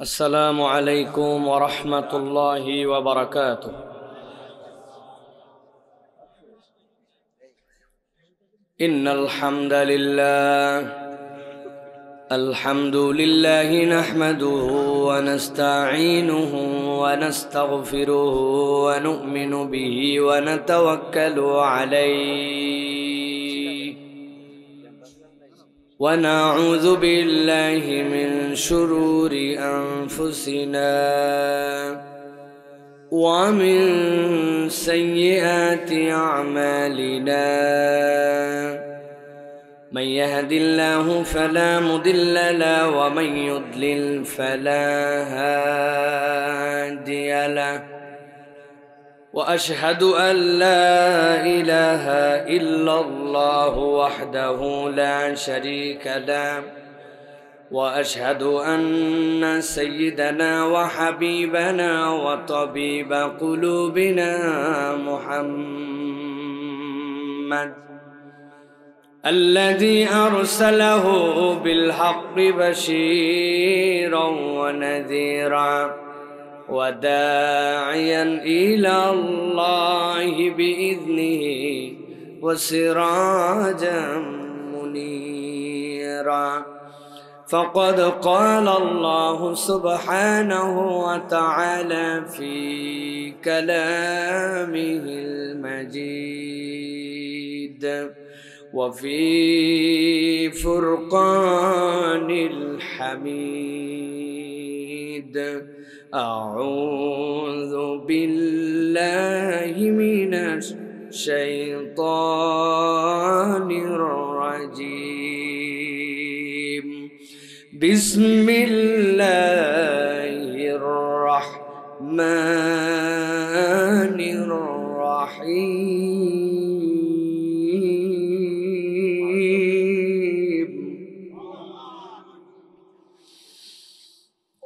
السلام عليكم ورحمة الله وبركاته. إن الحمد لله نحمده ونستعينه ونستغفره ونؤمن به ونتوكل عليه ونعوذ بالله من شرور أنفسنا ومن سيئات أعمالنا من يهد الله فلا مضل له ومن يضلل فلا هادي له وأشهد أن لا إله إلا الله وحده لا شريك له وأشهد أن سيدنا وحبيبنا وطبيب قلوبنا محمد الذي أرسله بالحق بشيرا ونذيرا وداعيا إلى الله بإذنه وسراجا منيرا فقد قال الله سبحانه وتعالى في كلامه المجيد وفي فرقان الحميد أعوذ بالله من الشيطان الرجيم بسم الله الرحمن الرحيم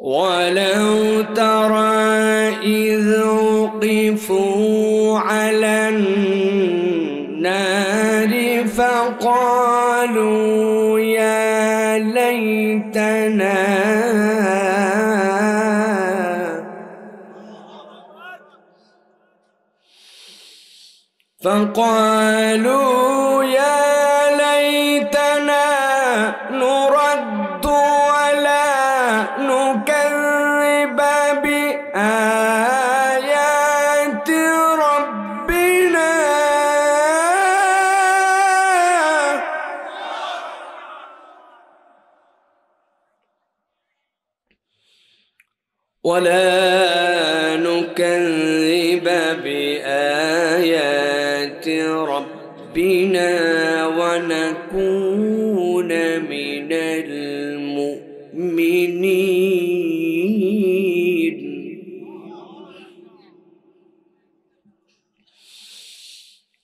ولو ترى إذ وقفوا على النار فقالوا يا ليتنا نرد ولا نكذب بآيات ربنا ونكون من المؤمنين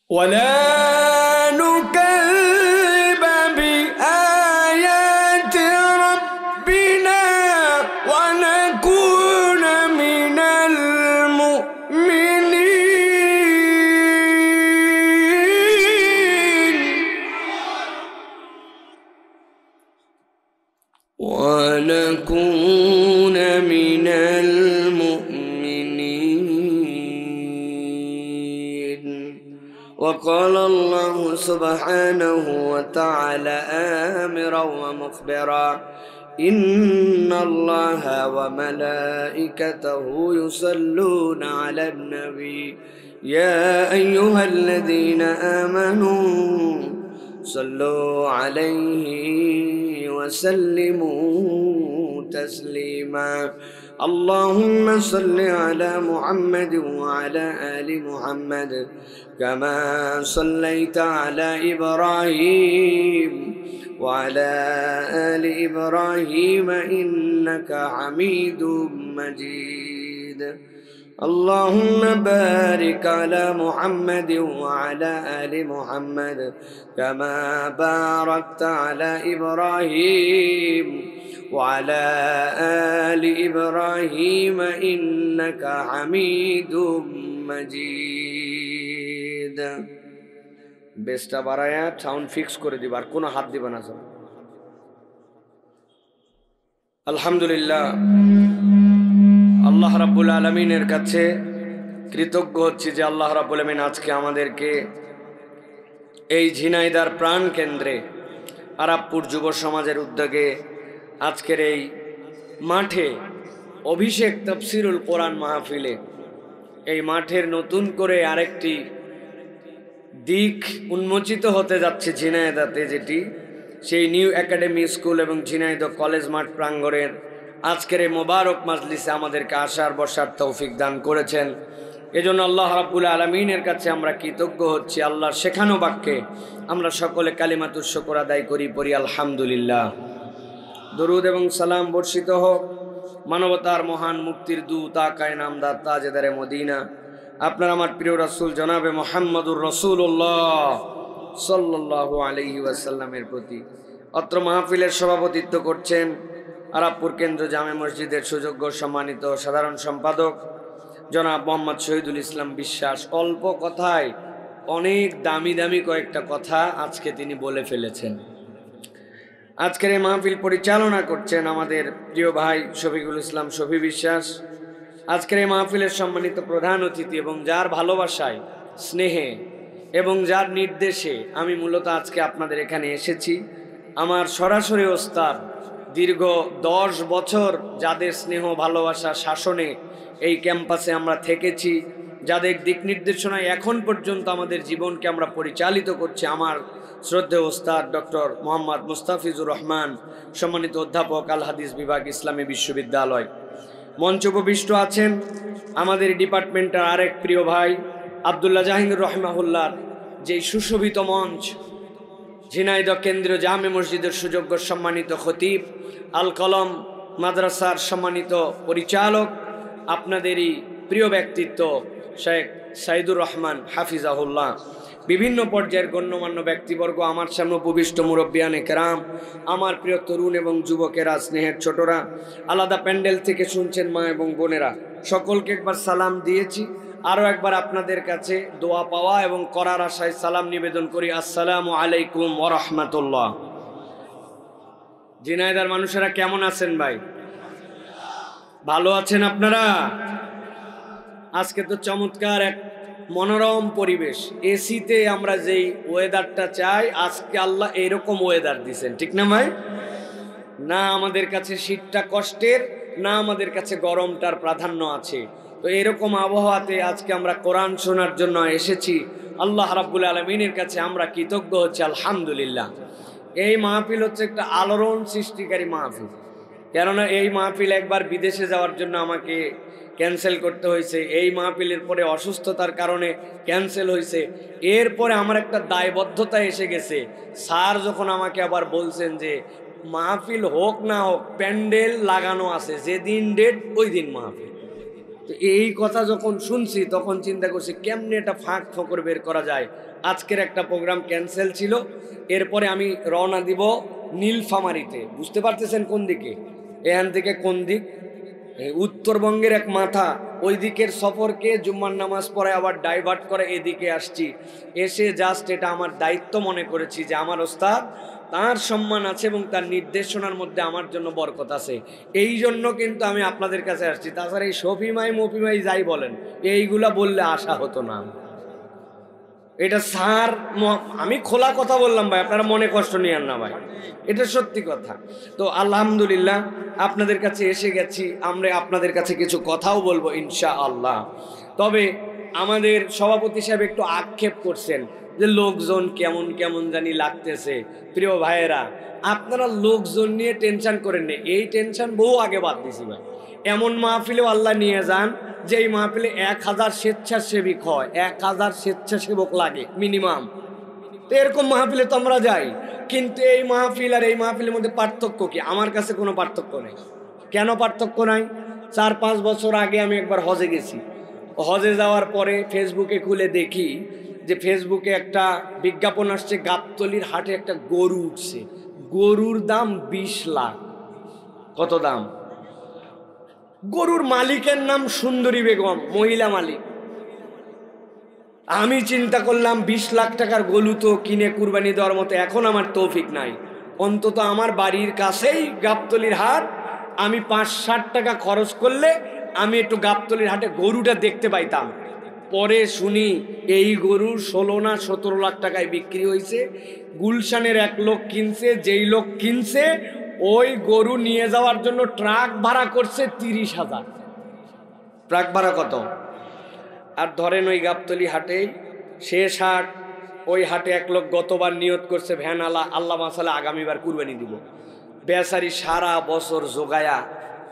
ولا نكذب بآيات ربنا ونكون من المؤمنين ونكون من المؤمنين وقال الله سبحانه وتعالى آمرا ومخبرا إن الله وملائكته يصلون على النبي يا أيها الذين آمنوا صلوا عليه وسلموا تسليما اللهم صل على محمد وعلى آل محمد كما صليت على إبراهيم وعلى آل إبراهيم إنك حميد مجيد اللهم بارك على محمد وعلى آل محمد كما باركت على إبراهيم وعلى آل إبراهيم إنك حميد مجيد বেসটা বাড়ায়া sound fix করে দিবা আর কোনো হাত দিবা না আলহামদুলিল্লাহ, আল্লাহ রাব্বুল আলামিনের কাছে কৃতজ্ঞ হচ্ছি যে আল্লাহ রাব্বুল আলামিন আজকে আমাদেরকে এই ঝিনাইদার প্রাণ কেন্দ্রে আরাবপুর যুব সমাজের উদ্যোগে আজকের এই মাঠে অভিষেক তাফসিরুল কোরআন মাহফিলে এই মাঠের নতুন করে আরেকটি দিক উন্মোচিত হতে যাচ্ছে ঝিনাইদাতে, যেটি সেই নিউ একাডেমি স্কুল এবং ঝিনাইদহ কলেজ মাঠ প্রাঙ্গণের আজকের এই মোবারক মাজলিসে আমাদেরকে আসার বসার তৌফিক দান করেছেন। এজন্য আল্লাহ রাব্বুল আলামিনের কাছে আমরা কৃতজ্ঞ হচ্ছি। আল্লাহর শেখানো বাক্যে আমরা সকলে কালিমাতুশ শুকর আদায় করি, পড়ি আলহামদুলিল্লাহ। দরুদ এবং সালাম বর্ষিত হোক মানবতার মহান মুক্তির দূত আকায়ে নামদার তাজেদারে মদিনা আপনার আমার প্রিয় রাসূল জনাবে মুহাম্মদুর রাসূলুল্লাহ সাল্লাল্লাহু আলাইহি ওয়াসাল্লামের প্রতি। অত্র মাহফিলের সভাপতিত্ব করছেন আরাবপুর কেন্দ্র জামে মসজিদের সুযোগ্য সম্মানিত সাধারণ সম্পাদক জনাব মোহাম্মদ শহীদুল ইসলাম বিশ্বাস। অল্প কথায় অনেক দামি দামি কয়েকটা কথা আজকে তিনি বলে ফেলেছেন। আজকের এই মাহফিল পরিচালনা করছেন আমাদের প্রিয় ভাই শফিকুল ইসলাম শফি বিশ্বাস। আজকের এই মাহফিলের সম্মানিত প্রধান অতিথি এবং যার ভালোবাসায়, স্নেহে এবং যার নির্দেশে আমি মূলত আজকে আপনাদের এখানে এসেছি, আমার সরাসরি ওস্তাদ, দীর্ঘ 10 বছর যাদের স্নেহ ভালোবাসা শাসনে এই ক্যাম্পাসে আমরা থেকেছি, যাদের দিক নির্দেশনায় এখন পর্যন্ত আমাদের জীবনকে আমরা পরিচালিত করছি, আমার শ্রদ্ধেয় ওস্তাদ ডক্টর মোহাম্মদ মুস্তাফিজুর রহমান, সম্মানিত অধ্যাপক আল হাদিস বিভাগ ইসলামী বিশ্ববিদ্যালয়। মঞ্চ উপবিষ্ট আছেন আমাদের ডিপার্টমেন্টের আরেক প্রিয় ভাই আব্দুল্লাহ জাহিনুর রহমাহুল্লাহর যেই সুশোভিত মঞ্চ, ঝিনাইদহ কেন্দ্রীয় জামে মসজিদের সুযোগ্য সম্মানিত খতিব, আল কলম মাদ্রাসার সম্মানিত পরিচালক, আপনাদেরই প্রিয় ব্যক্তিত্ব শেখ সাইদুর রহমান হাফিজাহুল্লাহ, বিভিন্ন পর্যায়ের গণ্যমান্য ব্যক্তিবর্গ, আমার সামনে উপবিষ্ট মুরব্বিয়ানে কেরাম, আমার প্রিয় তরুণ এবং যুবকেরা, স্নেহের ছোটরা, আলাদা প্যান্ডেল থেকে শুনছেন মা এবং বোনেরা, সকলকে একবার সালাম দিয়েছি। আরও একবার আপনাদের কাছে দোয়া পাওয়া এবং করার আশায় সালাম নিবেদন করি, আসসালামু আলাইকুম ওয়া রাহমাতুল্লাহ। ঝিনাইদার মানুষেরা কেমন আছেন ভাই? ভালো আছেন আপনারা? আজকে তো চমৎকার এক মনোরম পরিবেশ, এসিতে আমরা যেই ওয়েদারটা চাই, আজকে আল্লাহ এরকম ওয়েদার দিয়েছেন, ঠিক না ভাই? না আমাদের কাছে শীতটা কষ্টের, না আমাদের কাছে গরমটার প্রাধান্য আছে। তো এরকম আবহাওয়াতে আজকে আমরা কোরআন শোনার জন্য এসেছি। আল্লাহ রাব্বুল আলামিনের কাছে আমরা কৃতজ্ঞ হচ্ছি, আলহামদুলিল্লাহ। এই মাহফিল হচ্ছে একটা আলোড়ন সৃষ্টিকারী মাহফিল, কেননা এই মাহফিল একবার বিদেশে যাওয়ার জন্য আমাকে ক্যান্সেল করতে হয়েছে, এই মাহফিলের পরে অসুস্থতার কারণে ক্যান্সেল হয়েছে। এরপরে আমার একটা দায়বদ্ধতা এসে গেছে। স্যার যখন আমাকে আবার বলছেন যে মাহফিল হোক না হোক প্যান্ডেল লাগানো আছে, যেদিন ডেট ওই দিন মাহফিল। তো এই কথা যখন শুনছি তখন চিন্তা করছি কেমনে এটা ফাঁক ফোকর বের করা যায়। আজকের একটা প্রোগ্রাম ক্যান্সেল ছিল, এরপরে আমি রওনা দিব নীলফামারীতে। বুঝতে পারতেছেন কোন দিকে? এখান থেকে কোন দিক? উত্তরবঙ্গের এক মাথা, ওই দিকের সফরকে জুম্মার নামাজ পড়ে আবার ডাইভার্ট করে এদিকে আসছি। এসে জাস্ট এটা আমার দায়িত্ব মনে করেছি যে আমার ওস্তাদ, তার সম্মান আছে এবং তার নির্দেশনার মধ্যে আমার জন্য বরকত আছে, এই জন্য কিন্তু আমি আপনাদের কাছে আসছি। তাছাড়া এই শফিমাই মফিমাই যাই বলেন, এইগুলা বললে আশা হতো না। এটা স্যার, আমি খোলা কথা বললাম ভাই, আপনারা মনে কষ্ট নিয়েন না ভাই, এটা সত্যি কথা। তো আলহামদুলিল্লাহ আপনাদের কাছে এসে গেছি, আমরা আপনাদের কাছে কিছু কথাও বলবো ইনশাআল্লাহ। তবে আমাদের সভাপতি সাহেব একটু আক্ষেপ করছেন যে লোকজন কেমন কেমন জানি লাগতেছে। প্রিয় ভাইয়েরা, আপনারা লোকজন নিয়ে টেনশন করেন না, এই টেনশন বহু আগে বাদ দিছি ভাই। এমন মাহফিলেও আল্লাহ নিয়ে যান যেই মাহফিলে 1000 স্বেচ্ছাসেবক হয়, 1000 স্বেচ্ছাসেবক লাগে মিনিমাম। তো এরকম মাহফিলে তো আমরা যাই, কিন্তু এই মাহফিল আর এই মাহফিলের মধ্যে পার্থক্য কি? আমার কাছে কোনো পার্থক্য নেই। কেন পার্থক্য নাই? 4-5 বছর আগে আমি একবার হজে গেছি। হজে যাওয়ার পরে ফেসবুকে খুলে দেখি যে ফেসবুকে একটা বিজ্ঞাপন আসছে, গাবতলির হাটে একটা গরু উঠছে, গরুর দাম 20 লাখ। কত দাম? গরুর মালিকের নাম সুন্দরী বেগম, মহিলা মালিক। আমি চিন্তা করলাম 20 লাখ টাকার গরু তো কিনে কুরবানি দেওয়ার মতো এখন আমার তৌফিক নাই। অন্তত আমার বাড়ির কাছেই গাবতলির হাট, আমি 5-60 টাকা খরচ করলে আমি একটু গাবতলির হাটে গরুটা দেখতে পাইতাম। পরে শুনি এই গরু 16 না 17 লাখ টাকায় বিক্রি হয়েছে। গুলশানের এক লোক কিনছে, যেই লোক কিনছে ওই গরু নিয়ে যাওয়ার জন্য ট্রাক ভাড়া করছে 30,000। ট্রাক ভাড়া কত? আর ধরেন ওই গাবতলি হাটে শেষ হাট, ওই হাটে এক লোক গতবার নিয়ত করছে ভ্যানালা আল্লাহ মাসালা আগামীবার কুরবানি দিব। বেচারি সারা বছর জোগায়া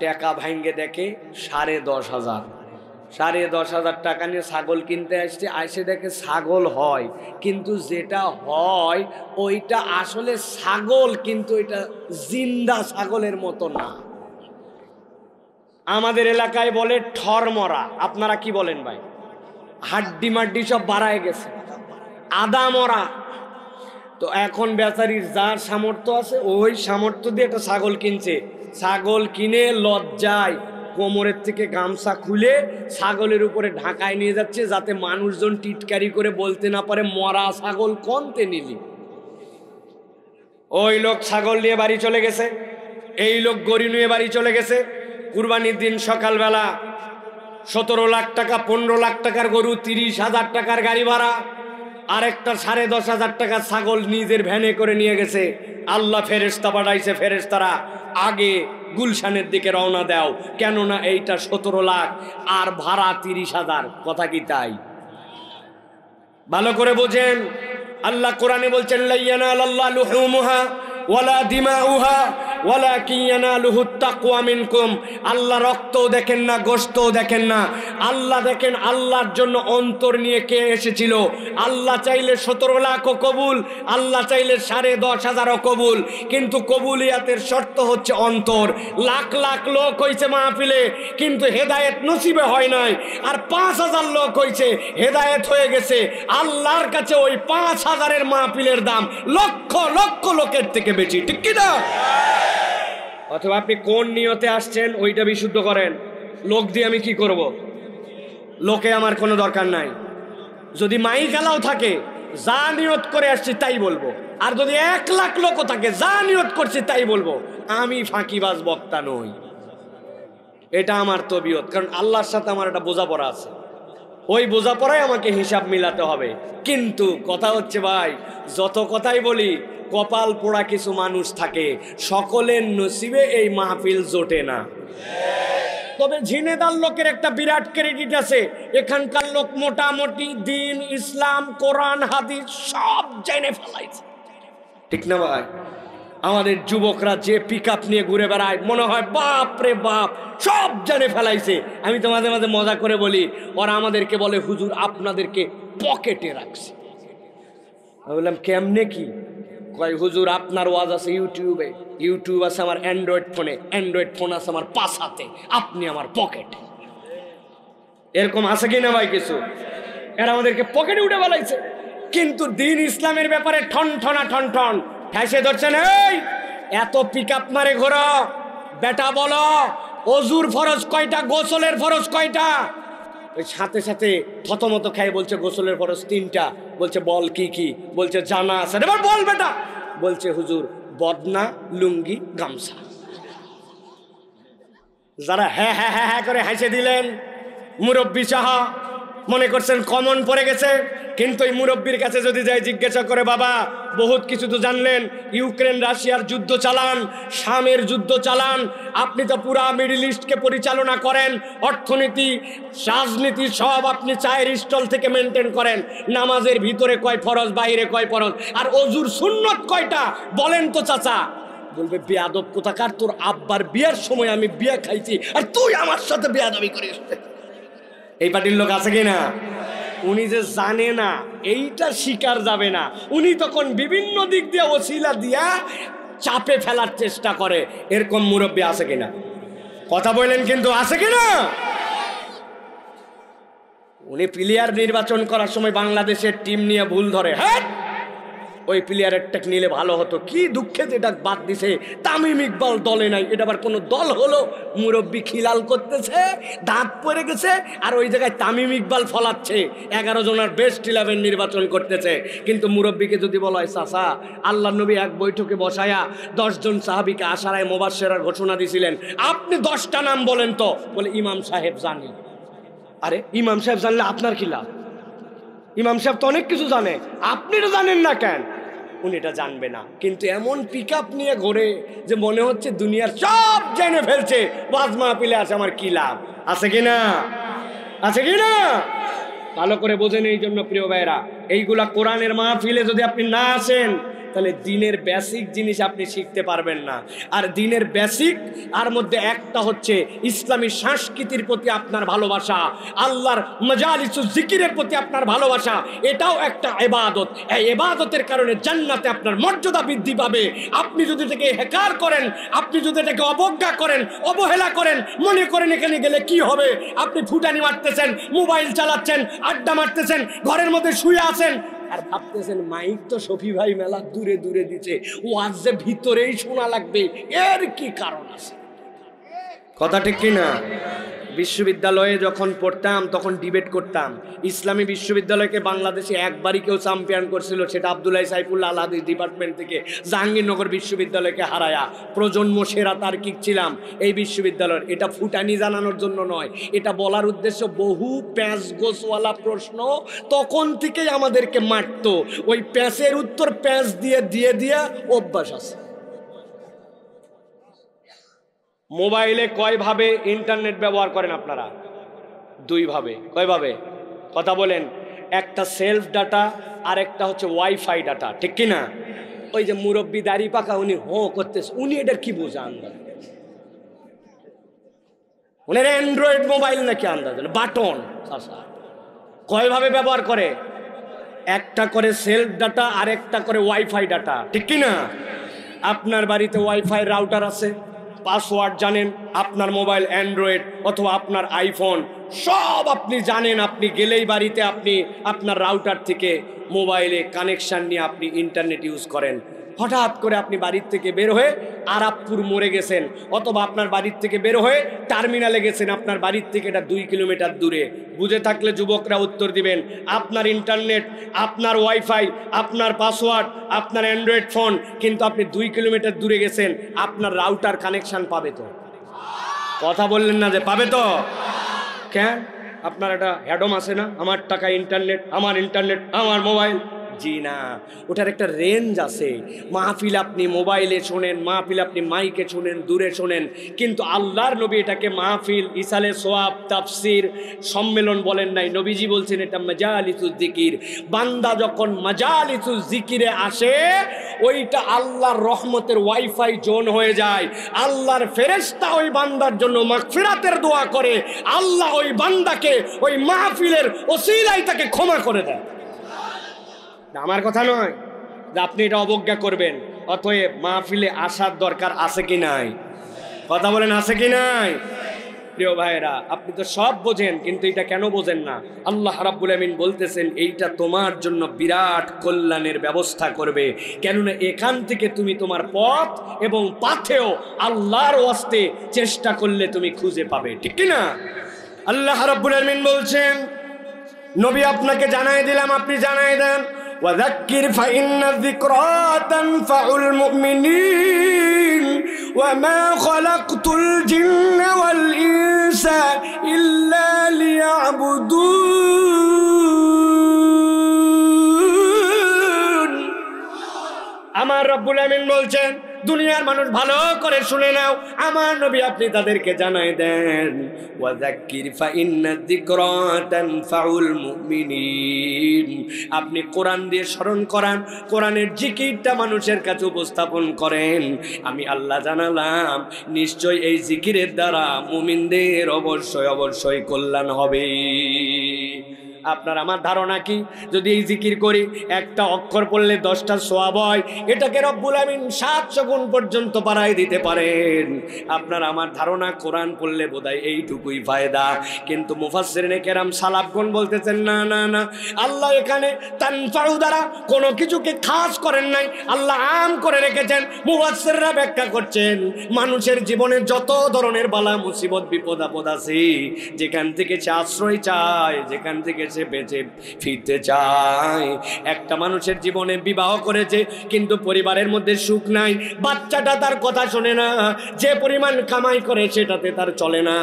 টাকা ভাঙ্গে দেখে 10,500। 10,500 টাকা নিয়ে ছাগল কিনতে আসছে, আসে দেখে ছাগল হয়, কিন্তু যেটা হয় ওইটা আসলে ছাগল, কিন্তু এটা জিন্দা ছাগলের মতো না। আমাদের এলাকায় বলে ঠরমরা, আপনারা কি বলেন ভাই? হাড্ডি মাড্ডি সব বাড়ায় গেছে, আদা মরা। তো এখন বেচারির যার সামর্থ্য আছে ওই সামর্থ্য দিয়ে একটা ছাগল কিনছে। ছাগল কিনে লজ্জায় কোমরের থেকে গামছা খুলে ছাগলের উপরে ঢাকায় নিয়ে যাচ্ছে, যাতে মানুষজন টিটকারি করে বলতে না পারে মরা ছাগল কোনতে নিলি। ওই লোক ছাগল নিয়ে বাড়ি চলে গেছে, এই লোক গরু নিয়ে বাড়ি চলে গেছে। কুরবানির দিন সকালবেলা 17 লাখ টাকা 15 লাখ টাকার গরু, 30,000 টাকার গাড়ি ভাড়া, আরেকটা 10,500 টাকার ছাগল নিজের ভ্যানে করে নিয়ে গেছে। আল্লাহ ফেরেশতা পাঠাইছে, ফেরেশতারা আগে গুলশানের দিকে রওনা দাও, কেননা এইটা 17 লাখ আর ভাড়া 30,000। কথা কি তাই? ভালো করে বোঝেন, আল্লাহ কোরআনে বলছেন লা ইয়ানালাল্লাহু লুহুমুহা ওয়ালা দিমাউহা ওয়ালাকিন ইয়ানালুহুত তাকওয়া মিনকুম। আল্লাহ রক্তও দেখেন না, গোশতও দেখেন না, আল্লাহ দেখেন আল্লাহর জন্য অন্তর নিয়ে কে এসেছিল। আল্লাহ চাইলে 17 লাখও কবুল, আল্লাহ চাইলে 10,500ও কবুল, কিন্তু কবুলিয়াতের শর্ত হচ্ছে অন্তর। লাখ লাখ লোক হয়েছে মাহফিলে, কিন্তু হেদায়েত নসিবে হয় নাই। আর 5,000 লোক হয়েছে, হেদায়েত হয়ে গেছে। আল্লাহর কাছে ওই 5,000-এর মাহফিলের দাম লক্ষ লক্ষ লোকের থেকে বেশি, ঠিক কিনা? অথবা আপনি কোন নিয়তে আসছেন ওইটা বিশুদ্ধ করেন। লোক দিয়ে আমি কি করব? লোকে আমার কোনো দরকার নাই। যদি মাইকালাও থাকে, যা নিয়ত করে আসছি তাই বলবো। আর যদি 1 লাখ লোকও থাকে, যা নিয়ত করছি তাই বলবো। আমি ফাঁকিবাজ বক্তা নই, এটা আমার তবিয়ত। কারণ আল্লাহর সাথে আমার একটা বোঝাপড়া আছে, ওই বোঝাপড়ায় আমাকে হিসাব মিলাতে হবে। কিন্তু কথা হচ্ছে ভাই, যত কথাই বলি, কপাল পোড়া কিছু মানুষ থাকে, সকলের নসিবে এই মাহফিল জোটে না। তবে ঝিনেদার লোকের একটা বিরাট ক্রেডিট আছে, এখানকার লোক মোটামুটি দিন, ইসলাম, কোরআন, হাদিস সব জেনে ফেলাইছে, ঠিক না ভাই? আমাদের যুবকরা যে পিক আপ নিয়ে ঘুরে বেড়ায়, মনে হয় বাপ রে বাপ সব জেনে ফেলাইছে। আমি তো মাঝে মাঝে মজা করে বলি, ওরা আমাদেরকে বলে হুজুর আপনাদেরকে পকেটে রাখছে। আমি বললাম কেমনে কি? কয় হুজুর আপনার ওয়াজ আছে ইউটিউবে, ইউটিউব আছে আমার অ্যান্ড্রয়েড ফোনে, অ্যান্ড্রয়েড ফোন আছে আমার পাশ হাতে, আপনি আমার পকেটে। এরকম আছে কি না ভাই কিছু? এরা আমাদেরকে পকেটে উঠে বেলাইছে। কিন্তু দিন ইসলামের ব্যাপারে ঠন ঠনা ঠন ঠন ঠেসে ধরছেন। এই এত পিক আপ মারে ঘোরো, বেটা বলো অজুর ফরজ কয়টা, গোসলের ফরজ কয়টা? ওই সাথে সাথে থতমত খাই বলছে গোসলের ফরজ 3টা। বলছে বল কি কি? বলছে জানা আছে। এবার বল বেটা। বলছে হুজুর বদনা, লুঙ্গি, গামছা। যারা হ্যাঁ হ্যাঁ হ্যাঁ হ্যাঁ করে হাসে দিলেন, মুরব্বী সাহা মনে করছেন কমন পড়ে গেছে। কিন্তু এই মুরব্বীর কাছে যদি যাই জিজ্ঞাসা করে, বাবা বহুত কিছু তো জানলেন, ইউক্রেন রাশিয়ার যুদ্ধ চালান, শামের যুদ্ধ চালান, আপনি তো পুরা মিডল ইস্টকে পরিচালনা করেন, অর্থনীতি, রাজনীতি সব আপনি চায়ের স্টল থেকে মেনটেন করেন। নামাজের ভিতরে কয় ফরজ, বাইরে কয় ফরজ, আর অজুর সুন্নত কয়টা বলেন তো চাচা? বলবে বেয়াদব কোথাকার, তোর আব্বার বিয়ার সময় আমি বিয়া খাইছি আর তুই আমার সাথে বেয়াদবি করিস। এই পার্টির লোক আছে কিনা? উনি যে জানে না এইটা শিকার যাবে না, উনি তখন বিভিন্ন দিক দিয়ে ওসিলা দিয়া চাপে ফেলার চেষ্টা করে। এরকম মুরব্বী আছে কিনা? কথা বলেন কিন্তু, আছে কিনা? উনি প্লেয়ার নির্বাচন করার সময় বাংলাদেশের টিম নিয়ে ভুল ধরে, হ্যাঁ ওই প্লেয়ারের টেক নিলে ভালো হতো। কি দুঃখে যেটা বাদ দিছে, তামিম ইকবাল দলে নাই। এটা আবার কোনো দল হলো? মুরব্বি খিলাল করতেছে, দাঁত পড়ে গেছে, আর ওই জায়গায় তামিম ইকবাল ফলাচ্ছে, 11 জনের বেস্ট 11 নির্বাচন করতেছে। কিন্তু মুরব্বিকে যদি বলা হয়, চাচা আল্লাহ নবী এক বৈঠকে বসায়া 10 জন সাহাবীকে আশারায়ে মুবাশশিরার ঘোষণা দিয়েছিলেন, আপনি 10টা নাম বলেন তো। বলে ইমাম সাহেব জানি। আরে ইমাম সাহেব জানলে আপনার কি লাভ? ইমাম সাহেব তো অনেক কিছু জানে, আপনি তো জানেন না কেন? উনি এটা জানবে না, কিন্তু এমন পিক আপ নিয়ে ঘোরে যে মনে হচ্ছে দুনিয়ার সব জেনে ফেলছে। ওয়াজ মাহফিলে আছে, আমার কি লাভ? আছে কিনা? আছে কিনা? ভালো করে বোঝেন। এই জন্য প্রিয় ভাইরা, এইগুলা কোরআনের মাহফিলে যদি আপনি না আসেন, তাহলে দিনের বেসিক জিনিস আপনি শিখতে পারবেন না। আর দিনের বেসিক আর মধ্যে একটা হচ্ছে ইসলামী সংস্কৃতির প্রতি আপনার ভালোবাসা, আল্লাহর মাজালিসুজ জিকিরের প্রতি আপনার ভালোবাসা, এটাও একটা ইবাদত। এই ইবাদতের কারণে জান্নাতে আপনার মর্যাদা বৃদ্ধি পাবে। আপনি যদি এটাকে হেকার করেন, আপনি যদি এটাকে অবজ্ঞা করেন, অবহেলা করেন, মনে করেন এখানে গেলে কি হবে, আপনি ফুটানি মারতেছেন, মোবাইল চালাচ্ছেন, আড্ডা মারতেছেন, ঘরের মধ্যে শুয়ে আছেন, আর ভাবতেছেন মাইক তো শফি ভাই মেলা দূরে দূরে দিচ্ছে, ওয়াজ যে ভিতরেই শোনা লাগবে, এর কি কারণ আছে? কথা ঠিক কিনা? বিশ্ববিদ্যালয়ে যখন পড়তাম তখন ডিবেট করতাম। ইসলামী বিশ্ববিদ্যালয়কে বাংলাদেশে একবারই কেউ চ্যাম্পিয়ন করছিল, সেটা আব্দুল্লাহ সাইফুল্লাহ আল হাদিস ডিপার্টমেন্ট থেকে জাহাঙ্গীরনগর বিশ্ববিদ্যালয়কে হারায়া প্রজন্ম সেরা তার্কিক ছিলাম এই বিশ্ববিদ্যালয়ের। এটা ফুটানি জানানোর জন্য নয়, এটা বলার উদ্দেশ্য বহু প্যাঁচ গোছওয়ালা প্রশ্ন তখন থেকেই আমাদেরকে মারতো। ওই প্যাঁচের উত্তর প্যাঁচ দিয়ে দিয়ে দিয়ে অভ্যাস আছে। মোবাইলে কয়ভাবে ইন্টারনেট ব্যবহার করেন আপনারা? 2 ভাবে। কয়ভাবে? কথা বলেন। একটা সেলফ ডাটা আর একটা হচ্ছে ওয়াইফাই ডাটা, ঠিক কিনা? ওই যে মুরব্বি দাড়ি পাকা, উনি করতেছে, উনি এটার কি বোঝা আন্দাজ? উনার অ্যান্ড্রয়েড মোবাইল নাকি আন্দাজ বাটন। কয়ভাবে ব্যবহার করে? একটা করে সেলফ ডাটা আর একটা করে ওয়াইফাই ডাটা, ঠিক কিনা? আপনার বাড়িতে ওয়াইফাই রাউটার আছে, পাসওয়ার্ড জানেন, আপনার মোবাইল অ্যান্ড্রয়েড অথবা আপনার আইফোন সব আপনি জানেন। আপনি গেলেই বাড়িতে আপনি আপনার রাউটার থেকে মোবাইলে কানেকশান নিয়ে আপনি ইন্টারনেট ইউজ করেন। হঠাৎ করে আপনি বাড়ির থেকে বের হয়ে আরাবপুর মোড়ে গেছেন, অথবা আপনার বাড়ির থেকে বের হয়ে টার্মিনালে গেছেন, আপনার বাড়ির থেকে এটা 2 কিলোমিটার দূরে। বুঝে থাকলে যুবকরা উত্তর দিবেন, আপনার ইন্টারনেট, আপনার ওয়াইফাই, আপনার পাসওয়ার্ড, আপনার অ্যান্ড্রয়েড ফোন, কিন্তু আপনি 2 কিলোমিটার দূরে গেছেন, আপনার রাউটার কানেকশান পাবে তো? কথা বললেন না যে পাবে তো? কেন? আপনার একটা হ্যাডম আছে না, আমার টাকা ইন্টারনেট, আমার ইন্টারনেট, আমার মোবাইল। জি না, ওটার একটা রেঞ্জ আছে। মাহফিল আপনি মোবাইলে শোনেন, মাহফিল আপনি মাইকে শোনেন, দূরে শোনেন, কিন্তু আল্লাহর নবী এটাকে মাহফিল, ইসালে সোয়াব, তাফসির, সম্মেলন বলেন নাই। নবীজি বলছেন এটা মাজালিসুজ জিকির। বান্দা যখন মাজালিসুজ জিকিরে আসে, ওইটা আল্লাহর রহমতের ওয়াইফাই জোন হয়ে যায়। আল্লাহর ফেরেশতা ওই বান্দার জন্য মাগফিরাতের দোয়া করে, আল্লাহ ওই বান্দাকে ওই মাহফিলের ওসিলায় তাকে ক্ষমা করে দেয়। আমার কথা নয় যে আপনি এটা অবজ্ঞা করবেন। অতএব মাহফিলে আসার দরকার আছে কি নাই? কথা বলেন, আছে কি নাই? প্রিয় ভাইরা, আপনি তো সব বোঝেন, কিন্তু এটা কেন বোঝেন না? আল্লাহ রাব্বুল আমিন বলতেছেন এইটা তোমার জন্য বিরাট কল্যাণের ব্যবস্থা করবে। কেননা এখান থেকে তুমি তোমার পথ এবং পাথেও আল্লাহর ওয়াস্তে চেষ্টা করলে তুমি খুঁজে পাবে, ঠিক কি না? আল্লাহ রাব্বুল আমিন বলছেন, নবী আপনাকে জানাই দিলাম, আপনি জানাই দেন, وذكر فإن الذكرى تنفع المؤمنين وما خلقت الجن والإنس إلا ليعبدون। আমার রব্বুল আমিন বলছেন, দুনিয়ার মানুষ ভালো করে শুনে নাও, আমার নবী আপনি তাদেরকে জানাই দেন, ওয়াযাক্কির ফাইন্নায যিকরা তানফাউল মুমিনিন। আপনি কোরআন দিয়ে স্মরণ করান, কোরআনের জিকিরটা মানুষের কাছে উপস্থাপন করেন। আমি আল্লাহ জানালাম নিশ্চয় এই জিকিরের দ্বারা মুমিনদের অবশ্যই অবশ্যই কল্যাণ হবে। আপনার আমার ধারণা কি, যদি এই জিকির করি একটা অক্ষর পড়লে 10টা সওয়াব হয়, এটাকে রব্বুল আমিন 700 গুণ পর্যন্ত বাড়ায় দিতে পারেন। আপনার আমার ধারণা কোরআন পড়লে বোধহয় এইটুকুই ফায়দা, কিন্তু মুফাসসিরিনে কেরাম সালাফগণ বলতেছেন না না না, আল্লাহ এখানে তানফাউ দ্বারা কোনো কিছুকে খাস করেন নাই, আল্লাহ আম করে রেখেছেন। মুফাসসিররা ব্যাখ্যা করছেন, মানুষের জীবনে যত ধরনের বালা মুসিবত বিপদ আপদ আছে, যেখান থেকে সে আশ্রয় চায়, যেখান থেকে সে বেঁচে ফিরতে চায়। একটা মানুষের জীবনে বিবাহ করেছে কিন্তু পরিবারের মধ্যে সুখ নাই, বাচ্চাটা তার কথা শোনে না, যে পরিমাণ কামাই করে সেটাতে তার চলে না,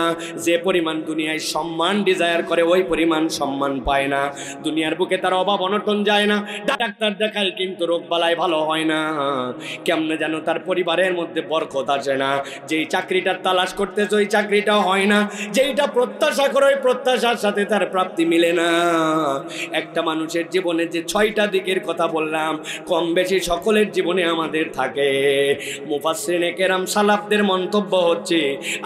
যে পরিমাণ দুনিয়ায় সম্মান ডিজায়ার করে ওই পরিমাণ সম্মান পায় না, দুনিয়ার বুকে তার অভাব অনটন যায় না, ডাক্তার দেখায় কিন্তু রোগ বালাই ভালো হয় না, কেমনে যেন তার পরিবারের মধ্যে বরকত আসে না, যেই চাকরিটার তালাশ করতেছে ওই চাকরিটাও হয় না, যেইটা প্রত্যাশা করে ওই প্রত্যাশার সাথে তার প্রাপ্তি মিলে না। একটা মানুষের জীবনে যে 6টা দিকের কথা বললাম, কম বেশি সকলের জীবনে আমাদের থাকে। মুফাসসিরিনে কেরাম সালাফদের মন্তব্য হচ্ছে,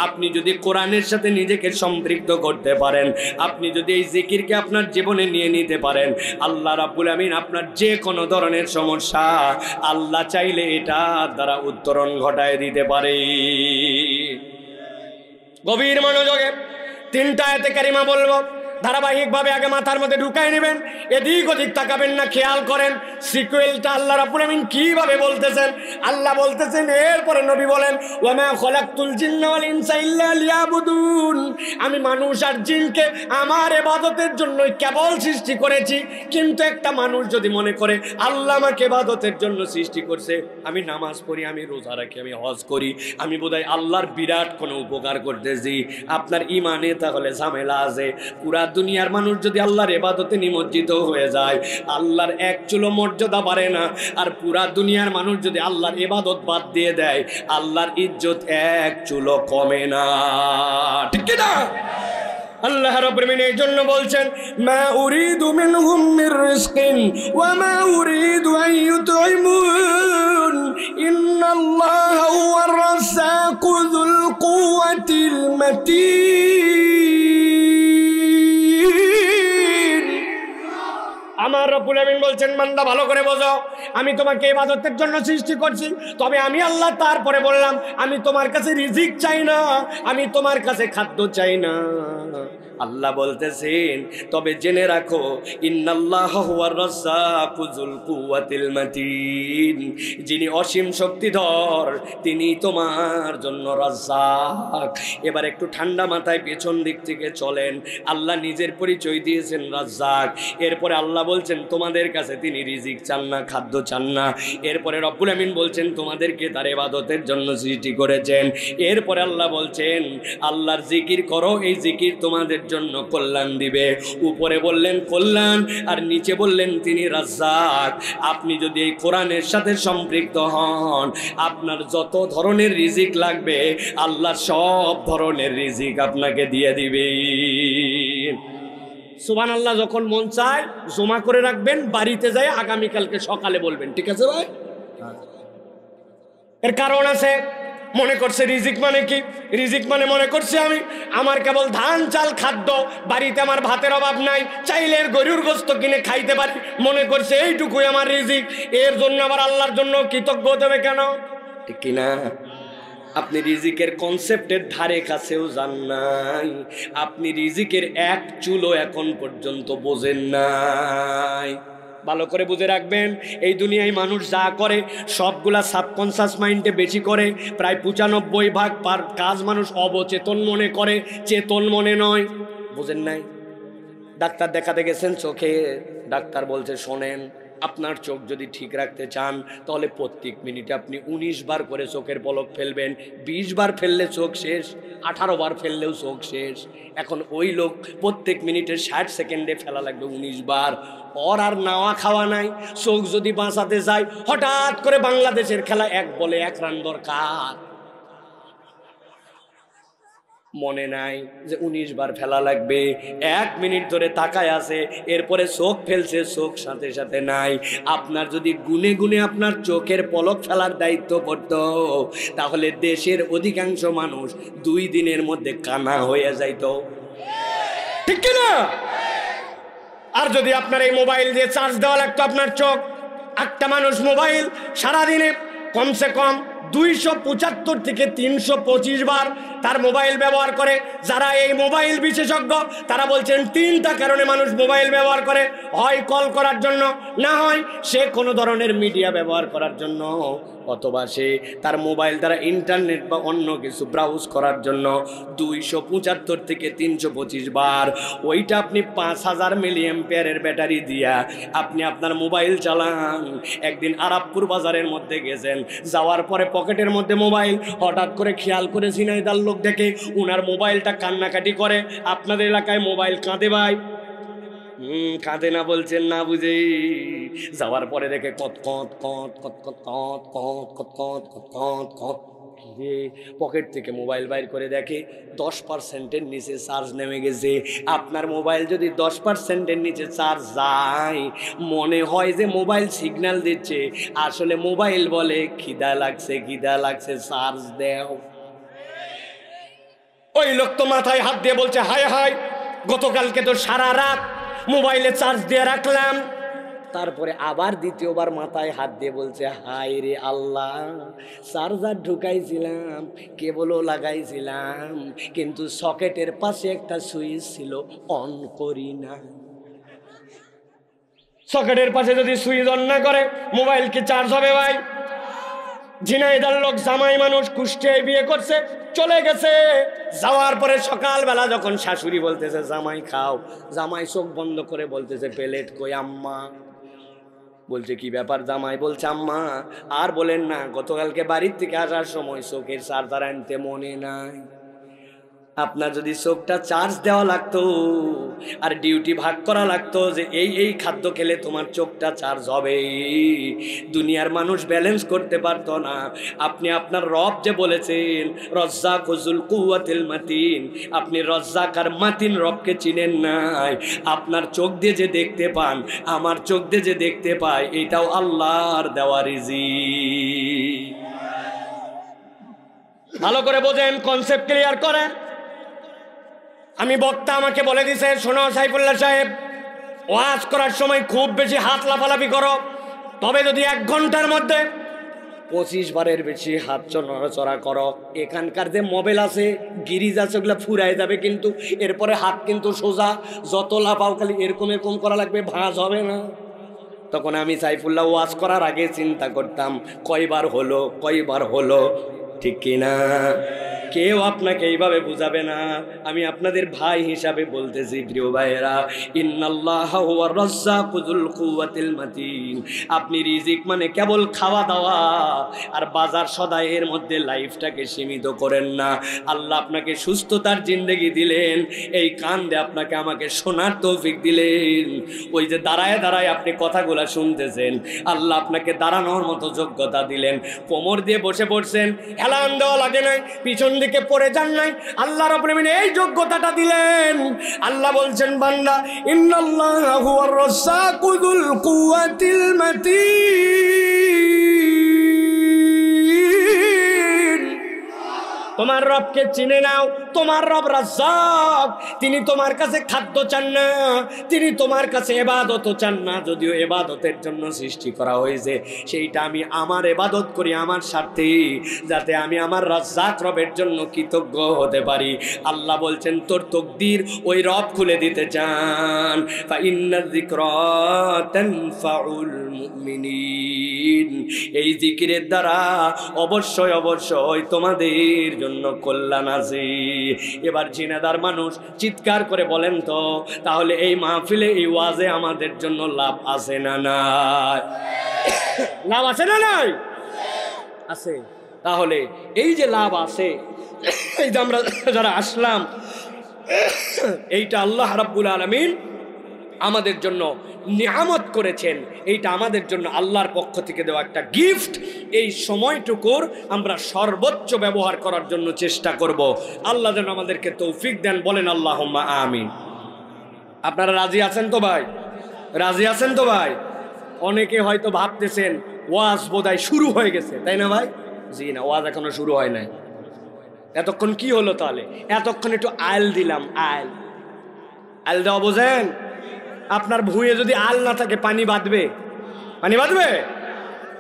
আপনি যদি কোরআনের সাথে নিজেকে সম্পৃক্ত করতে পারেন, আপনি যদি এই জিকিরকে আপনার জীবনে নিয়ে নিতে পারেন, আল্লাহ রাব্বুল আমিন আপনার যে কোনো ধরনের সমস্যা আল্লাহ চাইলে এটা দ্বারা উত্তরণ ঘটায় দিতে পারে। গভীর মনোযোগে 3টা আয়াতে কারিমা বলবো, ধারাবাহিকভাবে আগে মাথার মধ্যে ঢুকাই নেবেন, এদিক ওদিক তাকাবেন না, খেয়াল করেন সিকুয়েলটা আল্লাহ রাব্বুল আমিন কিভাবে বলতেছেন। আল্লাহ বলতেছেন, এরপরে নবী বলেন, ওয়া মা খালাকতুল জিন্না ওয়াল ইনসা ইল্লা লিয়াবুদুন, আমি মানুষ আর জিনকে আমার ইবাদতের জন্য কেবল সৃষ্টি করেছি। কিন্তু একটা মানুষ যদি মনে করে আল্লাহ আমাকে ইবাদতের জন্য সৃষ্টি করছে, আমি নামাজ পড়ি, আমি রোজা রাখি, আমি হজ করি, আমি বোধহয় আল্লাহর বিরাট কোনো উপকার করতেছি, আপনার ইমানে তাহলে ঝামেলা আছে। পুরা দুনিয়ার মানুষ যদি আল্লাহর ইবাদতে নিমজ্জিত হয়ে যায়, আল্লাহর এক চুলো মর্যাদা বাড়ে না। আর পুরা দুনিয়ার মানুষ যদি আল্লাহর ইবাদত বাদ দিয়ে দেয়, আল্লাহর ইজ্জত এক চুলো কমে না, ঠিক কি না? আল্লাহ রাব্বুল আমিন এই জন্য বলছেন, মা উরিদু মিনহুম মির রিজকিন ওয়া মা উরিদু আন ইউতঈমুন ইন্নাল্লাহা হুয়ার রাজ্জাকু যুল কুওয়াতিল মাতিন। আমার রব্বুল আমিন বলছেন, বান্দা ভালো করে বোঝো, আমি তোমাকে ইবাদতের জন্য সৃষ্টি করছি, তবে আমি আল্লাহ তারপরে বললাম, আমি তোমার কাছে রিজিক চাই না, আমি তোমার কাছে খাদ্য চাই না। আল্লাহ বলতেছেন, তবে জেনে রাখো, ইন্নাল্লাহা হুয়ার রাজ্জাকু যুল কুওয়াতিল মাতিন, যিনি অসীম শক্তিধর তিনি তোমার জন্য রাজ্জাক। এবার একটু ঠান্ডা মাথায় পেছন দিক থেকে চলেন। আল্লাহ নিজের পরিচয় দিয়েছেন রাজ্জাক, এরপরে আল্লাহ বলছেন তোমাদের কাছে তিনি রিজিক চান না, খাদ্য চান না। এরপরে রব্বুল আমিন বলছেন তোমাদেরকে তার ইবাদতের জন্য সৃষ্টি করেছেন। এরপরে আল্লাহ বলছেন আল্লাহর জিকির করো, এই জিকির তোমাদের জন্য কল্যাণ দিবে। উপরে বললেন কল্যাণ, আর নিচে বললেন তিনি রাজ্জাক। আপনি যদি এই কোরআনের সাথে সম্পৃক্ত হন, আপনার যত ধরনের রিজিক লাগবে আল্লাহ সব ধরনের রিজিক আপনাকে দিয়ে দিবে। সুবহানাল্লাহ। যখন মন চায় জমা করে রাখবেন, বাড়িতে যায় আগামীকালকে সকালে বলবেন, ঠিক আছে ভাই? এর কারণ আছে। মনে করছে রিজিক মানে কি? রিজিক মানে মনে করছে আমি আমার কেবল ধান চাল খাদ্য, বাড়িতে আমার ভাতের অভাব নাই, চাইলে গরুর গোশত কিনে খাইতে পারি, মনে করছে এইটুকুই আমার রিজিক। এর জন্য আবার আল্লাহর জন্য কৃতজ্ঞ হতে হবে কেন? ঠিক কিনা? আপনি রিজিকের কনসেপ্টের ধারে কাছেও যান নাই, আপনি রিজিকের এক চুলো এখন পর্যন্ত বোঝেন নাই। ভালো করে বুঝে রাখবেন, এই দুনিয়ায় মানুষ যা করে সবগুলা সাবকনসাস মাইন্ডে বেশি করে। প্রায় 95% কাজ মানুষ অবচেতন মনে করে, চেতন মনে নয়। বুঝেন নাই? ডাক্তার দেখাতে গেছেন চোখে, ডাক্তার বলছে শোনেন, আপনার চোখ যদি ঠিক রাখতে চান তাহলে প্রত্যেক মিনিটে আপনি 19 বার করে চোখের পলক ফেলবেন। 20 বার ফেললে চোখ শেষ, 18 বার ফেললেও চোখ শেষ। এখন ওই লোক প্রত্যেক মিনিটে 60 সেকেন্ডে ফেলা লাগবে 19 বার। ওর আর নাওয়া খাওয়া নাই, চোখ যদি বাঁচাতে যায়, হঠাৎ করে বাংলাদেশের খেলা 1 বলে 1 রান দরকার, মনে নাই যে 19 বার ফেলা লাগবে। 1 মিনিট ধরে তাকায় আছে, এরপরে চোখ ফেলছে, চোখ সাথে সাথে নাই। আপনার যদি গুনে গুনে আপনার চোখের পলক ফেলার দায়িত্ব পড়তো, তাহলে দেশের অধিকাংশ মানুষ 2 দিনের মধ্যে কানা হয়ে যাইতো, ঠিক কিনা? আর যদি আপনার এই মোবাইল দিয়ে চার্জ দেওয়া লাগতো, আপনার চোখ, একটা মানুষ মোবাইল সারাদিনে কমসে কম 275 থেকে 325 বার তার মোবাইল ব্যবহার করে। যারা এই মোবাইল বিশেষজ্ঞ তারা বলছেন 3টা কারণে মানুষ মোবাইল ব্যবহার করে, হয় কল করার জন্য, না হয় সে কোনো ধরনের মিডিয়া ব্যবহার করার জন্য, অথবা সে তার মোবাইল দ্বারা ইন্টারনেট বা অন্য কিছু ব্রাউজ করার জন্য। 275 থেকে 325 বার, ওইটা আপনি 5000 মিলিঅ্যাম্পিয়ারের ব্যাটারি দিয়া আপনি আপনার মোবাইল চালান। একদিন আরাবপুর বাজারের মধ্যে গেছেন, যাওয়ার পরে পকেটের মধ্যে মোবাইল, হঠাৎ করে খেয়াল করে ঝিনাইদার লোক দেখে উনার মোবাইলটা কান্নাকাটি করে। আপনাদের এলাকায় মোবাইল কাঁদে ভাই? কাঁদে না বলছেন না বুঝেই। যাওয়ার পরে দেখে কত কত কত কত কত কত কত কত কত কত কত, পকেট থেকে মোবাইল বাইর করে দেখে 10%-এর নিচে চার্জ নেমে গেছে। আপনার মোবাইল যদি 10%-এর নিচে চার্জ যায়, মনে হয় যে মোবাইল সিগন্যাল দিচ্ছে, আসলে মোবাইল বলে খিদা লাগছে, খিদা লাগছে, চার্জ দেও। ওই লোক তো মাথায় হাত দিয়ে বলছে, হায় হায়, গতকালকে তো সারা রাত মোবাইলে চার্জ দিয়ে রাখলাম। তারপরে আবার দ্বিতীয়বার মাথায় হাত দিয়ে বলছে, হায় রে আল্লাহ, চার্জার ঢুকাইছিলাম, কেবলও লাগাইছিলাম, কিন্তু সকেটের পাশে একটা সুইচ ছিল, অন করি না। সকেটের পাশে যদি সুইচ অন না করে মোবাইল কি চার্জ হবে ভাই? ঝিনাইদার লোক, জামাই মানুষ, কুষ্টিয়ায় বিয়ে করছে, চলে গেছে। যাওয়ার পরে সকালবেলা যখন শাশুড়ি বলতেছে জামাই খাও, জামাই চোখ বন্ধ করে বলতেছে প্লেট কই আম্মা? বলছে কি ব্যাপার জামাই? বলছে আম্মা আর বলেন না, গতকালকে বাড়ির থেকে আসার সময় চোখের চার্জার আনতে মনে নাই। আপনার যদি চোখটা চার্জ দেওয়া লাগতো আর ডিউটি ভাগ করা লাগতো যে এই খাদ্য খেলে তোমার চোখটা চার্জ হবে, দুনিয়ার মানুষ ব্যালেন্স করতে পারতো না। আপনি আপনার রব যে বলেছেন রজ্জাক হুজুল কুওয়াতিল মাতিন, আপনি রজ্জাক আর মাতিন রবকে চিনেন নাই। আপনার চোখ দিয়ে যে দেখতে পান, আমার চোখ দিয়ে যে দেখতে পাই, এটাও আল্লাহর দেওয়া রিজিক। ভালো করে বোঝেন, কনসেপ্ট ক্লিয়ার করেন। আমি বক্তা, আমাকে বলে দিছে, শোনো সাইফুল্লাহ সাহেব, ওয়াজ করার সময় খুব বেশি হাত লাফালাফি করো, তবে যদি 1 ঘন্টার মধ্যে 25 বারের বেশি হাত নড়াচড়া করো, এখানকার যে মোবাইল আছে, গিরিজ আছে, ওগুলো ফুরাই যাবে, কিন্তু এরপরে হাত কিন্তু সোজা, যত লাফাও খালি এরকম এরকম করা লাগবে, ভাঁজ হবে না। তখন আমি সাইফুল্লাহ ওয়াজ করার আগে চিন্তা করতাম কয়বার হলো, ঠিক কিনা? কেউ আপনাকে এইভাবে বুঝাবে না। আমি আপনাদের ভাই হিসাবে বলতেছি, প্রিয় ভাইয়েরা, ইন্নাল্লাহা হুয়ার রাজ্জাকুল কুওয়াতিল মাতিন। আপনি রিজিক মানে কেবল খাওয়া দাওয়া আর বাজার সদাই এর মধ্যে লাইফটাকে সীমিত করেন না। আল্লাহ আপনাকে সুস্থতার জিন্দেগি দিলেন, এই কান দিয়ে আপনাকে আমাকে শোনার তৌফিক দিলেন। ওই যে দাঁড়ায় দাঁড়ায় আপনি কথাগুলো শুনতেছেন, আল্লাহ আপনাকে দাঁড়ানোর মতো যোগ্যতা দিলেন। কোমর দিয়ে বসে পড়ছেন, হেলান দেওয়া লাগে নাই, পিছন দিকে পড়ে যান নাই, আল্লাহ রাব্বুল আলামিন এই যোগ্যতাটা দিলেন। আল্লাহ বলছেন, বান্দা ইন্নাল্লাহা হুয়ার রাজ্জাকুল কুওয়াতিল মাতিন। তোমার রবকে চিনে নাও, তোমার রব রাজ্জাক। তিনি তোমার কাছে খাদ্য চান না, তিনি তোমার কাছে ইবাদত চান না। যদিও ইবাদতের জন্য সৃষ্টি করা হয়েছে, সেইটা আমি আমার ইবাদত করি আমার স্বার্থে, যাতে আমি আমার রাজ্জাক রবের জন্য কৃতজ্ঞ হতে পারি। আল্লাহ বলছেন, তোর তাকদীর ওই রব খুলে দিতে চান। ফা ইন্না যিকরা তানফাউল মুমিনিন। এই জিকিরের দ্বারা অবশ্যই অবশ্যই তোমাদের জন্য কল্যাণ আছে। এবার জিনাদার মানুষ চিৎকার করে বলেন তো, তাহলে এই মাহফিলে, এই ওয়াজে আমাদের জন্য লাভ আছে না নাই? লাভ আছে না নাই? আছে। তাহলে এই যে লাভ আছে, এই যে আমরা যারা আসলাম, এইটা আল্লাহ রাব্বুল আলামিন আমাদের জন্য নিয়ামত করেছেন। এইটা আমাদের জন্য আল্লাহর পক্ষ থেকে দেওয়া একটা গিফট। এই সময়টুকুর আমরা সর্বোচ্চ ব্যবহার করার জন্য চেষ্টা করব। আল্লাহ যেন আমাদেরকে তৌফিক দেন, বলেন আল্লাহুম্মা আমিন। আপনারা রাজি আছেন তো ভাই? রাজি আছেন তো ভাই? অনেকে হয়তো ভাবতেছেন ওয়াজ বোধহয় শুরু হয়ে গেছে, তাই না ভাই? জি না, ওয়াজ এখনো শুরু হয় নাই। এতক্ষণ কি হলো তাহলে? এতক্ষণ একটু আইল দিলাম, আইল দেওয়া বোঝেন? আপনার ভুঁয়ে যদি আল না থাকে পানি বাঁধবে? পানি বাঁধবে?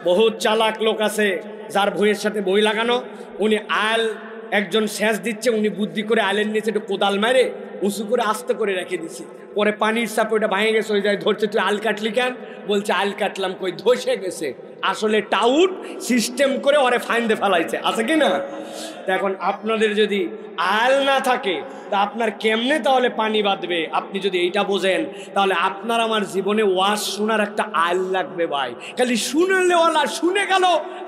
বহুত চালাক লোক আছে যার ভুঁয়ের সাথে বই লাগানো, উনি আল একজন সেচ দিচ্ছে, উনি বুদ্ধি করে আলের নিচে একটু কোদাল মারে উঁচু করে আস্তে করে রেখে দিচ্ছে, পরে পানির চাপে ওটা ভেঙে গেছে, ওই যায় ধরছে, তুই আল কাটলি কেন? বলছে আল কাটলাম, কই ধসে গেছে। আসলে টাউট সিস্টেম করে ওরে ফাইন্দে ফেলাইছে, আছে কি না? এখন আপনাদের যদি আল না থাকে তা আপনার কেমনে তাহলে পানি বাঁধবে? আপনি যদি এইটা বোঝেন তাহলে আপনার আমার জীবনে ওয়াজ শোনার একটা আল লাগবে ভাই। খালি শুনলেওয়ালা শুনে গেল,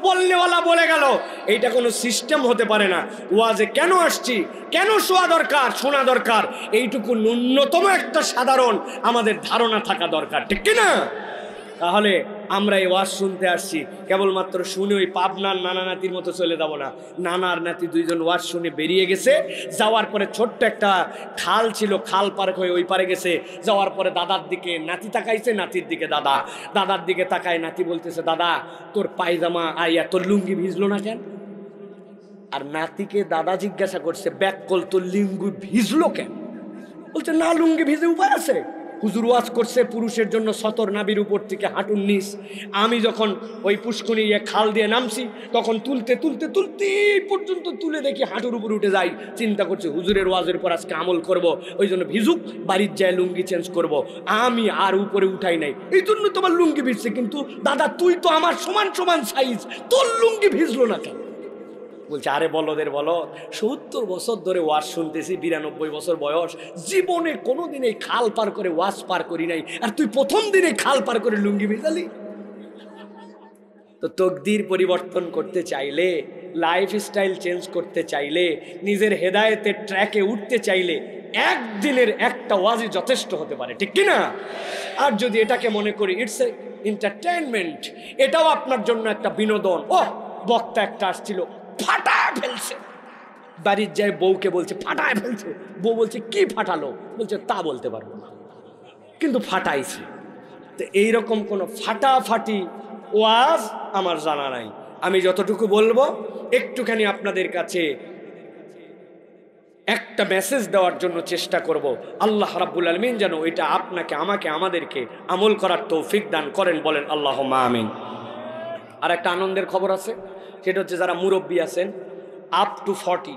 বললেওয়ালা বলে গেল, এইটা কোনো সিস্টেম হতে পারে না। ওয়াজে কেন আসছি, কেন শোয়া দরকার, শোনা দরকার, এইটুকু ন্যূনতম একটা সাধারণ আমাদের ধারণা থাকা দরকার, ঠিক কিনা? তাহলে আমরা এই ওয়াজ শুনতে আসছি, কেবলমাত্র শুনে ওই পাবনার নানা নাতির মতো চলে যাব না। নানার নাতি দুইজন ওয়াজ শুনে বেরিয়ে গেছে, যাওয়ার পরে ছোট্ট একটা খাল ছিল, খাল পার হয়ে ওই পারে গেছে। যাওয়ার পরে দাদার দিকে নাতি তাকাইছে, নাতির দিকে দাদা, দাদার দিকে তাকায় নাতি বলতেছে, দাদা তোর পায়জামা আইয়া তোর লুঙ্গি ভিজলো না কেন? আর নাতিকে দাদা জিজ্ঞাসা করছে, ব্যাককল তোর লুঙ্গি ভিজলো কেন? বলছে না, লুঙ্গি ভিজে উপায় আছে। হুজুর ওয়াজ করছে পুরুষের জন্য সতর নাবির উপর থেকে হাঁটুর নিচ। আমি যখন ওই পুষ্করণী খাল দিয়ে নামছি তখন তুলতে তুলতে তুলতে পর্যন্ত তুলে দেখি হাঁটুর উপর উঠে যাই। চিন্তা করছি হুজুরের ওয়াজের পর আজকে আমল করব, ওই জন্য ভিজুক, বাড়ির যায় লুঙ্গি চেঞ্জ করব। আমি আর উপরে উঠাই নাই, এই জন্য তোমার লুঙ্গি ভিজছে। কিন্তু দাদা তুই তো আমার সমান সমান সাইজ, তোর লুঙ্গি ভিজলো না কেন? বলছে আরে বলদের বলদ, 70 বছর ধরে ওয়াজ শুনতেছি, 92 বছর বয়স, জীবনে কোনোদিন এই খাল পার করে ওয়াজ পার করি নাই, আর তুই প্রথম দিনে খাল পার করে লুঙ্গি ভিজালি? তো তকদির পরিবর্তন করতে চাইলে, লাইফস্টাইল চেঞ্জ করতে চাইলে, নিজের হেদায়েতের ট্র্যাকে উঠতে চাইলে একদিনের একটা ওয়াজই যথেষ্ট হতে পারে, ঠিক কিনা? আর যদি এটাকে মনে করি ইটস এ এন্টারটেইনমেন্ট, এটাও আপনার জন্য একটা বিনোদন। ও বক্তা একটা আসছিল, ফাটায় ফেলছে, বাড়ির যায় বউকে বলছে ফাটায় ফেলছে। বউ বলছে কি ফাটালো? বলছে তা বলতে পারবো না, কিন্তু ফাটাইছে। তো এইরকম কোনো ফাটাফাটি ওয়াজ আমার জানা নাই। আমি যতটুকু বলবো একটুখানি আপনাদের কাছে একটা মেসেজ দেওয়ার জন্য চেষ্টা করব। আল্লাহ রাব্বুল আলামিন যেন এটা আপনাকে, আমাকে, আমাদেরকে আমল করার তৌফিক দান করেন, বলেন আল্লাহুম্মা আমিন। আর একটা আনন্দের খবর আছে, সেটা হচ্ছে যারা মুরব্বী আছেন আপ টু 40,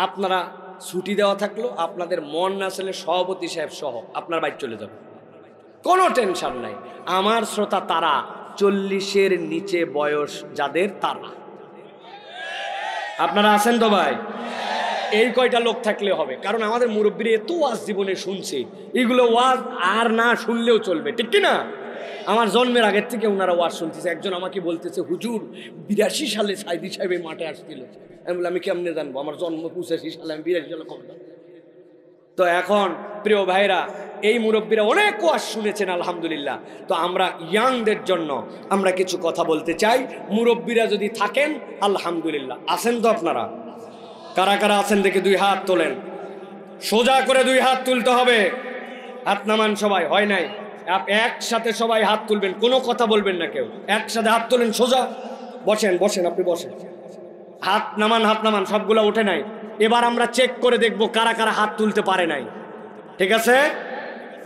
আপনারা ছুটি দেওয়া থাকলো, আপনাদের মন না চলে সভাপতি সাহেব সহ আপনার বাইক চলে যাবে, কোনো টেনশন নাই। আমার শ্রোতা তারা 40-এর নিচে বয়স যাদের, তারা আপনারা আছেন তো ভাই? এই কয়টা লোক থাকলে হবে, কারণ আমাদের মুরব্বীরা এত ওয়াজ জীবনে শুনছে, এগুলো ওয়াজ আর না শুনলেও চলবে, ঠিক কিনা? আমার জন্মের আগের থেকে ওনারা ওয়াজ শুনতেছে। একজন আমাকে বলতেছে, হুজুর 82 সালে সাইদি সাহেব এই মাঠে আসছিল। আমি বললাম আমি কেমনে জানবো, আমার জন্ম 85 সালে, আমি 82 সালে কবে জানবো? তো এখন প্রিয় ভাইরা, এই মুরব্বীরা অনেক ওয়াজ শুনেছেন আলহামদুলিল্লাহ। তো আমরা ইয়াংদের জন্য আমরা কিছু কথা বলতে চাই। মুরব্বীরা যদি থাকেন আলহামদুলিল্লাহ, আছেন তো আপনারা? কারা কারা আছেন দেখে 2 হাত তোলেন, সোজা করে 2 হাত তুলতে হবে। হাত নামান সবাই, হয় নাই? একসাথে সবাই হাত তুলবেন, কোনো কথা বলবেন না কেউ, একসাথে হাত তোলেন সোজা। বসেন বসেন, আপনি বসেন, হাত নামান, হাত নামান, সবগুলো ওঠে নাই। এবার আমরা চেক করে দেখব কারা কারা হাত তুলতে পারে নাই, ঠিক আছে?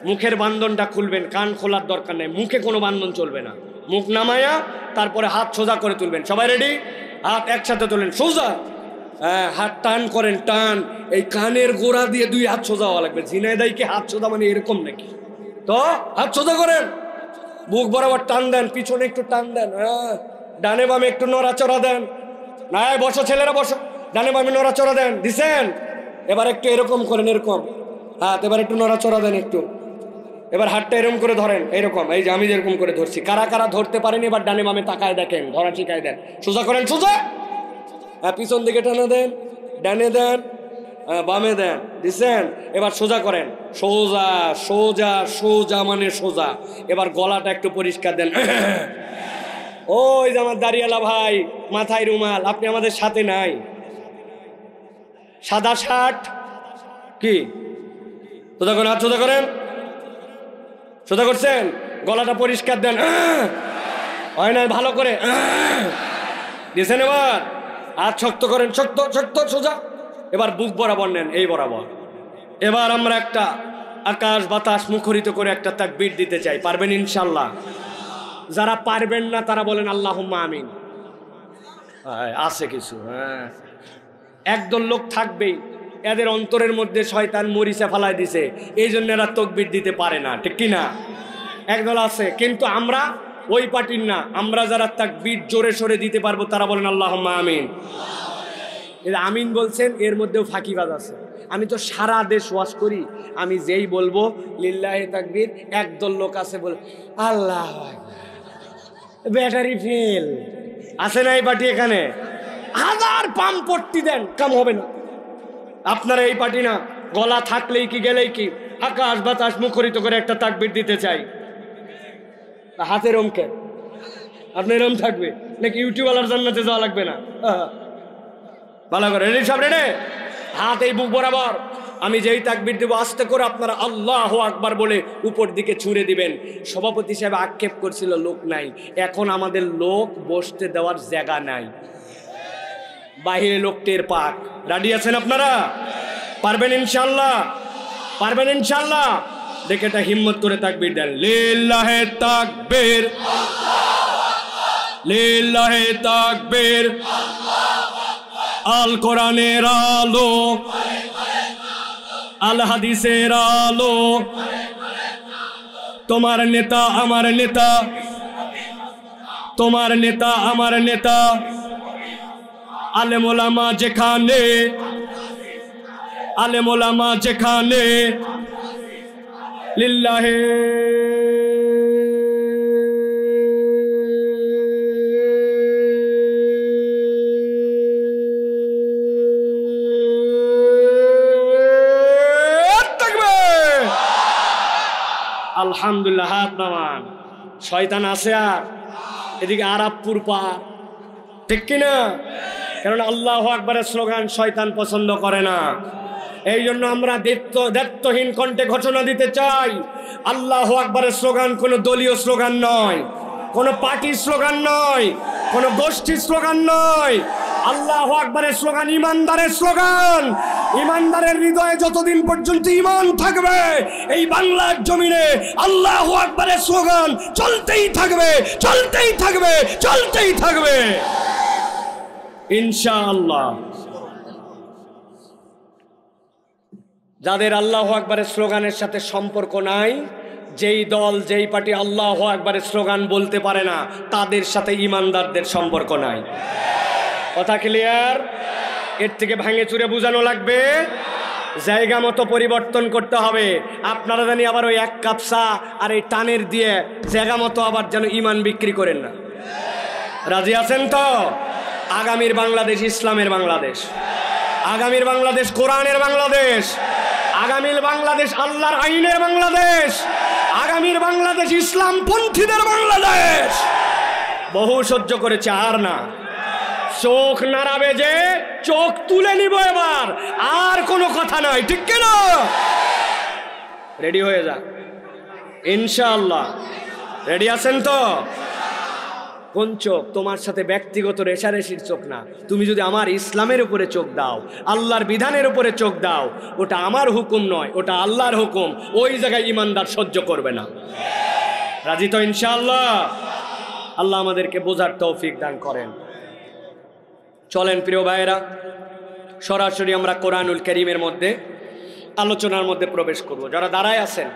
মুখের বান্ধনটা খুলবেন, কান খোলার দরকার নেই, মুখে কোনো বান্ধন চলবে না। মুখ নামায়া তারপরে হাত সোজা করে তুলবেন। সবাই রেডি? হাত একসাথে তোলেন সোজা, হ্যাঁ, হাত টান করেন, টান, এই কানের গোড়া দিয়ে 2 হাত সোজা হওয়া লাগবে। ঝিনাইদাইকে হাত সোজা মানে এরকম নাকি? তো হাত সোজা করেন, বুক বরাবর টান দেন, পিছনে একটু টান দেন, হ্যাঁ, ডানে বামে একটু নড়াচড়া দেন। না বসো ছেলেরা, বসো, ডানে বামে নড়াচড়া দেন, দিছেন? এবার একটু এরকম করেন, এরকম হাত, এবার একটু নড়াচড়া দেন একটু। এবার হাতটা এরকম করে ধরেন, এইরকম, এই যে আমি যেরকম করে ধরছি। কারা কারা ধরতে পারেন এবার ডানে বামে তাকায় দেখেন, ধরা শিখায় দেন। সোজা করেন, সোজা, হ্যাঁ, পিছন দিকে টানা দেন, ডানে দেন, বামে দেন, দিছেন? এবার সোজা করেন, সোজা সোজা সোজা মানে সোজা। এবার গলাটা একটু পরিষ্কার দেন। ওই যে আমার দাড়িয়ালা ভাই, মাথায় রুমাল, আপনি আমাদের সাথে নাই, সাদা শার্ট কি? সোজা করেন, হাত সোজা করেন, সোজা করছেন, গলাটা পরিষ্কার দেন, হয় না? ভালো করে দিয়েছেন। এবার হাত শক্ত করেন, শক্ত শক্ত, সোজা। এবার বুক বরাবর নেন, এই বরাবর। এবার আমরা একটা আকাশ বাতাস মুখরিত করে একটা তাকবীর দিতে চাই। পারবেন ইনশাআল্লাহ? যারা পারবেন না তারা বলেন আল্লাহুম্মা আমিন। আছে কিছু, হ্যাঁ, একদল লোক থাকবেই, এদের অন্তরের মধ্যে শয়তান মরিচা ফালায় দিছে, এই জন্য এরা তাকবীর দিতে পারে না, ঠিক কি না? একদল আছে, কিন্তু আমরা ওই পার্টির না। আমরা যারা তাকবীর জোরে সোরে দিতে পারবো তারা বলেন আল্লাহুম্মা আমিন। আমিন বলছেন, এর মধ্যেও ফাঁকিবাজ আছে। আমি তো সারা দেশ ওয়াজ করি, আমি যেই বলবো লিল্লাহি তাকবীর, একদল লোক আছে বলে আল্লাহ ব্যাটারি ফেল। আছে না এই পার্টি? এখানে হাজার পাম্প পট্টি দেন, কাম হবে না। আপনারা এই পার্টি না, গলা থাকলেই কি গেলেই কি আকাশ বাতাস মুখরিত করে একটা তাকবীর দিতে চাই। হাতের অমকে আপনি এরম থাকবে নাকি? ইউটিউবওয়ালার জান্নাতে যাওয়া লাগবে না? ভালো করে রেডি, সব রেডি, হাত এই বুক বরাবর। আমি যেই তাকবীর দেব আস্তে করে আপনারা আল্লাহু আকবার বলে উপর দিকে ছুঁড়ে দিবেন। সভাপতি সাহেব আক্ষেপ করছিল লোক নাই, এখন আমাদের লোক বসতে দেওয়ার জায়গা নাই, বাহিরে লোক টের পাক। রেডি আছেন আপনারা? পারবেন ইনশাআল্লাহ? পারবেন ইনশাআল্লাহ? দেখে এটা হিম্মত করে তাকবীর দেন। লিল্লাহি তাকবীর, লিল্লাহি তাকবীর। আল কোরআনের আলো, আল হাদিসের আলো, তোমার নেতা আমার নেতা, তোমার নেতা আমার নেতা। আলেম ওলামা যেখানে, আলেম ওলামা যেখানে, লিল্লাহি আলহামদুলিল্লাহ। হাত নামান। শয়তান আছে আর এদিকে আরাবপুর পার, ঠিক কিনা? কারণ আল্লাহু আকবারের স্লোগান শয়তান পছন্দ করে না। এই জন্য আমরা দায়িত্বহীন কণ্ঠে ঘোষণা দিতে চাই, আল্লাহু আকবারের স্লোগান কোনো দলীয় স্লোগান নয়, কোনো পার্টির স্লোগান নয়, কোনো গোষ্ঠীর স্লোগান নয়। আল্লাহু আকবারের স্লোগান ইমানদারের স্লোগান। ইমানদারের হৃদয়ে যতদিন পর্যন্ত ইমান থাকবে, এই বাংলার জমিনে আল্লাহু আকবারের স্লোগান চলতেই থাকবে, চলতেই থাকবে, চলতেই থাকবে ইনশাআল্লাহ। যাদের আল্লাহু আকবারের স্লোগানের সাথে সম্পর্ক নাই, যেই দল যেই পার্টি আল্লাহু আকবারের স্লোগান বলতে পারে না, তাদের সাথে ইমানদারদের সম্পর্ক নাই। কথা ক্লিয়ার? এর থেকে ভাঙে চুরে বোঝানো লাগবে, জায়গা মতো পরিবর্তন করতে হবে। আপনারা জানি আবার ওই এক কাপ চা আর এই টানের দিয়ে জায়গা মতো আবার যেন ইমান বিক্রি করেন না। রাজি আছেন তো? আগামীর বাংলাদেশ ইসলামের বাংলাদেশ, আগামীর বাংলাদেশ কোরআনের বাংলাদেশ, আগামীর বাংলাদেশ আল্লাহর আইনের বাংলাদেশ, আগামীর বাংলাদেশ ইসলামপন্থীদের বাংলাদেশ। বহু সহ্য করেছে, আর না। চোখ নাড়াবে যে চোখ তুলে নিব এবার, আর কোনো কথা নাই, ঠিক কেন? রেডি হয়ে যা ইনশাআল্লাহ। রেডি আছেন তো? কোন চোখ? তোমার সাথে ব্যক্তিগত রেশারেশির চোখ না। তুমি যদি আমার ইসলামের উপরে চোখ দাও, আল্লাহর বিধানের উপরে চোখ দাও, ওটা আমার হুকুম নয়, ওটা আল্লাহর হুকুম। ওই জায়গায় ইমানদার সহ্য করবে না। রাজি তো ইনশাআল্লাহ? আল্লাহ আমাদেরকে বোঝার তৌফিক দান করেন। চলেন প্রিয় ভাইয়েরা, সরাসরি আমরা কোরআনুল কারীমের মধ্যে আলোচনার মধ্যে প্রবেশ করব। যারা দাঁড়ায় আছেন,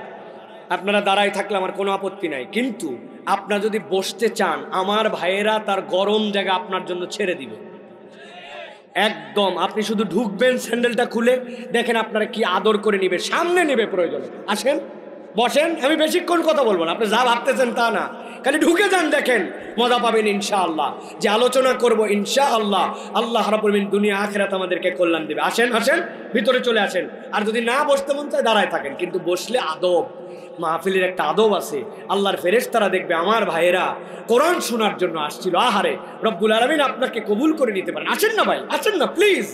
আপনারা দাঁড়ায় থাকলে আমার কোনো আপত্তি নাই, কিন্তু আপনারা যদি বসতে চান, আমার ভাইয়েরা তার গরম জায়গা আপনার জন্য ছেড়ে দিবে একদম। আপনি শুধু ঢুকবেন, স্যান্ডেলটা খুলে দেখেন আপনারা কি আদর করে নিবে, সামনে নেবে প্রয়োজনে। আসেন, বসেন, আমি বেশিক্ষণ কথা বলবো না, আপনি যা ভাবতেছেন তা না, খালি ঢুকে যান, দেখেন মজা পাবেন ইনশাআল্লাহ। যে আলোচনা করব ইনশাআল্লাহ, আল্লাহ রাব্বুল আলামিন দুনিয়া আখিরাত আমাদেরকে কল্যাণ দেবে। আসেন, আসেন, ভিতরে চলে আসেন। আর যদি না বসতে মন চায় দাঁড়ায় থাকেন, কিন্তু বসলে আদব, মাহফিলের একটা আদব আছে। আল্লাহর ফেরেশতারা দেখবে আমার ভাইয়েরা কোরআন শোনার জন্য আসছিল। আহারে, রব্বুল আলামিন আপনাকে কবুল করে নিতে পারেন। আসেন না ভাই, আসেন না প্লিজ,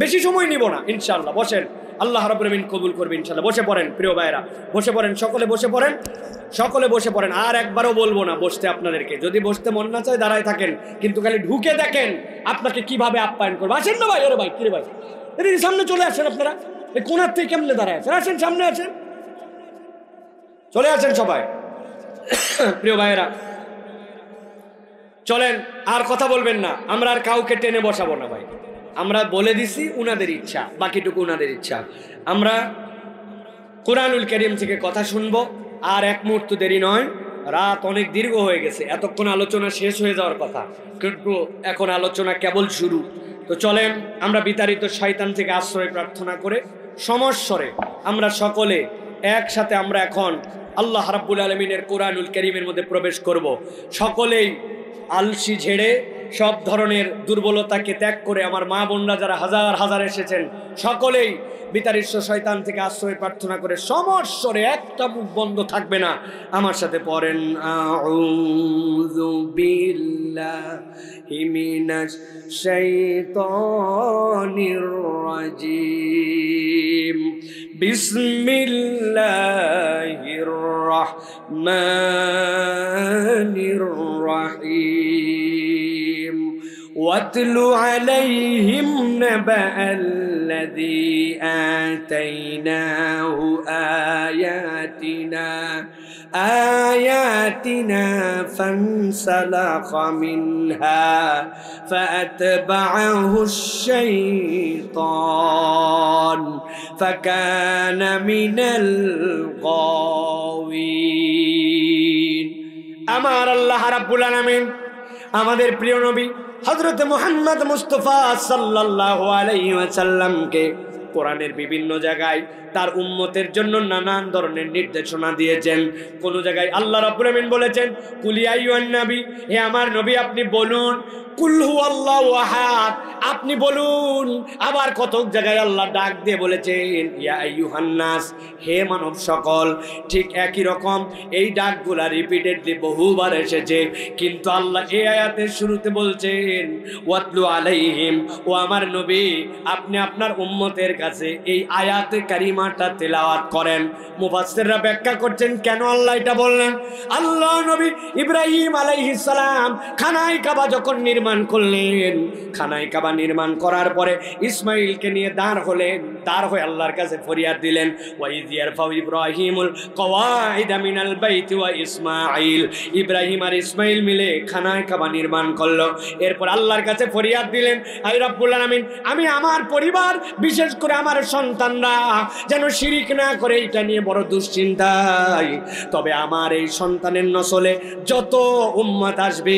বেশি সময় নিব না ইনশাআল্লাহ। বসেন, আল্লাহ রাব্বুল আলামিন কবুল করবে ইনশাআল্লাহ। বসে পড়েন প্রিয় ভাইয়েরা, বসে পড়েন, সকলে বসে পড়েন, সকলে বসে পড়েন। আর একবারও বলবো না বসতে আপনাদেরকে, যদি বসতে মন না চায় দাঁড়ায় থাকেন, কিন্তু খালি ঢুকে দেখেন আপনাকে কিভাবে আপ্যায়ন করবো। আসেন না ভাই, ওরে ভাই, কিরে ভাই, সামনে চলে আসেন। আপনারা এই কোনার থেকে কেমনে দাঁড়ায় আছেন? আসেন, সামনে আসেন, চলে আসেন সবাই। প্রিয় ভাইয়েরা, চলেন, আর কথা বলবেন না, আমরা আর কাউকে টেনে বসাবো না ভাই। আমরা বলে দিছি উনাদের ইচ্ছা, বাকিটুকু উনাদের ইচ্ছা। আমরা কোরআনুল কারীম থেকে কথা শুনবো, আর এক মুহূর্ত দেরি নয়। রাত অনেক দীর্ঘ হয়ে গেছে, এতক্ষণ আলোচনা শেষ হয়ে যাওয়ার কথা, কিন্তু এখন আলোচনা কেবল শুরু। তো চলেন আমরা বিতাড়িত শয়তান থেকে আশ্রয় প্রার্থনা করে সমস্বরে আমরা সকলে একসাথে আমরা এখন আল্লাহ রাব্বুল আলামিনের কোরআনুল কারীমের মধ্যে প্রবেশ করব। সকলেই আলসি ঝেড়ে সব ধরনের দুর্বলতাকে ত্যাগ করে, আমার মা বোনরা যারা হাজার হাজার এসেছেন, সকলেই বিতাড়িত শয়তান থেকে আশ্রয় প্রার্থনা করে সমস্বরে, একটা মুখ বন্ধ থাকবে না, আমার সাথে পড়েন আউযু বিল্লাহি মিনাশ শাইতানির রাজিম বিসমিল্লাহির রহমানির রহিম ওয়াতলু আলাইহিম নাবাআল الذي آتيناه آياتنا فانسلخ منها فأتبعه الشيطان فكان من الغاوين। আমার আল্লাহ রাব্বুল আলামিন আমাদের প্রিয় নবী হযরত মুহাম্মদ মুস্তাফা সাল্লাল্লাহু আলাইহি ওয়াসাল্লামকে কোরআনের বিভিন্ন জায়গায় তার উম্মতের জন্য নানান ধরনের নির্দেশনা দিয়েছেন। কোন জায়গায় আল্লাহ রাব্বুল আমিন বলেছেন কুল ইয়া আইয়ুহান নবী, হে আমার নবী আপনি বলুন কুল হুয়াল্লাহু আহাদ, আপনি বলুন। আবার কত জায়গায় আল্লাহ ডাক দিয়ে বলেছেন ইয়া আইয়ুহান নাস, হে মানব সকল। ঠিক একই রকম এই ডাকগুলা রিপিটেডলি বহুবার এসেছে, কিন্তু আল্লাহ এই আয়াতের শুরুতে বলছেন ওয়াতলু আলাইহিম, ও আমার নবী আপনি আপনার উম্মতের কাছে এই আয়াতে কারিমাটা তেলাওয়াত করেন। মুফাসসিররা ব্যাখ্যা করছেন কেন আল্লাহ এটা বললেন। আল্লাহ নবী ইব্রাহিম আলাইহিস সালাম খানায় কাবা যখন নির্মাণ করলেন, খানায় কাবা নির্মাণ করার পরে ইসমাইলকে নিয়ে দাঁড় হলেন, দাঁড় হয়ে আল্লাহর কাছে ফরিয়াদ দিলেন ওয়াইয ইয়ারফাউ ইব্রাহিমুল কওয়াইদা মিনাল বাইতি ওয়া ইসমাইল, ইব্রাহিম আর ইসমাইল মিলে খানায় কাবা নির্মাণ করলো। এরপর আল্লাহর কাছে ফরিয়াদ দিলেন আয় রব্বুল আলামিন, আমি আমার পরিবার বিশেষ করে আমার সন্তানরা যেন শিরিক না করে, এটা নিয়ে বড় দুশ্চিন্তায়। তবে আমার এই সন্তানের নসলে যত উম্মত আসবে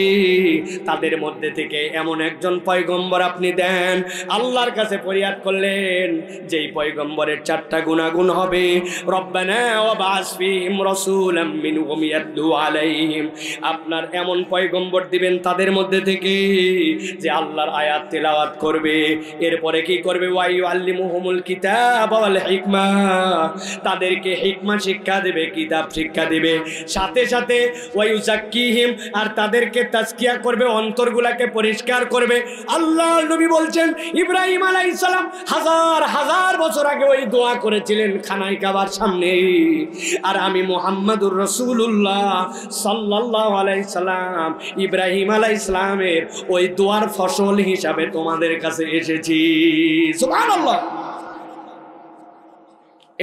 তাদের মধ্যে থেকে এমন একজন পয়গম্বর আপনি দেন। আল্লাহর কাছে ফরিয়াদ করলেন যেই পয়গম্বরের চারটা গুণাগুণ হবে, রব্বানা ওয়াবআস ফীহিম রাসূলাম মিনহুম ইয়াতলু আলাইহিম, আপনার এমন পয়গম্বর দিবেন তাদের মধ্যে থেকে যে আল্লাহর আয়াত তেলাওয়াত করবে। এরপরে কি করবে ওয়া ইউআল্লিমুহুমুল কিতাব ওয়াল হিকমা, তাদেরকে হিকমা শিক্ষা দেবে, কিতাব শিক্ষা দেবে। সাথে সাথে ওয়া ইউযাক্কিহিম, আর তাদেরকে তাজকিয়া করবে, অন্তরগুলাকে পরিষ্কার করবে। আল্লাহ নবী বলছেন ইব্রাহিম আলাইহিস সালাম হাজার হাজার বছর আগে ওই দোয়া করেছিলেন খানায় কাবার সামনে, আর আমি মুহাম্মাদুর রাসূলুল্লাহ সাল্লাল্লাহু আলাইহি সাল্লাম ইব্রাহিম আলাইহিস সালামের ওই দোয়ার ফসল হিসাবে তোমাদের কাছে এসেছি। সুবহানাল্লাহ।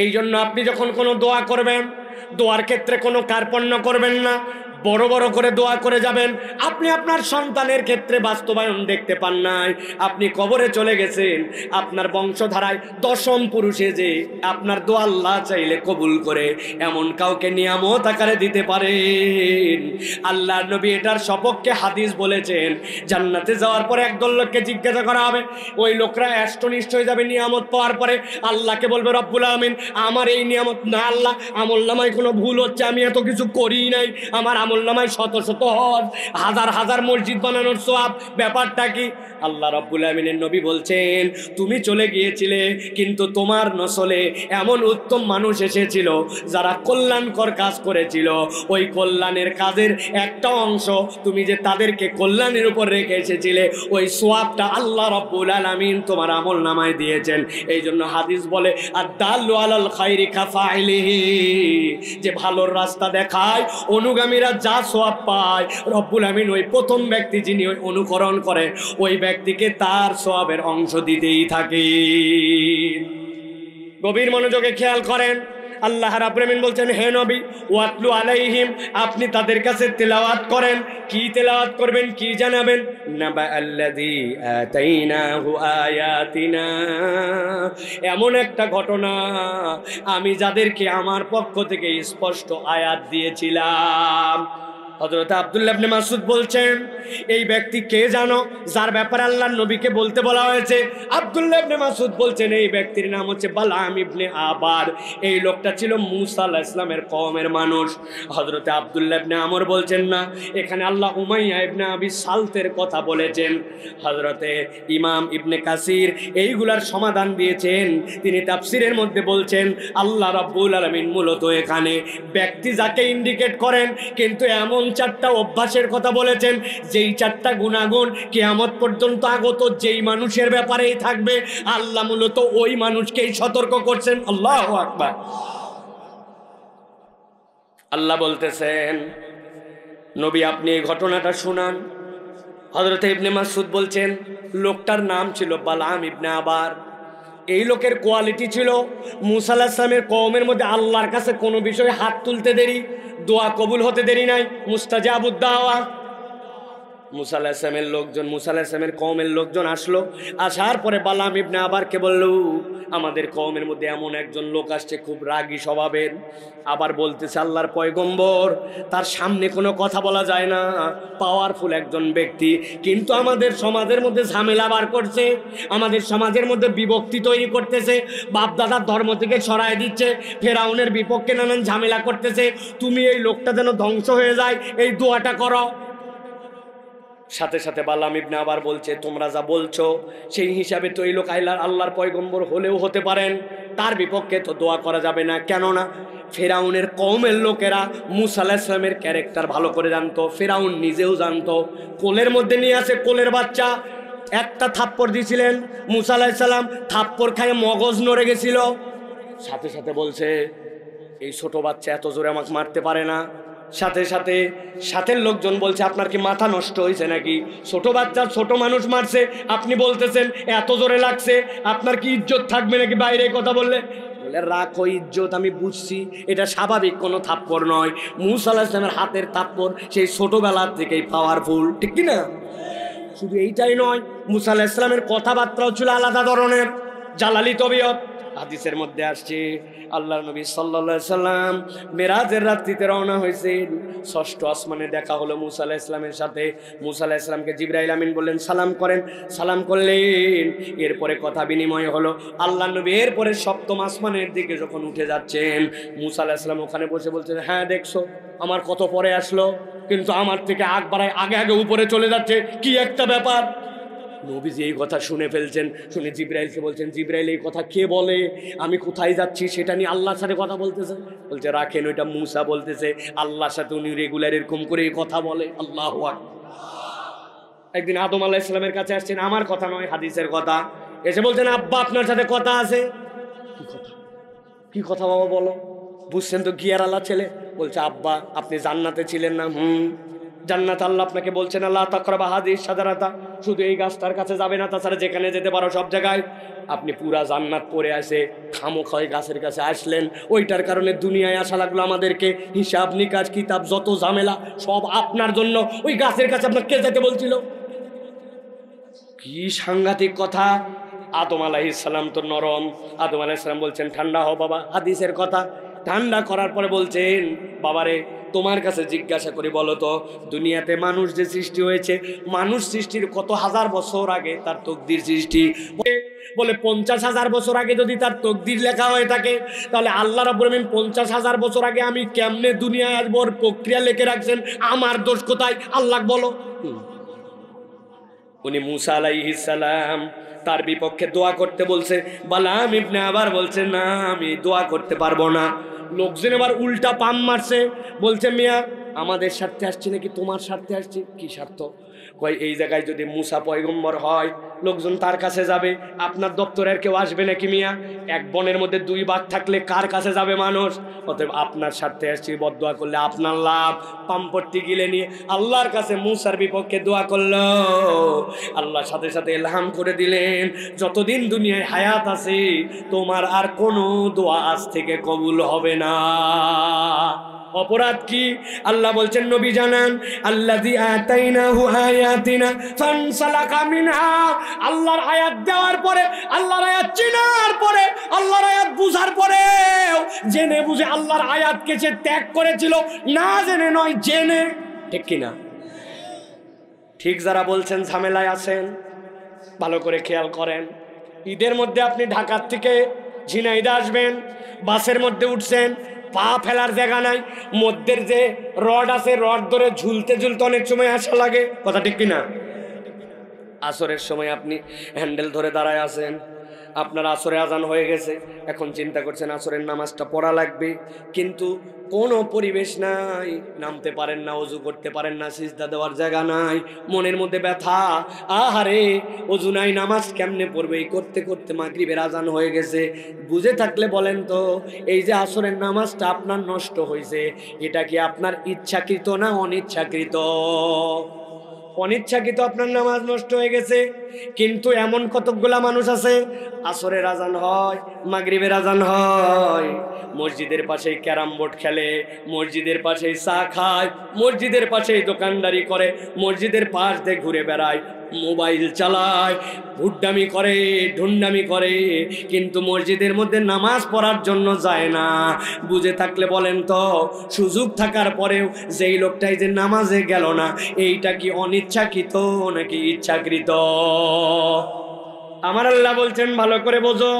এই জন্য আপনি যখন কোনো দোয়া করবেন, দোয়ার ক্ষেত্রে কোনো কার্পণ্য করবেন না, বড় বড় করে দোয়া করে যাবেন। আপনি আপনার সন্তানের ক্ষেত্রে বাস্তবায়ন দেখতে পান নাই, আপনি কবরে চলে গেছেন, আপনার বংশধারায় দশম পুরুষে যে আপনার দোয়া আল্লাহ চাইলে কবুল করে এমন কাউকে নিয়ামত আকারে দিতে পারেন। আল্লাহ নবী এটার সপক্ষে হাদিস বলেছেন, জান্নাতে যাওয়ার পরে একদল লোককে জিজ্ঞাসা করা হবে, ওই লোকরা অ্যাস্টনিষ্ট হয়ে যাবে নিয়ামত পাওয়ার পরে। আল্লাহকে বলবে রব্বুল আমিন আমার এই নিয়ামত না, আল্লাহ আমলনামায় কোনো ভুল হচ্ছে, আমি এত কিছু করি নাই, আমার আমলনামায় শত শত হজ, হাজার হাজার মসজিদ বানানোর সওয়াব, ব্যাপারটা কি? আল্লাহ রাব্বুল আমিনের নবী বলছেন তুমি চলে গিয়েছিলে, কিন্তু তোমার নসলে এমন উত্তম মানুষ এসেছিল যারা কল্যাণকর কাজ করেছিল, ওই কল্যাণের কাজের একটা অংশ তুমি যে তাদেরকে কল্যাণের উপর রেখে এসেছিলে, ওই সওয়াবটা আল্লাহ রাব্বুল আলামিন তোমার আমলনামায় দিয়েছেন। এই জন্য হাদিস বলে আদ-দাল্লু আলাল খায়রি কাফাইলিহি, যে ভালোর রাস্তা দেখায় অনুগামীরা যা সওয়াব পায়, রব্বুল আমিন ওই প্রথম ব্যক্তি যিনি ওই অনুকরণ করে ওই ব্যক্তিকে তার সওয়াবের অংশ দিতেই থাকে। গভীর মনোযোগে খেয়াল করেন, আল্লাহ রাব্বুল আমিন বলছেন, হে নবী, ওয়াতলু আলাইহিম, আপনি তাদের কাছে তেলাওয়াত করেন। কি তেলাওয়াত করবেন, কি জানাবেন? নাবা আল্লাযী আতাইনাহু আয়াতিনা, এমন একটা ঘটনা আমি যাদেরকে আমার পক্ষ থেকে স্পষ্ট আয়াত দিয়েছিলাম। হযরত আব্দুল্লাহ ইবনে মাসউদ বলছেন, এই ব্যক্তি কে জানো যার ব্যাপারে আল্লাহর নবীকে বলতে বলা হয়েছে? আব্দুল্লাহ ইবনে মাসউদ বলছেন, এই ব্যক্তির নাম হচ্ছে বালাম ইবনে আবার। এই লোকটা ছিল মূসা আলাইহিস সালামের কওমের মানুষ। হযরত আব্দুল্লাহ ইবনে আমর বলছেন, না, এখানে আল্লাহ উমাইয়া ইবনে আবি সালতের কথা বলেছেন। হযরতে ইমাম ইবনে কাসির এইগুলার সমাধান দিয়েছেন। তিনি তাফসীরের মধ্যে বলছেন, আল্লাহ রাব্বুল আলামিন মূলত এখানে ব্যক্তি যাকে ইন্ডিকেট করেন, কিন্তু এমন চারটা অভ্যাসের কথা বলেছেন যেই চারটা গুণাগুণ কিয়ামত পর্যন্ত আগত যেই মানুষের ব্যাপারেই থাকবে, আল্লাহ মূলত ওই মানুষকেই সতর্ক করছেন। আল্লাহু আকবার। আল্লাহ বলতেছেন, নবী আপনি এই ঘটনাটা শুনান। হযরত ইবনে মাসউদ বলছেন, লোকটার নাম ছিল বালাম ইবনে আবার। এই লোকের কোয়ালিটি ছিল, মূসা আলাইহিস সালামের কওমের মধ্যে আল্লাহর কাছে কোনো বিষয়ে হাত তুলতে দেরি, দোয়া কবুল হতে দেরি নাই, মুস্তাজাবুদ দাওয়া। মূসা আলাইহিস সালামের লোকজন, মূসা আলাইহিস সালামের কওমের লোকজন আসলো। আসার পরে বালাম ইবনে আবারকে বলল, আমাদের কওমের মধ্যে এমন একজন লোক আসছে খুব রাগী স্বভাবের। আবার বলতেছে আল্লাহর পয়গম্বর, তার সামনে কোনো কথা বলা যায় না, পাওয়ারফুল একজন ব্যক্তি, কিন্তু আমাদের সমাজের মধ্যে ঝামেলা বার করছে, আমাদের সমাজের মধ্যে বিভক্তি তৈরি করতেছে, বাপদাদার ধর্ম থেকে সরায় দিচ্ছে, ফেরাউনের বিপক্ষে নানান ঝামেলা করতেছে। তুমি এই লোকটা যেন ধ্বংস হয়ে যায়, এই দোয়াটা করো। সাথে সাথে বালাম ইবনে আবার বলছে, তোমরা যা বলছো সেই হিসাবে তো এই লোক আল্লাহর পয়গম্বর হলেও হতে পারেন, তার বিপক্ষে তো দোয়া করা যাবে না। কেননা ফেরাউনের কওমের লোকেরা মূসা আলাইহিস সালামের ক্যারেক্টার ভালো করে জানতো, ফেরাউন নিজেও জানতো। কোলের মধ্যে নিয়ে আসে কোলের বাচ্চা, একটা থাপ্পড় দিয়েছিলেন মূসা আলাইহিস সালাম, থাপ্পড় খায় মগজ নড়ে গেছিল। সাথে সাথে বলছে, এই ছোট বাচ্চা এত জোরে আমাকে মারতে পারে না। সাথে সাথে সাথের লোকজন বলছে, আপনার কি মাথা নষ্ট হয়েছে নাকি? ছোট বাচ্চা ছোট মানুষ মারছে, আপনি বলতেছেন এত জোরে লাগছে, আপনার কি ইজ্জত থাকবে নাকি বাইরে কথা বললে? বলে, রাখো ইজ্জত, আমি বুঝছি এটা স্বাভাবিক কোনো থাপ্পড় নয়। মূসা আলাইহিস সালামের হাতের থাপ্পড় সেই ছোটবেলার থেকেই পাওয়ারফুল, ঠিক কি না? শুধু এইটাই নয়, মূসা আলাইহিস সালামের কথাবার্তাও ছিল আলাদা ধরনের, জালালি তবিয়ত। হাদিসের মধ্যে আসছে, আল্লাহর নবী সাল্লাল্লাহু আলাইহি সাল্লাম মেরাজের রাত্রিতে রওনা হয়েছেন। ষষ্ঠ আসমানে দেখা হলো মূসা আলাইহিস সালামের সাথে। মূসা আলাইহিস সালামকে জিবরাইল আমিন বললেন, সালাম করেন। সালাম করলেন, এরপরে কথা বিনিময় হলো। আল্লাহর নবী এরপরে সপ্তম আসমানের দিকে যখন উঠে যাচ্ছেন, মূসা আলাইহিস সালাম ওখানে বসে বলছেন, হ্যাঁ দেখছো আমার কত পরে আসলো, কিন্তু আমার থেকে আগ বাড়ায় আগে আগে উপরে চলে যাচ্ছে, কি একটা ব্যাপার। নবীজি এই কথা শুনে ফেলছেন, শুনে জিবরাইলকে বলছেন, জিবরাইল এই কথা কে বলে, আমি কোথায় যাচ্ছি সেটা নিয়ে আল্লাহর সাথে কথা বলতেছে। বলছে, রাখেন, ওইটা মূসা বলতেছে, আল্লাহর সাথে উনি রেগুলার এরকম করে কথা বলে। আল্লাহু আকবার। একদিন আদম আলাইহিস সালামের কাছে আসছেন, আমার কথা নয়, হাদিসের কথা। এসে বলছেন, আব্বা আপনার সাথে কথা আছে। কি কথা? কি কথা বাবা বলো। বুঝছেন তো গিয়ার আল্লাহ ছেলে। বলছে, আব্বা আপনি জান্নাতে ছিলেন না? জান্নাত আল্লাহ আপনাকে বলছেন, আল্লাহ তাকরাবা হাদিস সাজারাতা, শুধু এই গাছটার কাছে যাবে না, তাছাড়া যেখানে যেতে পারো সব জায়গায়। আপনি পুরা জান্নাত পড়ে আসে খামোখায় গাছের কাছে আসলেন, ওইটার কারণে দুনিয়ায় আসা লাগলো আমাদেরকে। হিসাব নিকাশ কিতাব যত ঝামেলা সব আপনার জন্য। ওই গাছের কাছে আপনাকে কে যেতে বলছিল? কি সাংঘাতিক কথা। আদম আলাইহিস সালাম তো নরম, আদম আলাইহিস সালাম বলছেন, ঠান্ডা হও বাবা, হাদিসের কথা। ঠান্ডা করার পরে বলছেন, বাবারে তোমার কাছে জিজ্ঞাসা করি বলো তো, দুনিয়াতে মানুষ যে সৃষ্টি হয়েছে, মানুষ সৃষ্টির কত হাজার বছর আগে তার তকদির সৃষ্টি? বলে 50,000 বছর আগে যদি তার তকদির লেখা হয়ে থাকে, তাহলে আল্লাহ রাব্বুল আমিন 50,000 বছর আগে আমি কেমনে দুনিয়ায় আসবো ওর প্রক্রিয়া লিখে রাখছেন, আমার দোষ কোথায়? আল্লাহ বলো। উনি মূসা আলাইহিস সালাম তার বিপক্ষে দোয়া করতে বলছে। বালাম ইবনে আবার বলছে, না আমি দোয়া করতে পারবো না। লোকজন এবার উল্টা পাম মারছে, বলছে, মিয়া আমাদের স্বার্থে আসছি নাকি তোমার স্বার্থে আসছি? কি স্বার্থ? কয়, এই জায়গায় যদি মূসা পয়গম্বর হয়, লোকজন তার কাছে যাবে। আপনার দপ্তরের কেউ আসবে নাকি মিয়া? এক বনের মধ্যে দুই বাঘ থাকলে কার কাছে যাবে মানুষ? অতএব আপনার স্বার্থে আসছি, বদদোয়া করলে আপনার লাভ। পাম্পট্টি গিলে নিয়ে আল্লাহর কাছে মূসার বিপক্ষে দোয়া করলো, আল্লাহর সাথে সাথে ইলহাম করে দিলেন, যতদিন দুনিয়ায় হায়াত আছে তোমার আর কোনো দোয়া আজ থেকে কবুল হবে না। অপরাধ কি? আল্লাহ বলছেন, নবী জানান, আল্লাযী আতাইনাহু আয়াতিনা ফানসালাকা মিনহা। আল্লাহর আয়াত দেওয়ার পরে, আল্লাহর আয়াত চেনার পরে, আল্লাহর আয়াত বুঝার পরে জেনে বুঝে আল্লাহর আয়াতকে সে ত্যাগ করেছিল, না জেনে নয়, জেনে। ঠিক কিনা? ঠিক যারা বলছেন ঝামেলায় আছেন, ভালো করে খেয়াল করেন। ঈদের মধ্যে আপনি ঢাকার থেকে ঝিনাইদহ আসবেন, বাসের মধ্যে উঠছেন, পা ফেলার জায়গা নাই, মধ্যের যে রড আছে রড ধরে ঝুলতে ঝুলতে অনেক সময় আসা লাগে, কথা ঠিক কিনা? আসরের সময় আপনি হ্যান্ডেল ধরে দাঁড়ায় আছেন, আপনার আসরে আজান হয়ে গেছে, এখন চিন্তা করছেন আসরের নামাজটা পড়া লাগবে, কিন্তু কোনো পরিবেশ নাই, নামতে পারেন না, ওযু করতে পারেন না, সিজদা দেওয়ার জায়গা নাই, মনের মধ্যে ব্যথা, আহারে ওযু নাই, নামাজ কেমনে পড়বে? এই করতে করতে মাগরিবের আজান হয়ে গেছে। বুঝে থাকলে বলেন তো, এই যে আসরের নামাজটা আপনার নষ্ট হয়েছে, এটা কি আপনার ইচ্ছাকৃত না অনিচ্ছাকৃত? অনিচ্ছাকৃত আপনার নামাজ নষ্ট হয়ে গেছে। কিন্তু এমন কতকগুলা মানুষ আছে, আসরের আজান হয়, মাগরিবের আজান হয়, মসজিদের পাশেই ক্যারাম বোর্ড খেলে, মসজিদের পাশেই চা খায়, মসজিদের পাশেই দোকানদারি করে, মসজিদের পাশ দিয়ে ঘুরে বেড়ায়, মোবাইল চালায়, ভুড্ডামি করে, ঢুন্ডামি করে, কিন্তু মসজিদের মধ্যে নামাজ পড়ার জন্য যায় না। বুঝে থাকলে বলেন তো, সুযোগ থাকার পরেও যেই লোকটাই যে নামাজে গেল না, এইটা কি অনিচ্ছাকৃত নাকি ইচ্ছাকৃত? আমার আল্লাহ বলছেন, ভালো করে বোঝো।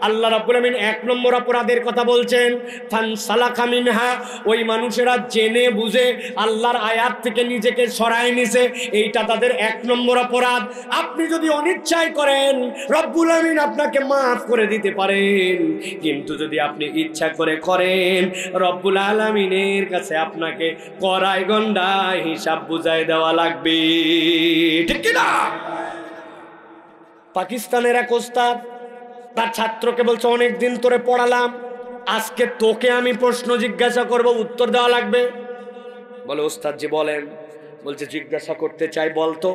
আল্লাহ রাব্বুল আমিন এক নম্বর অপরাধের কথা বলছেন, ফানসালাকা মিনহা। ওই মানুষেরা জেনে বুঝে আল্লাহর আয়াত থেকে নিজেকে সরায় নিছে, এইটা তাদের এক নম্বর অপরাধ। আপনি যদি অনিচ্ছায় করেন, রব্বুল আমিন আপনাকে মাফ করে দিতে পারেন, কিন্তু যদি আপনি ইচ্ছা করে করেন, রব্বুল আলামিনের কাছে আপনাকে কড়াই গন্ডায় হিসাব বুঝায় দেওয়া লাগবে। ঠিক কি না? পাকিস্তানের এক ওস্তাদ তার ছাত্রকে বলছে, অনেকদিন তোরে পড়ালাম, আজকে তোকে আমি প্রশ্ন জিজ্ঞাসা করব, উত্তর দেওয়া লাগবে। বলে, ওস্তাদ জি বলেন। বলছে, জিজ্ঞাসা করতে চাই, বলতো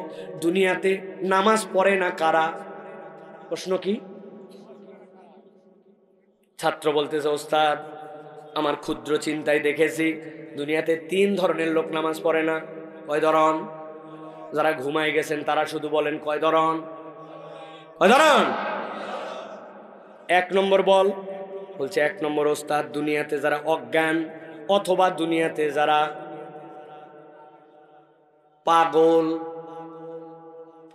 দুনিয়াতে নামাজ পড়ে না কারা? প্রশ্ন কি? ছাত্র বলতেছে, ওস্তাদ আমার ক্ষুদ্র চিন্তায় দেখেছি দুনিয়াতে 3 ধরনের লোক নামাজ পড়ে না। কয় ধরন? যারা ঘুমায় গেছেন তারা শুধু বলেন, কয় ধরন? কয় ধরন? 1 নম্বর বল। বলছে, 1 নম্বর ওস্তাদ, দুনিয়াতে যারা অজ্ঞান অথবা দুনিয়াতে যারা পাগল,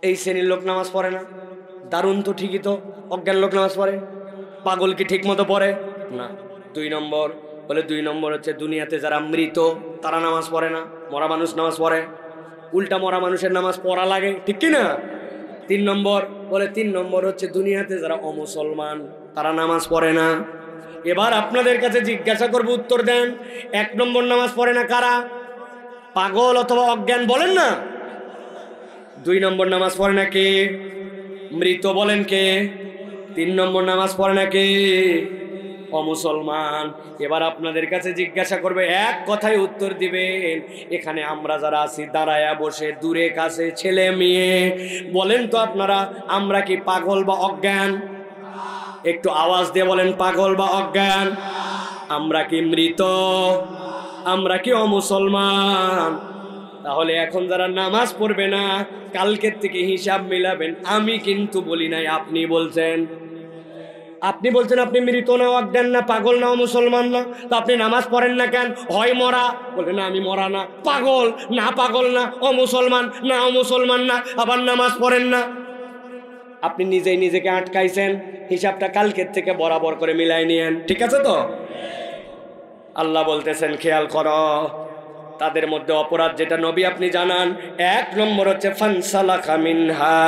এই শ্রেণীর লোক নামাজ পড়ে না। দারুণ তো, ঠিকই তো, অজ্ঞান লোক নামাজ পড়ে, পাগল কি ঠিক মতো পড়ে না। 2 নম্বর বলে, 2 নম্বর হচ্ছে দুনিয়াতে যারা মৃত, তারা নামাজ পড়ে না। মরা মানুষ নামাজ পড়ে, উল্টা মরা মানুষের নামাজ পড়া লাগে, ঠিক কি না? 3 নম্বর বলে, 3 নম্বর হচ্ছে দুনিয়াতে যারা অমুসলমান, তারা নামাজ পড়ে না। এবার আপনাদের কাছে জিজ্ঞাসা করবো, উত্তর দেন। 1 নম্বর নামাজ পড়ে না কারা? পাগল অথবা অজ্ঞান, বলেন না। 2 নম্বর নামাজ পড়ে না কে? মৃত, বলেন কে? 3 নম্বর নামাজ পড়ে না কে? অমুসলমান। এবার আপনাদের কাছে জিজ্ঞাসা করবে, এক কথায় উত্তর দিবেন। এখানে আমরা যারা আছি দাঁড়ায়া বসে, দূরে কাছে, ছেলে মেয়ে, বলেন তো আপনারা, আমরা কি পাগল বা অজ্ঞান? একটু আওয়াজ দিয়ে বলেন, পাগল বা অজ্ঞান? আমরা কি মৃত? আমরা কি অমুসলমান? তাহলে এখন যারা নামাজ পড়বে না, কালকের থেকে হিসাব মিলাবেন। আমি কিন্তু বলি নাই, আপনি বলছেন। আপনি বলছেন আপনি মৃত না, অজ্ঞান না, পাগল না, মুসলমান না, তো আপনি নামাজ পড়েন না কেন? হয় মরা, বলে না আমি মরা না, পাগল না, পাগল না, অমুসলমান না, অমুসলমান না, আবার নামাজ পড়েন না। আপনি নিজেই নিজেকে আটকাইছেন। হিসাবটা কালকের থেকে বরাবর করে মিলাই নিয়েন, ঠিক আছে তো? আল্লাহ বলতেছেন, খেয়াল করো, তাদের মধ্যে অপরাধ যেটা নবী আপনি জানান, 1 নম্বর হচ্ছে ফানসালাকা মিনহা।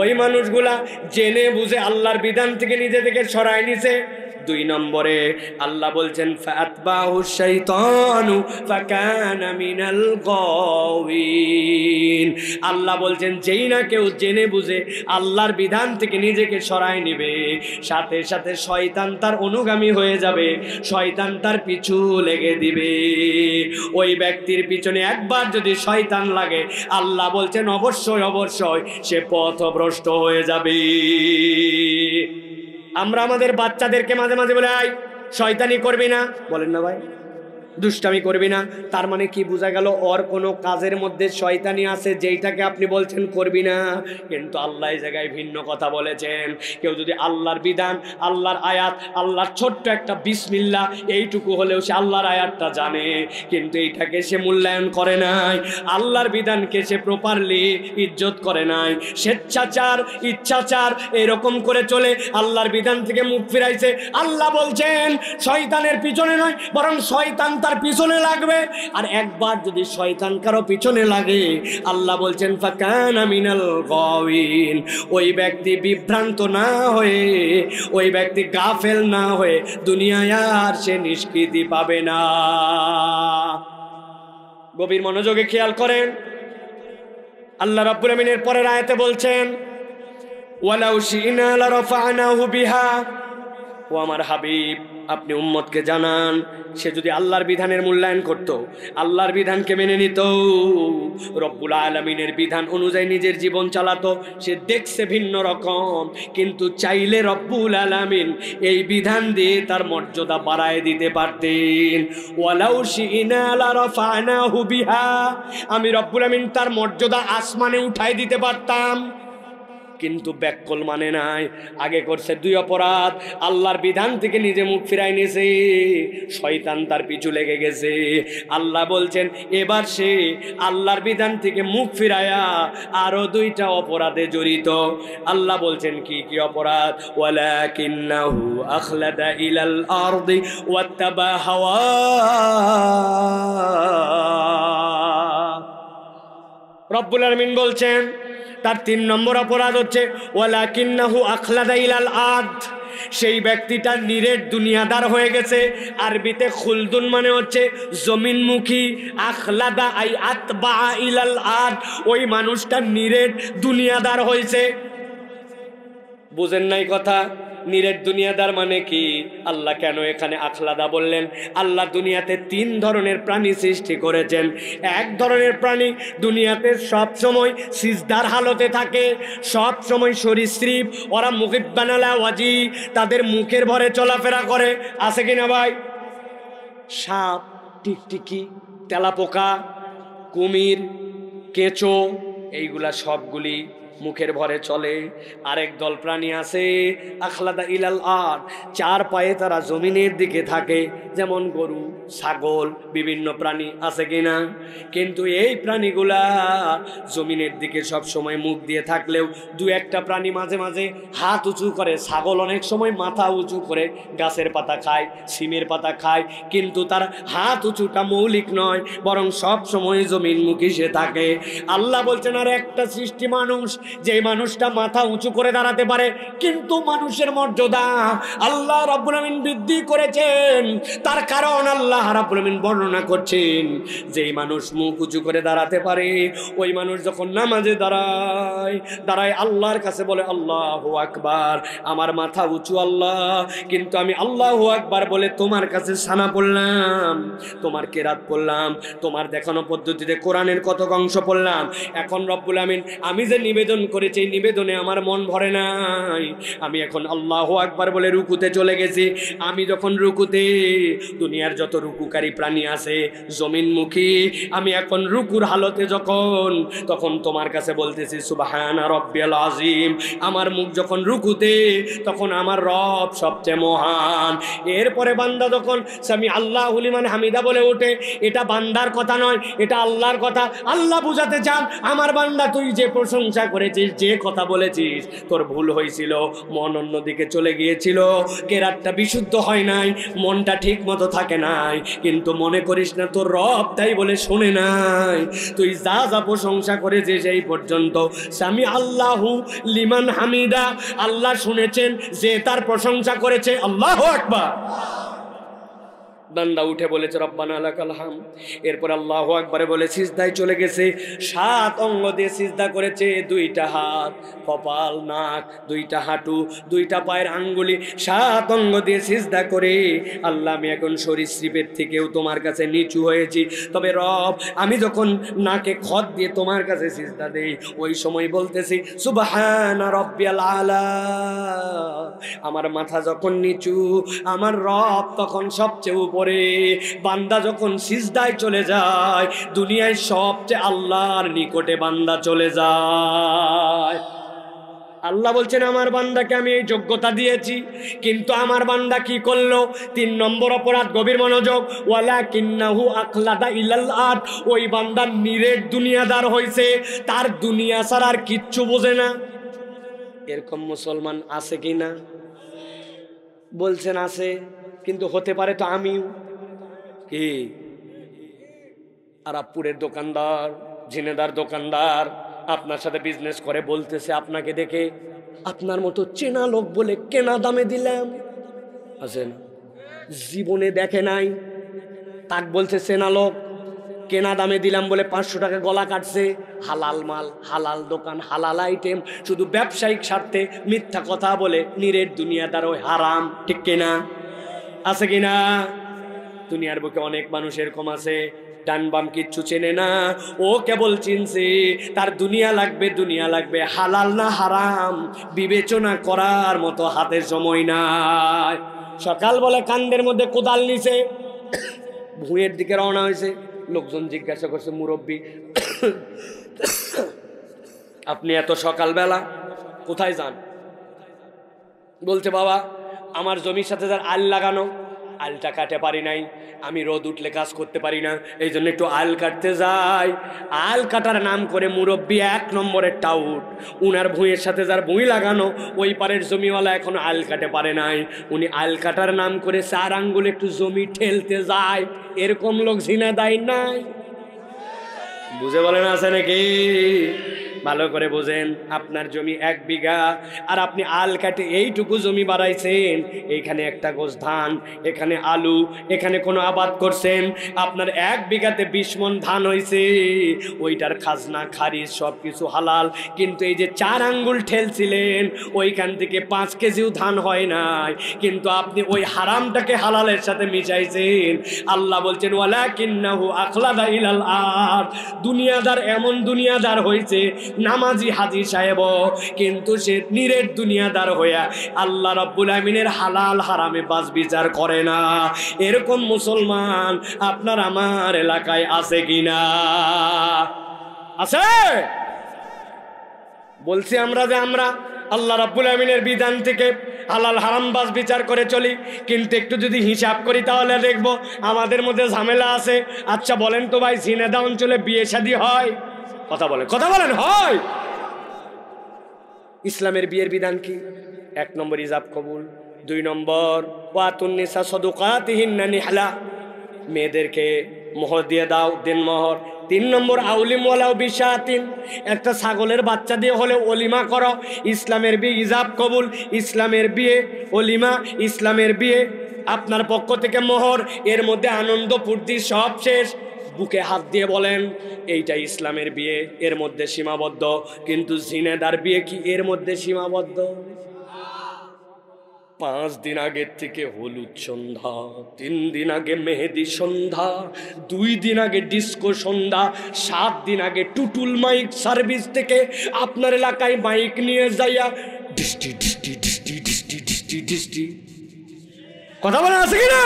ওই মানুষগুলা জেনে বুঝে আল্লাহর বিধান থেকে নিজে থেকে সরায় নিছে। দুই নম্বরে আল্লাহ বলছেন ফাতবাহু শাইতানু ফাকানা মিনাল গাওয়িন। আল্লাহ বলছেন যেই না কেউ জেনে বুঝে আল্লাহর বিধান থেকে নিজেকে সরায় নেবে, সাথে সাথে শয়তান তার অনুগামী হয়ে যাবে, শয়তান তার পিছু লেগে দিবে। ওই ব্যক্তির পিছনে একবার যদি শয়তান লাগে, আল্লাহ বলছেন অবশ্যই অবশ্যই সে পথভ্রষ্ট হয়ে যাবে। আমরা আমাদের বাচ্চাদেরকে মাঝে মাঝে বলে আয় শয়তানি করবি না, বলেন না ভাই, দুষ্টামি করবি না। তার মানে কি বোঝা গেল? ওর কোনো কাজের মধ্যে শয়তানি আছে যেইটাকে আপনি বলছেন করবি না। কিন্তু আল্লাহ এই জায়গায় ভিন্ন কথা বলেছেন। কেউ যদি আল্লাহর বিধান, আল্লাহর আয়াত, আল্লাহর ছোট্ট একটা বিসমিল্লাহ এইটুকু হলেও সে আল্লাহর আয়াতটা জানে, কিন্তু এইটাকে সে মূল্যায়ন করে নাই, আল্লাহর বিধানকে সে প্রপারলি ইজ্জত করে নাই, স্বেচ্ছাচার ইচ্ছাচার এরকম করে চলে আল্লাহর বিধান থেকে মুখ ফিরাইছে। আল্লাহ বলছেন শয়তানের পিছনে নয়, বরং শয়তান তার পিছনে লাগবে। আর একবার যদি শয়তান কারো পিছনে লাগে, আল্লাহ বলছেন ফাকানা মিনাল গাওয়িন, ওই ব্যক্তি বিভ্রান্ত না হয়ে, ওই ব্যক্তি গাফেল না হয়ে দুনিয়ায় আর সে নিষ্কৃতি পাবে না। গভীর মনোযোগে খেয়াল করেন, আল্লাহ রাব্বুল আমিনের পরের আয়াতে বলছেন ওয়ালাউ শি'না লারাফা'নাহু বিহা। ও আমার হাবিব, আপনি উম্মতকে জানান, সে যদি আল্লাহর বিধানের মূল্যায়ন করত, আল্লাহর বিধানকে মেনে নিত, রব্বুল আলামিনের বিধান অনুযায়ী নিজের জীবন চালাতো, সে দেখছে ভিন্ন রকম, কিন্তু চাইলে রব্বুল আলামিন এই বিধান দিয়ে তার মর্যাদা বাড়ায় দিতে পারতেন। ওয়ালাউ শি'না লারাফা'নাহু বিহা, আমি রব্বুল আলামিন তার মর্যাদা আসমানে উঠাই দিতে পারতাম। কিন্তু ব্যাককল মানে নাই, আগে করছে দুই অপরাধ, আল্লাহর বিধান থেকে নিজে মুখ ফিরাই নিয়েছে, শয়তান তার পিছু লেগে গেছে। আল্লাহ বলছেন এবার সে আল্লাহর বিধান থেকে মুখ ফিরায়া আরো দুইটা অপরাধে জড়িত। আল্লাহ বলছেন কি কি অপরাধ? ওয়ালাকিন্নাহু আখলাদা ইলাল আরদি ওয়াত্তাবা হাওয়া। রব্বুল আলামিন বলছেন তার 3 নম্বর অপরাধ হচ্ছে ওয়ালাকিন্নাহু আখলাদা ইলাল আরদ, সেই ব্যক্তিটা নিরেট দুনিয়াদার হয়ে গেছে। আরবিতে খুলদুন মানে হচ্ছে জমিনমুখী, আখলাদা আই আতবা ইলাল আরদ, ওই মানুষটা নিরেট দুনিয়াদার হয়েছে। বুঝেন নাই কথা? নিরেট দুনিয়াদার মানে কি? আল্লাহ কেন এখানে আখলাদা বললেন? আল্লাহ দুনিয়াতে 3 ধরনের প্রাণী সৃষ্টি করেছেন। এক ধরনের প্রাণী দুনিয়াতে সব সময় সিজদার হালতে থাকে, সব সময় সরীসৃপ, ওরা মুখিব্বানালা ওয়াজি, তাদের মুখের ভরে চলাফেরা করে, আছে কিনা ভাই? সাপ, টিকটিকি, তেলাপোকা, কুমির, কেঁচো, এইগুলা সবগুলি মুখের ভরে চলে। আরেক দল প্রাণী আছে আখলাদা ইলাল আরদ, 4 পায়ে তারা জমিনের দিকে থাকে, যেমন গরু, ছাগল, বিভিন্ন প্রাণী, আছে কিনা? কিন্তু এই প্রাণীগুলা জমিনের দিকে সব সময় মুখ দিয়ে থাকলেও 2-1টা প্রাণী মাঝে মাঝে হাত উঁচু করে। ছাগল অনেক সময় মাথা উঁচু করে গাছের পাতা খায়, সিমের পাতা খায়, কিন্তু তার হাত উঁচুটা মৌলিক নয়, বরং সব সময় জমিনমুখী সে থাকে। আল্লাহ বলছেন আর একটা সৃষ্টি মানুষ, যে মানুষটা মাথা উঁচু করে দাঁড়াতে পারে, কিন্তু মানুষের মর্যাদা আল্লাহ রাব্বুল আমিন বৃদ্ধি করেছেন। তার কারণ আল্লাহ রাব্বুল আমিন বর্ণনা করছেন, যেই মানুষ মুখ উঁচু করে দাঁড়াতে পারে, ওই মানুষ যখন নামাজে দাঁড়ায় আল্লাহর কাছে বলে আল্লাহু আকবার, আমার মাথা উঁচু আল্লাহ, কিন্তু আমি আল্লাহু আকবার বলে তোমার কাছে সানা পড়লাম, তোমার কেরাত পড়লাম, তোমার দেখানো পদ্ধতিতে কোরআনের কত অংশ পড়লাম। এখন রব্বুল আমিন আমি যে নিবেদন করেছি, এই নিবেদনে আমার মন ভরে নাই, আমি এখন আল্লাহু আকবার বলে রুকুতে চলে গেছি। আমি যখন রুকুতে, দুনিয়ার যত রুকুকারী প্রাণী আছে জমিনমুখী, আমি এখন রুকুর হালতে তখন তোমার কাছে বলতেছি সুবহানা রাব্বিয়াল আযীম। আমার মুখ যখন রুকুতে, তখন আমার রব সবচেয়ে মহান। এরপরে বান্দা যখন সামি আল্লাহু লিমান হামিদা বলে ওঠে, এটা বান্দার কথা নয়, এটা আল্লাহর কথা। আল্লাহ বুঝাতে চান আমার বান্দা তুই যে প্রশংসা করে করেছিস, যে কথা বলেছিস, তোর ভুল হয়েছিল, মন অন্যদিকে চলে গিয়েছিল, কেরাতটা বিশুদ্ধ হয় নাই, মনটা ঠিক মতো থাকে নাই, কিন্তু মনে করিস না তোর রব তাই বলে শোনে নাই। তুই যা যা প্রশংসা করেছিস এই পর্যন্ত, সামি আল্লাহু লিমান হামিদা, আল্লাহ শুনেছেন যে তার প্রশংসা করেছে, আল্লাহু আকবার। বান্দা উঠে বলেছে রব্বানা লাকাল হামদ, এরপর আল্লাহু আকবারে বলে সিজদায় চলে গেছে। 7 অঙ্গ দিয়ে সিজদা করেছে, 2টা হাত, কপাল, নাক, 2টা হাঁটু, 2টা পায়ের আঙ্গুলি, 7 অঙ্গ দিয়ে সিজদা করে আল্লাহ আমি এখন সরীসৃপের থেকেও তোমার কাছে নিচু হয়েছি। তবে রব আমি যখন নাকে খত দিয়ে তোমার কাছে সিজদা দেই, ওই সময় বলতেছি সুবহানা রাব্বিয়াল আলা। আমার মাথা যখন নিচু, আমার রব তখন সবচেয়ে উপরে। বান্দা যখন সিজদায় চলে যায়, দুনিয়ায় সবচেয়ে আল্লাহর নিকটে বান্দা চলে যায়। আল্লাহ বলছেন আমার বান্দাকে আমি এই যোগ্যতা দিয়েছি, কিন্তু আমার বান্দা কি করলো? 3 নম্বর অপরাধ, গভীর মনোযোগ, ওয়ালাকিন্নাহু আখলাদা ইলাল আরদ। ওই বান্দা নিরেট দুনিয়াদার হইছে, তার দুনিয়া ছাড়া আর কিচ্ছু বোঝে না। এরকম মুসলমান আছে কি না? বলছেন আছে, কিন্তু হতে পারে তো আমিও। কি আরাবপুরের দোকানদার, ঝিনেদার দোকানদার আপনার সাথে বিজনেস করে, বলতেছে আপনাকে দেখে আপনার মতো চেনা লোক বলে কেনা দামে দিলাম। আছে না? জীবনে দেখে নাই, তাক বলছে চেনা লোক, কেনা দামে দিলাম বলে 500 টাকা গলা কাটছে। হালাল মাল, হালাল দোকান, হালাল আইটেম, শুধু ব্যবসায়িক স্বার্থে মিথ্যা কথা বলে নিরেট দুনিয়াদার ওই হারাম। ঠিক কিনা? আছে কিনা? দুনিয়ার বুকে অনেক মানুষ এরকম আছে, ডান বাম কিচ্ছু চেনে না, ও কেবল চিনছে তার দুনিয়া লাগবে, দুনিয়া লাগবে, হালাল না হারাম বিবেচনা করার মতো হাতে সময় নাই। সকাল বলে কান্দের মধ্যে কোদাল নিছে, ভুঁয়ের দিকে রওনা হয়েছে। লোকজন জিজ্ঞাসা করছে মুরব্বী আপনি এত সকালবেলা কোথায় যান? বলছে বাবা আমার জমির সাথে যার আল লাগানো, আলটা কাটে পারি নাই, আমি রোদ উঠলে কাজ করতে পারি না, এই জন্য একটু আল কাটতে যাই। আল কাটার নাম করে মুরব্বী 1 নম্বরের টাউট। উনার ভুঁইয়ের সাথে যার ভুঁই লাগানো, ওই পারের জমিওয়ালা এখনো আল কাটে পারে নাই, উনি আল কাটার নাম করে 4 আঙ্গুল একটু জমি ঠেলতে যায়। এরকম লোক ঝিনাইদহে নাই? বুঝে বলেন আছে নাকি? ভালো করে বোঝেন, আপনার জমি 1 বিঘা, আর আপনি আল কাটে এইটুকু জমি বাড়াইছেন, এইখানে একটা গোছ ধান, এখানে আলু, এখানে কোনো আবাদ করছেন, আপনার 1 বিঘাতে 20 মণ ধান হয়েছে, ওইটার খাজনা খারিজ সব কিছু হালাল, কিন্তু এই যে 4 আঙ্গুল ঠেলছিলেন ওইখান থেকে 5 কেজিও ধান হয় নাই, কিন্তু আপনি ওই হারামটাকে হালালের সাথে মিশাইছেন। আল্লাহ বলছেন ওয়ালাকিন্নাহু আখলাদা ইলাল আরদ। দুনিয়াদার এমন দুনিয়াদার হয়েছে, নামাজি হাজি সাহেব, কিন্তু সে নিরেট দুনিয়াদার হইয়া আল্লাহ রাব্বুল আমিনের হালাল হারামে বাজ বিচার করে না। এরকম মুসলমান আপনার আমার এলাকায় আছে কিনা? আছে? বলছি আমরা যে আমরা আল্লাহ রাব্বুল আমিনের বিধান থেকে হালাল হারাম বাজ বিচার করে চলি, কিন্তু একটু যদি হিসাব করি তাহলে দেখব আমাদের মধ্যে ঝামেলা আছে। আচ্ছা বলেন তো ভাই, ঝিনাইদহ অঞ্চলে বিয়ে শাদী হয়? কথা বলেন, কথা বলেন, হয়? ইসলামের বিয়ের বিধান কি? 1 নম্বর ইজাব কবুল, 2 নম্বর ওয়াতুন নিসা সাদুকাতিহিন্না নিহলা, মেয়েদেরকে মোহর দিয়ে দাও, দিন মোহর। 3 নম্বর আউলিম ওয়ালাউ বিশাতিন, একটা ছাগলের বাচ্চা দিয়ে হলে অলিমা করো। ইসলামের বিয়ে ইজাব কবুল, ইসলামের বিয়ে অলিমা, ইসলামের বিয়ে আপনার পক্ষ থেকে মোহর, এর মধ্যে আনন্দ ফুর্তি সব শেষ। বুকে হাত দিয়ে বলেন এইটা ইসলামের বিয়ে, এর মধ্যে সীমাবদ্ধ। কিন্তু জিনেদার বিয়ে কি এর মধ্যে সীমাবদ্ধ? 5 দিন আগের থেকে হলুদ সন্ধ্যা, 3 দিন আগে মেহেদি সন্ধ্যা, 2 দিন আগে ডিস্কো সন্ধ্যা, 7 দিন আগে টুটুল মাইক সার্ভিস থেকে আপনার এলাকায় মাইক নিয়ে যাইয়া ডিস্টি ডিস্টি ডিস্টি ডিস্টি ডিস্টি ডিস্টি। কথা বলা আছে কিনা?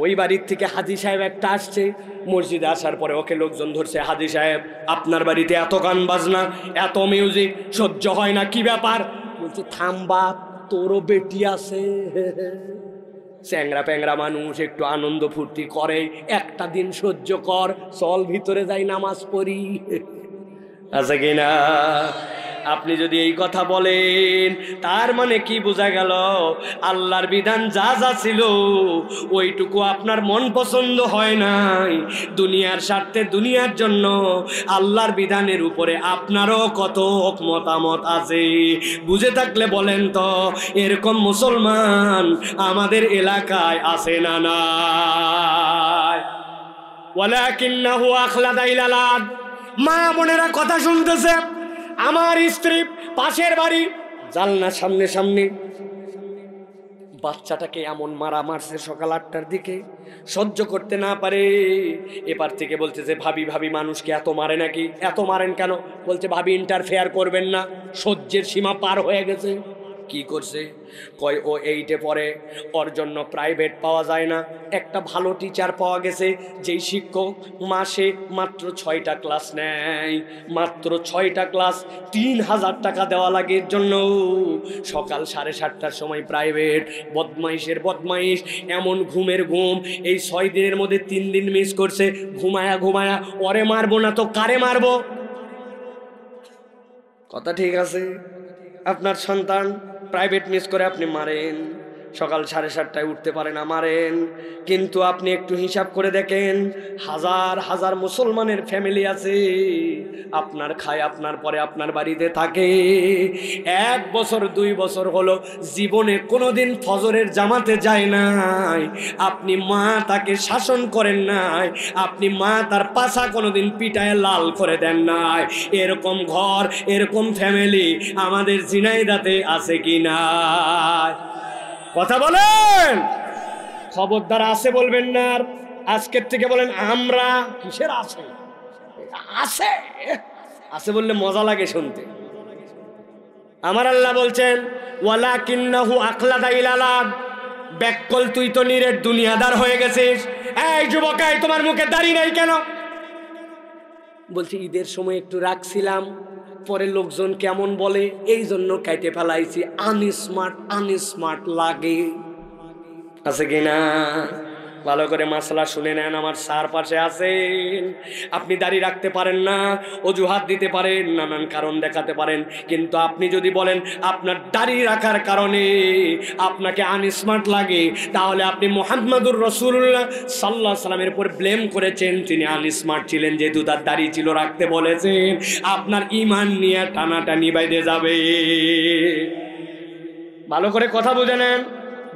ওই বাড়ির থেকে হাজি সাহেব একটা আসছে, মসজিদে আসার পরে ওকে লোকজন ধরছে, হাজি সাহেব আপনার বাড়িতে এত গান বাজনা, এত মিউজিক সহ্য হয় না, কি ব্যাপার? বলছে থামবা, তোরও বেটি আছে। চ্যাংরা প্যাংরা মানুষ একটু আনন্দ ফুর্তি করে, একটা দিন সহ্য কর, চল ভিতরে যাই নামাজ পড়ি। আছে কিনা? আপনি যদি এই কথা বলেন তার মানে কি বোঝা গেল? আল্লাহর বিধান যা যা ছিল ওইটুকু আপনার মন পছন্দ হয় নাই। দুনিয়ার স্বার্থে, দুনিয়ার জন্য আল্লাহর বিধানের উপরে আপনারও কত মতামত আছে। বুঝে থাকলে বলেন তো, এরকম মুসলমান আমাদের এলাকায় আছে না নাই? ওয়ালাকিন্নাহু আখলাদা ইলাল আরদ। মা বোনেরা কথা শুনতেছে, আমার স্ত্রী পাশের বাড়ি জানলার সামনে সামনে বাচ্চাটাকে এমন মারা মারছে সকাল 8টার দিকে, সহ্য করতে না পারে এপার থেকে বলছে যে ভাবি ভাবি মানুষকে এত মারে নাকি? এত মারেন কেন? বলছে ভাবি ইন্টারফেয়ার করবেন না, সহ্যের সীমা পার হয়ে গেছে। কি করছে? কয় ও 8-এ পড়ে, ওর জন্য প্রাইভেট পাওয়া যায় না, একটা ভালো টিচার পাওয়া গেছে যেই শিক্ষক মাসে মাত্র 6টা ক্লাস নেয়, মাত্র 6টা ক্লাস, 3000 টাকা দেওয়া লাগে এর জন্য। সকাল 7:30টার সময় প্রাইভেট, বদমাইশের বদমাইশ, এমন ঘুমের ঘুম, এই 6 দিনের মধ্যে 3 দিন মিস করছে। ঘুমায়া ঘুমায়া ওরে মারবো না তো কারে মারবো? কথা ঠিক আছে? আপনার সন্তান প্রাইভেট মিস করে আপনি মারেন, সকাল 7:30টায় উঠতে পারে না, মারেন। কিন্তু আপনি একটু হিসাব করে দেখেন, হাজার হাজার মুসলমানের ফ্যামিলি আছে, আপনার খায়, আপনার পরে আপনার বাড়িতে থাকে। 1 বছর 2 বছর হলো জীবনে কোনোদিন ফজরের জামাতে যায় নাই, আপনি মা তাকে শাসন করেন নাই, আপনি মা তার পাছা কোনোদিন পিটায় লাল করে দেন নাই। এরকম ঘর, এরকম ফ্যামিলি আমাদের ঝিনাইদহে আছে কি না? কথা বলেন, খবরদার আছে বলবেন না। আর আজকের থেকে বলেন আমরা। কিসের আছে? আছে, আছে বললে মজা লাগে শুনতে। আমার আল্লাহ বলছেন ওয়ালাকিন্নাহু আখলাদা ইলাল আরদ। ব্যাককল, তুই তো নিরেট দুনিয়াদার হয়ে গেছিস। এই যুবক, এই তোমার মুখে দাড়ি নাই কেন? বলছি ঈদের সময় একটু রাখছিলাম, পরে লোকজন কেমন বলে এই জন্য কেটে ফেলাইছি। আনস্মার্ট, আনস্মার্ট লাগে। আছে কিনা? ভালো করে মাসলা শুনে নেন। আমার স্যার পাশে আছেন, আপনি দাড়ি রাখতে পারেন না, অজুহাত দিতে পারেন, নানান কারণ দেখাতে পারেন, কিন্তু আপনি যদি বলেন আপনার দাড়ি রাখার কারণে আপনাকে আনস্মার্ট লাগে, তাহলে আপনি মুহাম্মাদুর রাসূলুল্লাহ সাল্লাল্লাহু আলাইহি সাল্লামের উপর ব্লেম করেছেন। তিনি আনস্মার্ট ছিলেন যেহেতু তার দাড়ি ছিল, রাখতে বলেছেন। আপনার ঈমান নিয়ে টানাটানি বাইরে যাবে। ভালো করে কথা বুঝে নেন।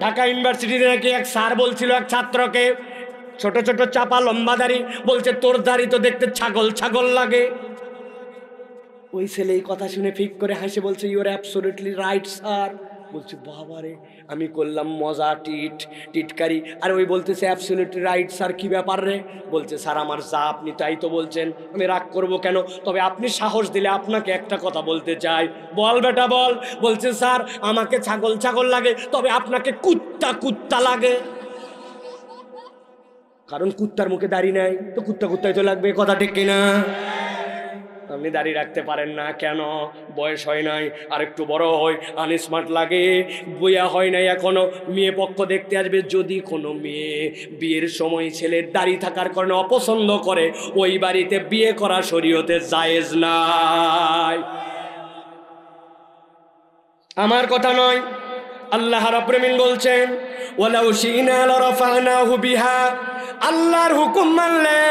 ঢাকা ইউনিভার্সিটিতে নাকি এক স্যার বলছিল এক ছাত্রকে, ছোট ছোট চাপা লম্বা দাড়ি, বলছে তোর দাড়ি তো দেখতে ছাগল ছাগল লাগে। ওই ছেলে এই কথা শুনে ফিক করে হাসে বলছে you are absolutely right sir. বলছি বাবারে, আমি করলাম মজা, টিটকারি, আর ওই বলতেছে অ্যাবসলিউটলি রাইট স্যার। কি ব্যাপার রে? বলছে স্যার আমার যা আপনি তাই তো বলছেন, আমি রাগ করবো কেন? তবে আপনি সাহস দিলে আপনাকে একটা কথা বলতে চাই। বল বেটা বল। বলছে স্যার আমাকে ছাগল ছাগল লাগে, তবে আপনাকে কুত্তা কুত্তা লাগে। কারণ কুত্তার মুখে দাড়ি নাই, তো কুত্তা কুত্তাই তো লাগবে। কথা ঠিক কিনা? আপনি দাঁড়িয়ে রাখতে পারেন না কেন? বয়স হয় নাই, আর একটু বড় হয়, আনস্মার্ট লাগে, বইয়া হয় নাই এখনো। মেয়ে পক্ষ দেখতে আসবে, যদি কোনো মেয়ে বিয়ের সময় ছেলের দাড়ি থাকার কারণে অপছন্দ করে, ওই বাড়িতে বিয়ে করা শরীয়তে জায়েজ নাই। আমার কথা নয়, আল্লাহ রাব্বুল আলামিন বলছেন ওয়ালাউ শি'না লারাফা'নাহু বিহা। আল্লাহর হুকুম মানলে,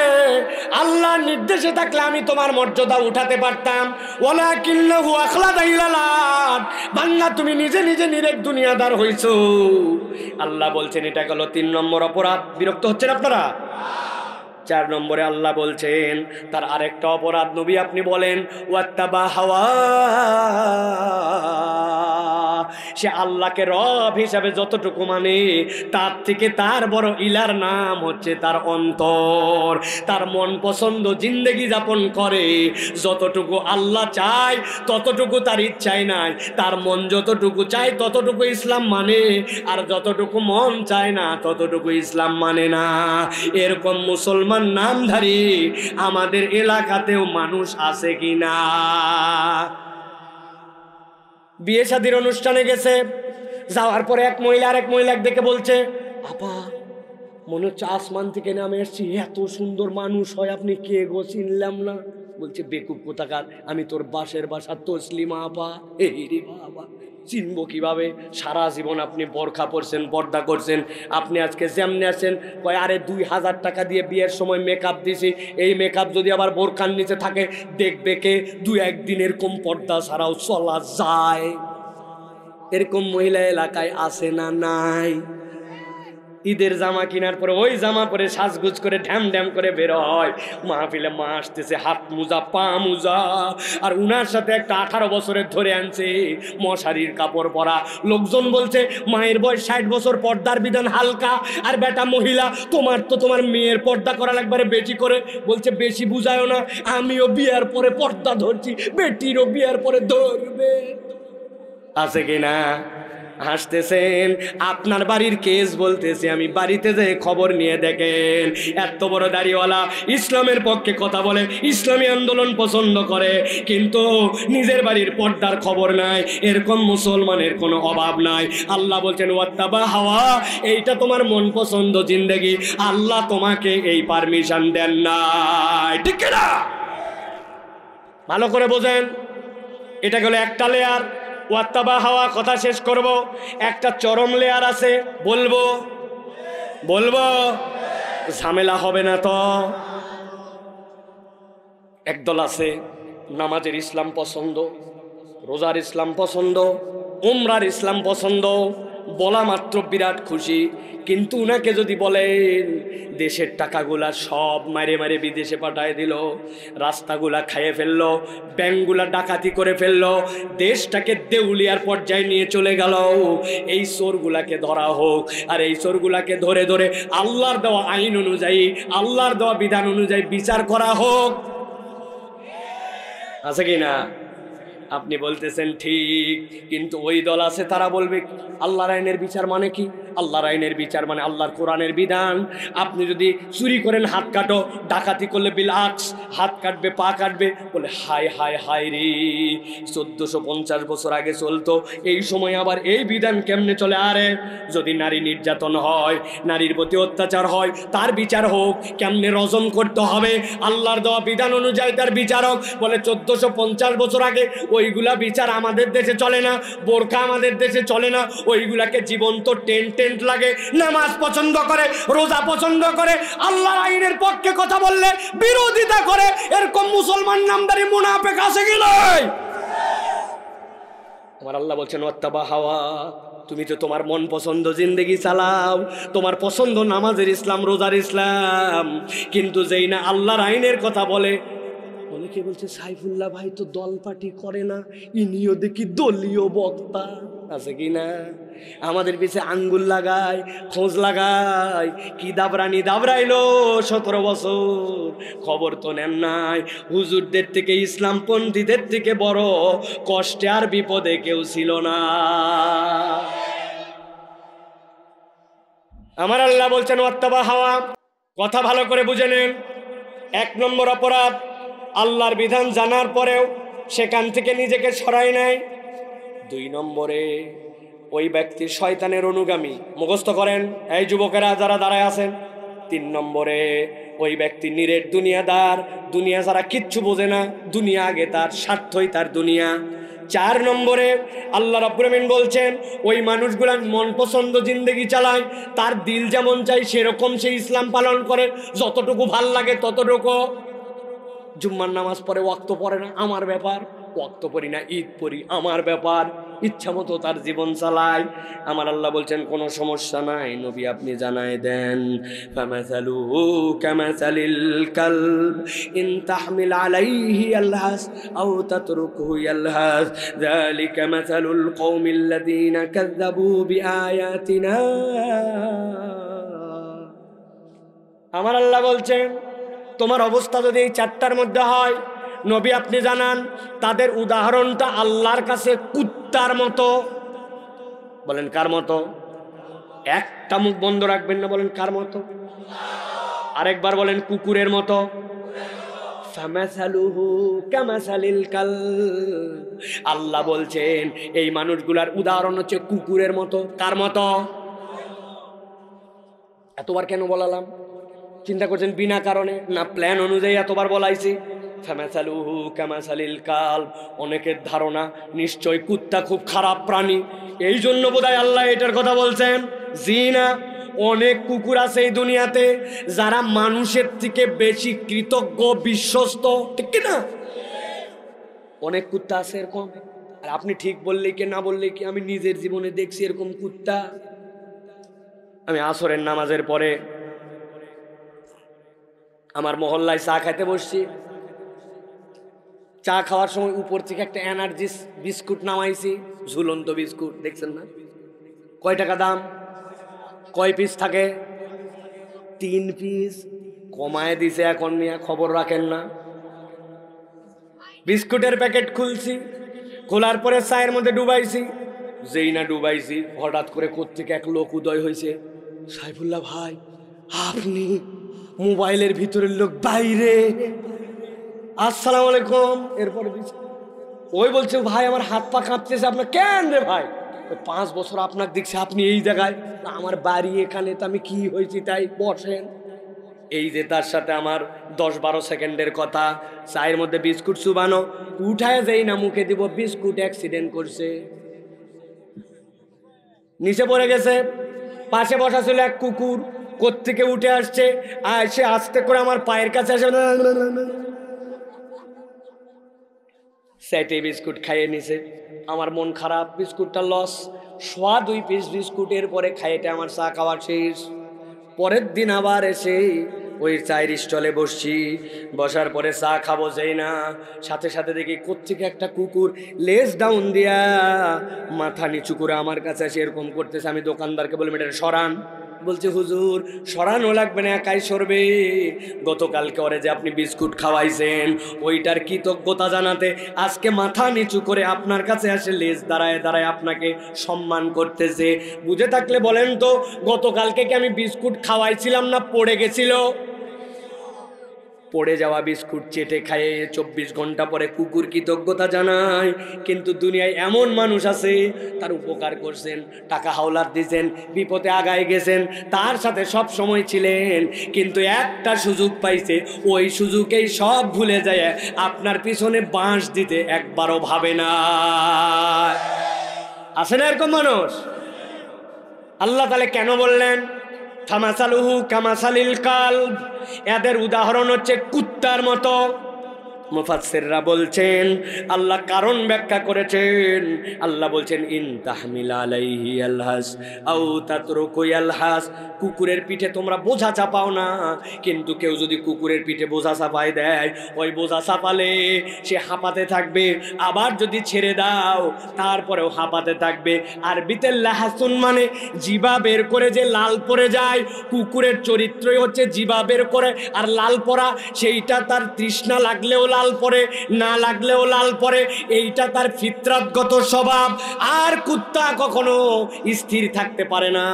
আল্লাহর নির্দেশে থাকলে আমি তোমার মর্যাদা উঠাতে পারতাম। ওয়ালাকিন্নাহু আখলাদা ইলাল আরদ। বান্দা তুমি নিজে নিজে নিরেট দুনিয়াদার হইছো। আল্লাহ বলছেন এটা গেল 3 নম্বর অপরাধ। বিরক্ত হচ্ছেন আপনারা? 4 নম্বরে আল্লাহ বলছেন তার আরেকটা অপরাধ। নবী আপনি বলেন ওয়াত্তাবা হাওয়া। সে আল্লাহকে রব হিসাবে যতটুকু মানে, তার থেকে তার বড় ইলার নাম হচ্ছে তার অন্তর। তার মন পছন্দ জিন্দেগি যাপন করে। যতটুকু আল্লাহ চায় ততটুকু তার ইচ্ছাই নাই। তার মন যতটুকু চায় ততটুকু ইসলাম মানে, আর যতটুকু মন চায় না ততটুকু ইসলাম মানে না। এরকম মুসলমান নামধারী আমাদের এলাকাতেও মানুষ আছে কিনা? বিয়ে শাদীর অনুষ্ঠানে গেছে, যাওয়ার পরে এক মহিলা আর এক মহিলা দেখে বলছে আপা মনে হচ্ছে আসমান থেকে নামে এসছি, এত সুন্দর মানুষ হয়, আপনি কে গো চিনলাম না। বলছে বেকুব কোথাকার, আমি তোর বাসের বাসা তসলিমা আপা। এই রে বাবা, চিনবো কিভাবে? সারা জীবন আপনি বোরখা পরছেন, পর্দা করছেন, আপনি আজকে যেমনি আছেন। কয় আরে 2000 টাকা দিয়ে বিয়ের সময় মেকআপ দিছি, এই মেকআপ যদি আবার বোরখার নিচে থাকে দেখবে কে? 2-1 দিন এরকম পর্দা ছাড়াও চলা যায়। এরকম মহিলা এলাকায় আছে না নাই? ঈদের জামা কেনার পরে ওই জামা পরে সাজগুজ করে ঢ্যাম ঢ্যাম করে বের হয় মাহফিলে। মা আসতেছে হাত মোজা পা মোজা, আর উনার সাথে একটা 18 বছরের ধরে আনছে মশারির কাপড় পরা। লোকজন বলছে মায়ের বয়স 60 বছর, পর্দার বিধান হালকা। আর বেটা মহিলা, তোমার মেয়ের পর্দা করা লাগবে বেশি করে। বলছে বেশি বুঝায়ও না, আমিও বিয়ার পরে পর্দা ধরছি, বেটিরও বিয়ার পরে ধরবে। আছে কিনা? হাসতেছেন। আপনার বাড়ির কেস বলতেছে, আমি বাড়িতে যে খবর নিয়ে দেখেন, এত বড় দাড়িওয়ালা ইসলামের পক্ষে কথা বলে, ইসলামী আন্দোলন পছন্দ করে, কিন্তু নিজের বাড়ির পর্দার খবর নাই। এরকম মুসলমানের কোনো অভাব নাই। আল্লাহ বলছেন ওয়াত্তাবা হাওয়া, এইটা তোমার মন পছন্দ জিন্দেগি, আল্লাহ তোমাকে এই পারমিশন দেন নাই। ঠিক না? ভালো করে বোঝেন। এটা গেল একটা লেয়ার। ওয়াত্তাবা হাওয়া কথা শেষ করব। একটা চরম লেয়ার আছে, বলবো ঝামেলা হবে না তো? একদল আছে নামাজের ইসলাম পছন্দ, রোজার ইসলাম পছন্দ, উমরার ইসলাম পছন্দ, বলা মাত্র বিরাট খুশি। কিন্তু উনাকে যদি বলেন দেশের টাকাগুলা সব মারে মারে বিদেশে পাঠায় দিল, রাস্তাগুলা খাইয়ে ফেললো, ব্যাংকগুলা ডাকাতি করে ফেললো, দেশটাকে দেউলিয়ার পর্যায়ে নিয়ে চলে গেল, এই চোরগুলাকে ধরা হোক। আর এই চোরগুলাকে ধরে ধরে আল্লাহর দেওয়া আইন অনুযায়ী, আল্লাহর দেওয়া বিধান অনুযায়ী বিচার করা হোক। আছে কি না? আপনি বলতেছেন ঠিক, কিন্তু ওই দল আছে তারা বলবে আল্লাহর আইনের বিচার মানে কি? আল্লাহর আইনের বিচার মানে আল্লাহর কোরআনের বিধান। আপনি যদি চুরি করেন হাত কাটো, ডাকাতি করলে বিলাক্স, হাত কাটবে পা কাটবে। বলে হায় হায় হায় রে, 1450 বছর আগে চলতো, এই সময় আবার এই বিধান কেমনে চলে? আরে যদি নারী নির্যাতন হয়, নারীর প্রতি অত্যাচার হয়, তার বিচার হোক। কেমনে রজম করতে হবে আল্লাহর দেওয়া বিধান অনুযায়ী তার বিচারক। বলে 1450 বছর আগে ওইগুলা বিচার আমাদের দেশে চলে না, বোরকা আমাদের দেশে চলে না, ওইগুলাকে জীবন্ত টেন্ট লাগে। নামাজ পছন্দ করে, রোজা পছন্দ করে, আল্লাহর আইনের পক্ষে কথা বললে বিরোধিতা করে। এরকম মুসলমান নামদারি মুনাফিক আছে কি নয়? আমার আল্লাহ বলছেন ওয়াত্তাবা হাওয়া, তুমি তো তোমার মন পছন্দ জিন্দেগি চালাও, তোমার পছন্দ নামাজের ইসলাম, রোজার ইসলাম, কিন্তু যেই না আল্লাহর আইনের কথা বলে। অনেকে বলছে সাইফুল্লাহ ভাই তো দল পার্টি করে না, ইনিও দেখি দলীয় বক্তা। আছে কি না? আমাদের পিছে আঙ্গুল লাগায়, খোঁজ লাগায়, কি দাবরানি দাবরাইলো 17 বছর, খবর তো নেন নাই। হুজুরদের থেকে, ইসলামপন্থীদের থেকে বড় কষ্টে আর বিপদে কেউ ছিল না। আমার আল্লাহ বলছেন ওয়াত্তাবা হাওয়া, কথা ভালো করে বুঝে নেন। 1 নম্বর অপরাধ, আল্লাহর বিধান জানার পরেও সেখান থেকে নিজেকে সরায় নেয়। 2 নম্বরে ওই ব্যক্তি শয়তানের অনুগামী। মুখস্থ করেন এই যুবকেরা যারা দাঁড়ায় আছেন। 3 নম্বরে ওই ব্যক্তি নিরেট দুনিয়াদার, দুনিয়া ছাড়া কিচ্ছু বোঝে না, দুনিয়া আগে তার, স্বার্থই তার দুনিয়া। 4 নম্বরে আল্লাহ রাব্বুল আমিন বলছেন ওই মানুষগুলা মন পছন্দ জিন্দেগি চালায়, তার দিল যেমন চাই সেরকম সে ইসলাম পালন করে, যতটুকু ভাল লাগে ততটুকু। জুম্মার নামাজ পড়ে, ওয়াক্ত পড়ে না, আমার ব্যাপার। ওয়াক্ত পড়ি না, ঈদ পড়ি, আমার ব্যাপার। ইচ্ছা মতো তার জীবন চালায়। আমার আল্লাহ বলছেন কোনো সমস্যা নাই, নবী আপনি জানায় দেন ফামাসালুহু কামাসালিল কালব ইন তাহমিল আলাইহি ইয়ালহাস আও তাতরুকহু ইয়ালহাস যালিকা মাসালুল কওমিল্লাযীনা কাযযাবু বিআয়াতিনা। আমার আল্লাহ বলছেন তোমার অবস্থা যদি এই 4টার মধ্যে হয়, নবী আপনি জানান তাদের উদাহরণটা আল্লাহর কাছে কুত্তার মতো। বলেন কার মতো? একটা মুখ বন্ধ রাখবেন না, বলেন কার মতো? আরেকবার বলেন কুকুরের মতো। ফামাসালুহু কামাসালিল কালব, আল্লাহ বলছেন এই মানুষগুলার উদাহরণ হচ্ছে কুকুরের মতো। কার মতো? এতবার কেন বলালাম? চিন্তা করছেন বিনা কারণে না? প্ল্যান অনুযায়ী এতবার বলাইছি? ফামাসালুহু কামাসালিল কালব, অনেকের ধারণা নিশ্চয় কুত্তা খুব খারাপ প্রাণী, এই জন্য বোধহয় আল্লাহ এটার কথা বলছেন। জি না, অনেক কুকুর আছে এই দুনিয়াতে যারা মানুষের থেকে বেশি কৃতজ্ঞ, বিশ্বস্ত, ঠিক না? অনেক কুত্তা আছে এরকম। আর আপনি ঠিক বললে কি না বললে কি, আমি নিজের জীবনে দেখছি এরকম কুত্তা। আমি আসরের নামাজের পরে আমার মহল্লায় চা খাইতে বসছি। চা খাওয়ার সময় উপর থেকে একটা এনার্জি বিস্কুট নামাইছি, ঝুলন্ত বিস্কুট, দেখছেন না? কয় টাকা দাম? কয় পিস থাকে? 3 পিস। কমায় দিছে এখন, নিয়ে খবর রাখেন না। বিস্কুটের প্যাকেট খুলছি, খোলার পরে চায়ের মধ্যে ডুবাইছি। যেই না ডুবাইছি, হঠাৎ করে কোত্থেকে এক লোক উদয় হয়েছে। সাইফুল্লাহ ভাই, আপনি? মোবাইলের ভিতরের লোক বাইরে। আসসালামু আলাইকুম। এরপরে ওই বলছে, ভাই আমার হাত পা কাঁপতেছে। আপনার কেন রে ভাই? 5 বছর আপনাকে দেখছি, আপনি এই জায়গায়। আমার বাড়ি এখানে, তো আমি কি হয়েছি তাই? বসেন। এই যে তার সাথে আমার 10-12 সেকেন্ডের কথা, চায়ের মধ্যে বিস্কুট চুবানো, উঠায় যেই না মুখে দিব, বিস্কুট অ্যাক্সিডেন্ট করছে, নিচে পড়ে গেছে। পাশে বসা ছিল এক কুকুর, কোত্থেকে উঠে আসছে, আর সে আস্তে করে আমার পায়ের কাছে আসে, সেটে বিস্কুট খাইয়ে নিছে। আমার মন খারাপ, বিস্কুটটা লস। 2 পিস বিস্কুটের পরে খাইয়েটা আমার চা খাওয়া শেষ। পরের দিন আবার এসে ওই চায়ের স্টলে বসছি। বসার পরে চা খাবো, যেই না সাথে সাথে দেখি কোত্থেকে একটা কুকুর লেজ ডাউন দিয়া মাথা নিচু করে আমার কাছে এসে এরকম করতেছে। আমি দোকানদারকে বললাম, এটা সরান। বলছে, হুজুর সরানো লাগবে না, একাই সরবে। গতকালকে ওরে যে আপনি বিস্কুট খাওয়াইছেন, ওইটার কৃতজ্ঞতা জানাতে আজকে মাথা নিচু করে আপনার কাছে আসে লেজ দাঁড়ায় দাঁড়ায় আপনাকে সম্মান করতেছে। বুঝে থাকলে বলেন তো, গতকালকে কি আমি বিস্কুট খাওয়াইছিলাম না পড়ে গেছিল? পড়ে যাওয়া বিস্কুট চেটে খায়ে 24 ঘন্টা পরে কুকুর কৃতজ্ঞতা জানায়। কিন্তু দুনিয়ায় এমন মানুষ আছে, তার উপকার করছেন, টাকা হাওলাত দিয়েছেন, বিপদে আগায় গেছেন, তার সাথে সব সময় ছিলেন, কিন্তু একটা সুযোগ পাইছে, ওই সুযোগেই সব ভুলে যায়, আপনার পিছনে বাঁশ দিতে একবারও ভাবে না। আছে না এরকম মানুষ? আল্লাহ তাআলা কেন বললেন ফামাসালুহু কামাসালিল কালব? এদের উদাহরণ হচ্ছে কুত্তার মতো। মুফাসসিররা বলছেন, আল্লাহ কারণ ব্যাখ্যা করেছেন। আল্লাহ বলছেন, ইন তাহমিল আলাইহি আলহাস আও তাতরুকু আলহাস। কুকুরের পিঠে তোমরা বোঝা চাপাও না, কিন্তু কেউ যদি কুকুরের পিঠে বোঝা চাপায় দেয়, ওই বোঝা চাপালে সে হাঁপাতে থাকবে, আবার যদি ছেড়ে দাও তারপরেও হাঁপাতে থাকবে। আরবিতে লাহাসুন মানে জিবা বের করে যে লাল পড়ে যায়, কুকুরের চরিত্রই হচ্ছে জিবা বের করে আর লাল পড়া। সেইটা তার তৃষ্ণা লাগলেও লাল পড়ে, না লাগলেও লাল পড়ে, এইটা তার ফিতরাতগত স্বভাব। আর কুত্তা কখনো স্থির থাকতে পারে না,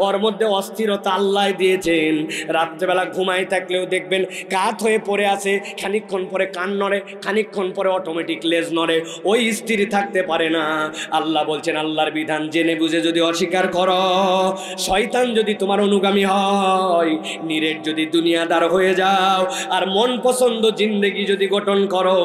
ওর মধ্যে অস্থিরতা আল্লাহ দিয়েছেন। রাত্রেবেলা ঘুমাই থাকলেও দেখবেন কাত হয়ে পড়ে আছে, খানিকক্ষণ পরে কান নড়ে, খানিকক্ষণ পরে অটোমেটিক লেজ নড়ে, ওই স্থির থাকতে পারে না। আল্লাহ বলছেন, আল্লাহর বিধান জেনে বুঝে যদি অস্বীকার করো, শয়তান যদি তোমার অনুগামী হয়, নিরেট যদি দুনিয়াদার হয়ে যাও, আর মন পছন্দ জিন্দেগি যদি গঠন করো,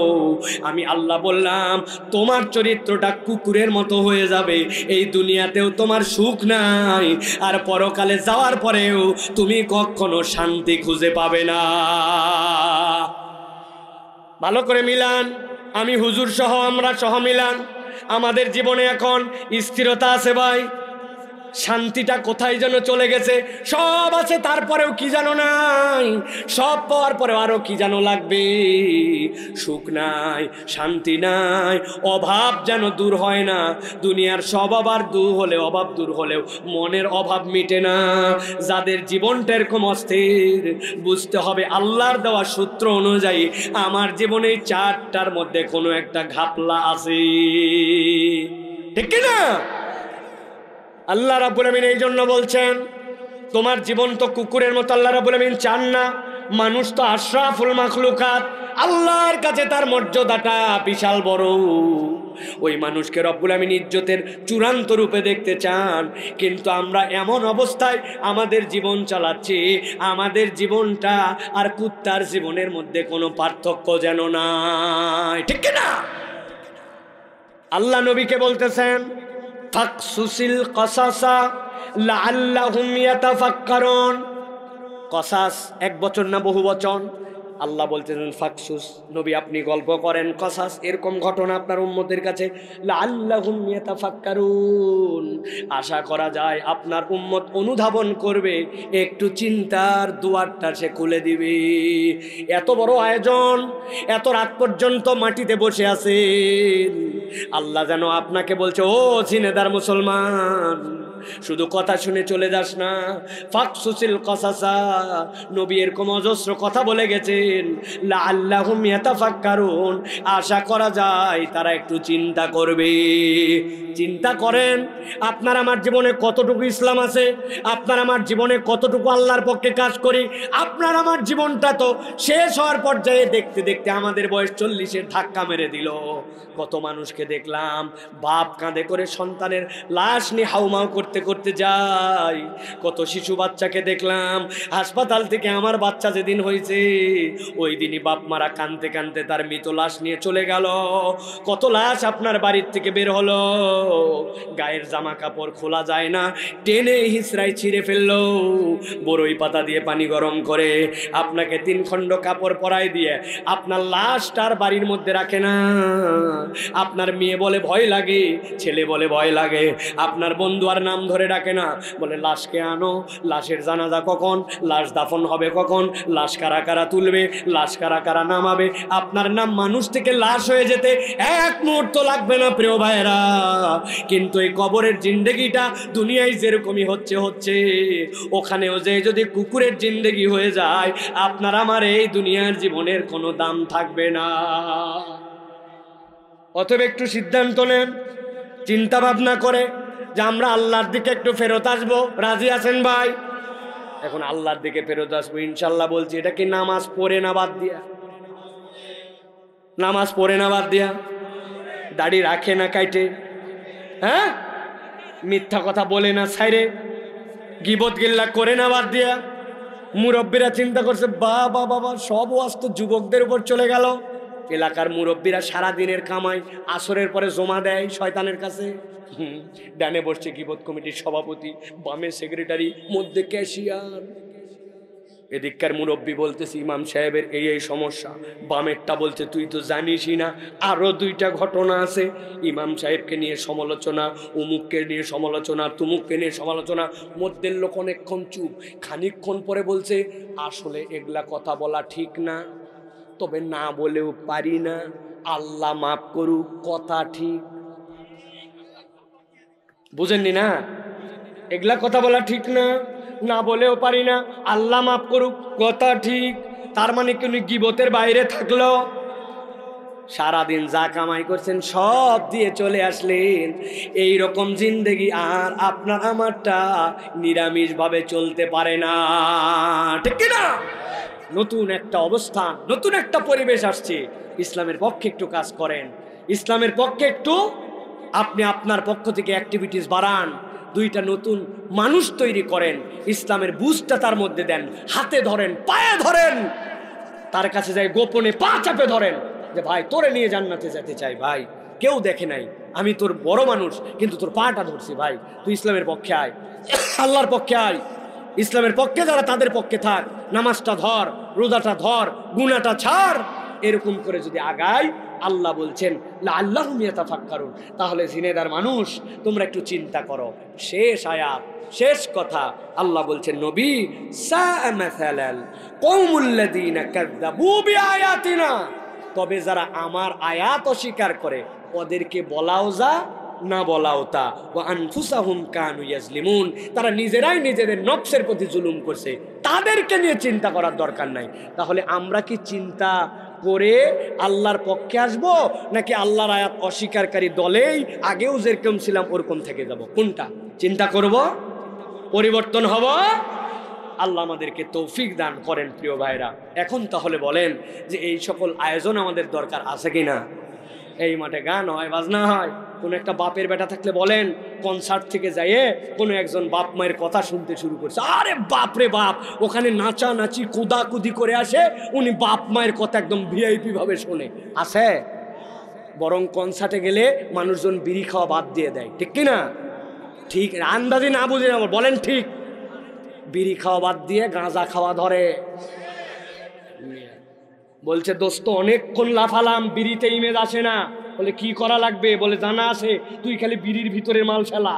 আমি আল্লাহ বললাম তোমার চরিত্রটা কুকুরের মতো হয়ে যাবে। এই দুনিয়াতেও তোমার সুখ নাই, আর পরকালে যাওয়ার পরেও তুমি কখনো শান্তি খুঁজে পাবে না। ভালো করে মিলান, আমি হুজুর সহ আমরা সহ মিলান। আমাদের জীবনে এখন স্থিরতা আছে ভাই, শান্তিটা কোথায় যেন চলে গেছে। সব আছে তারপরেও কি জানো নাই, সব পাওয়ার পরেও আরো কি জানো লাগবে। সুখ নাই, শান্তি নাই, অভাব যেন দূর হয় না। দুনিয়ার সব অভাব দূর হলেও, অভাব দূর হলেও মনের অভাব মিটে না। যাদের জীবনটা এরকম অস্থির, বুঝতে হবে আল্লাহর দেওয়া সূত্র অনুযায়ী আমার জীবনে 4টার মধ্যে কোনো একটা ঘাপলা আছে, ঠিক না? আল্লাহ রাব্বুল আমিন এই জন্য বলছেন, তোমার জীবন তো কুকুরের মতো আল্লাহ রাব্বুল আমিন চান না। মানুষ তো আশরাফুল মাখলুকাত, আল্লাহর কাছে তার মর্যাদাটা বিশাল বড়। ওই মানুষকে রব্বুল আমিন ইজ্জতের চূড়ান্ত রূপে দেখতে চান। কিন্তু আমরা এমন অবস্থায় আমাদের জীবন চালাচ্ছি, আমাদের জীবনটা আর কুত্তার জীবনের মধ্যে কোনো পার্থক্য যেন নাই, ঠিক না? আল্লাহ নবীকে বলতেছেন ফাকসুসিল কসাসা লাআল্লাহুম ইয়াতাফাক্কারুন। কসাস এক বচন না বহু বচন? আল্লাহ বলতেছেন ফাকসুস, নবী আপনি গল্প করেন কসাস, এরকম ঘটনা আপনার উম্মতের কাছে, লাআল্লাহুম ইয়াতাফাক্কারুন, আশা করা যায় আপনার উম্মত অনুধাবন করবে, একটু চিন্তার দুয়ারটা সে খুলে দিবে। এত বড় আয়োজন, এত রাত পর্যন্ত মাটিতে বসে আছেন, আল্লাহ যেন আপনাকে বলছে, ও ঝিনেদার মুসলমান, শুধু কথা শুনে চলে যাস না। ফাকসুসিল কসাসা, নবী এরকম অজস্র কথা বলে গেছেন, লাআল্লাহুম ইয়াতাফাক্কারুন, আশা করা যায় তারা একটু চিন্তা করবে। চিন্তা করেন আপনার আমার জীবনে কতটুকু ইসলাম আছে, আপনার আমার জীবনে কতটুকু আল্লাহর পক্ষে কাজ করি। আপনার আমার জীবনটা তো শেষ হওয়ার পর্যায়ে দেখতে দেখতে আমাদের বয়স 40-এর ধাক্কা মেরে দিল। কত মানুষকে দেখলাম বাপ কাঁধে করে সন্তানের লাশ নিয়ে হাউমাউ করতে করতে যায়। কত শিশু বাচ্চাকে দেখলাম হাসপাতাল থেকে আমার বাচ্চা যেদিন হয়েছে ওই দিনই বাপ মারা কাঁদতে কাঁদতে তার মৃত লাশ নিয়ে চলে গেল। কত লাশ আপনার বাড়ির থেকে বের হলো, গায়ের জামা কাপড় খোলা যায় না, টেনে হিসড়াই ছিঁড়ে ফেললো, বড়ই পাতা দিয়ে পানি গরম করে আপনাকে 3 খণ্ড কাপড় পরাই দিয়ে আপনার লাশটার বাড়ির মধ্যে রাখে না। আপনার মেয়ে বলে ভয় লাগে, ছেলে বলে ভয় লাগে, আপনার বন্ধু আর নাম ধরে ডাকে না, বলে লাশকে আনো, লাশের জানাজা কখন, লাশ দাফন হবে কখন, লাশ কারা কারা তুলবে, লাশ কারা কারা নামাবে। আপনার নাম মানুষ থেকে লাশ হয়ে যেতে 1 মুহূর্ত লাগবে না প্রিয় ভাইরা। কিন্তু এই কবরের জিন্দেগিটা দুনিয়ায় যেরকমই হচ্ছে ওখানেও যে যদি কুকুরের জিন্দেগি হয়ে যায়, আপনার আমার এই দুনিয়ার জীবনের কোনো দাম থাকবে না। অতএব একটু সিদ্ধান্ত নেন, চিন্তা ভাবনা করে যে আমরা আল্লাহর দিকে একটু ফেরত আসবো। রাজি আছেন ভাই? এখন আল্লাহর দিকে ফেরত আসবো ইনশাল্লাহ বলছি। এটা কি নামাজ পড়ে না বাদ দিয়া? নামাজ পড়ে না বাদ দিয়া? দাড়ি রাখে না কাইটে? হ্যাঁ, মিথ্যা কথা বলে না ছাইরে? গিবত গিল্লা করে না বাদ দিয়া? মুরব্বীরা চিন্তা করছে বাবা বাবা সব ওয়াজ তো যুবকদের উপর চলে গেল। এলাকার মুরব্বীরা সারাদিনের কামাই আসরের পরে জমা দেয় শয়তানের কাছে। ডানে বসছে গিবত কমিটির সভাপতি, বামে সেক্রেটারি, মধ্যে ক্যাশিয়ার। এদিককার মুরব্বী বলতেছে ইমাম সাহেবের এই এই সমস্যা, বামেরটা বলছে তুই তো জানিসই না, আরো 2টা ঘটনা আছে। ইমাম সাহেবকে নিয়ে সমালোচনা, উমুককে নিয়ে সমালোচনা, তুমুককে নিয়ে সমালোচনা। মধ্যের লোক অনেকক্ষণ চুপ, খানিকক্ষণ পরে বলছে আসলে এগুলা কথা বলা ঠিক না, তবে না বলেও পারি না, আল্লাহ মাফ করুক, কথা ঠিক। বুঝেননি না? এগুলা কথা বলা ঠিক না, না বলেও পারি না, আল্লাহ মাফ করুক, কথা ঠিক। তার মানে কি উনি গিবতের বাইরে থাকলো? সারাদিন যা কামাই করছেন সব দিয়ে চলে আসলেন। এই রকম জিন্দেগি আর আপনার আমারটা নিরামিষ ভাবে চলতে পারে না, ঠিক না? নতুন একটা অবস্থান, নতুন একটা পরিবেশ আসছে। ইসলামের পক্ষে একটু কাজ করেন, ইসলামের পক্ষে একটু আপনি আপনার পক্ষ থেকে অ্যাক্টিভিটিস বাড়ান, 2টা নতুন মানুষ তৈরি করেন, ইসলামের বুঝটা তার মধ্যে দেন, হাতে ধরেন, পায়ে ধরেন, তার কাছে যাই গোপনে পা চাপে ধরেন যে ভাই তোরে নিয়ে জান্নাতে যেতে চাই ভাই, কেউ দেখে নাই, আমি তোর বড় মানুষ কিন্তু তোর পাটা ধরছি ভাই, তুই ইসলামের পক্ষে আয়, আল্লাহর পক্ষে আয়, ইসলামের পক্ষে যারা তাদের পক্ষে থাক, নামাজটা ধর, রোজাটা ধর, গুনাহটা ছাড়। এরকম করে যদি আগাই, আল্লাহ বলছেন লাআল্লাহুম ইয়াতাফাক্কারুন, তাহলে জিনেদার মানুষ তোমরা একটু চিন্তা করো। শেষ আয়াত, শেষ কথা, আল্লাহ বলছেন নবী সাআ মাসালাল কওমুল্লাযীনা কাযযাবু বিআয়াতিনা, তবে যারা আমার আয়াত অস্বীকার করে ওদেরকে বলাও যা না বলাও তা, ওয়া আনফুসাহুম কানু ইয়াজলিমুন, তারা নিজেরাই নিজেদের নফসের প্রতি জুলুম করছে, তাদেরকে নিয়ে চিন্তা করার দরকার নাই। তাহলে আমরা কি চিন্তা করে আল্লাহর পক্ষে আসবো, নাকি আল্লাহর আয়াত অস্বীকারী দলেই আগেও যেরকম ছিলাম ওরকম থেকে যাব? কোনটা চিন্তা করব? পরিবর্তন হব? আল্লাহ আমাদেরকে তৌফিক দান করেন প্রিয় ভাইরা। এখন তাহলে বলেন যে এই সকল আয়োজন আমাদের দরকার আছে কিনা? এই মাঠে গান হয়, বাজনা হয়। কোনো একটা বাপের বেটা থাকলে বলেন, কনসার্ট থেকে যাইয়ে কোনো একজন বাপ মায়ের কথা শুনতে শুরু করছে, আরে বাপ রে বাপ, ওখানে নাচানাচি কুদাকুদি করে আসে, উনি বাপ মায়ের কথা একদম ভিআইপি ভাবে শোনে। আছে? বরং কনসার্টে গেলে মানুষজন বিড়ি খাওয়া বাদ দিয়ে দেয়, ঠিক কিনা? ঠিক, আন্দাজি না বুঝে না বলেন, ঠিক। বিড়ি খাওয়া বাদ দিয়ে গাঁজা খাওয়া ধরে। বলছে দোস্ত অনেকক্ষণ লাফালাম, বিড়িতে ইমেজ আসে না। বলে কি করা লাগবে? বলে জানা আছে, তুই খালি বিড়ির ভিতরে মাল ফেলা।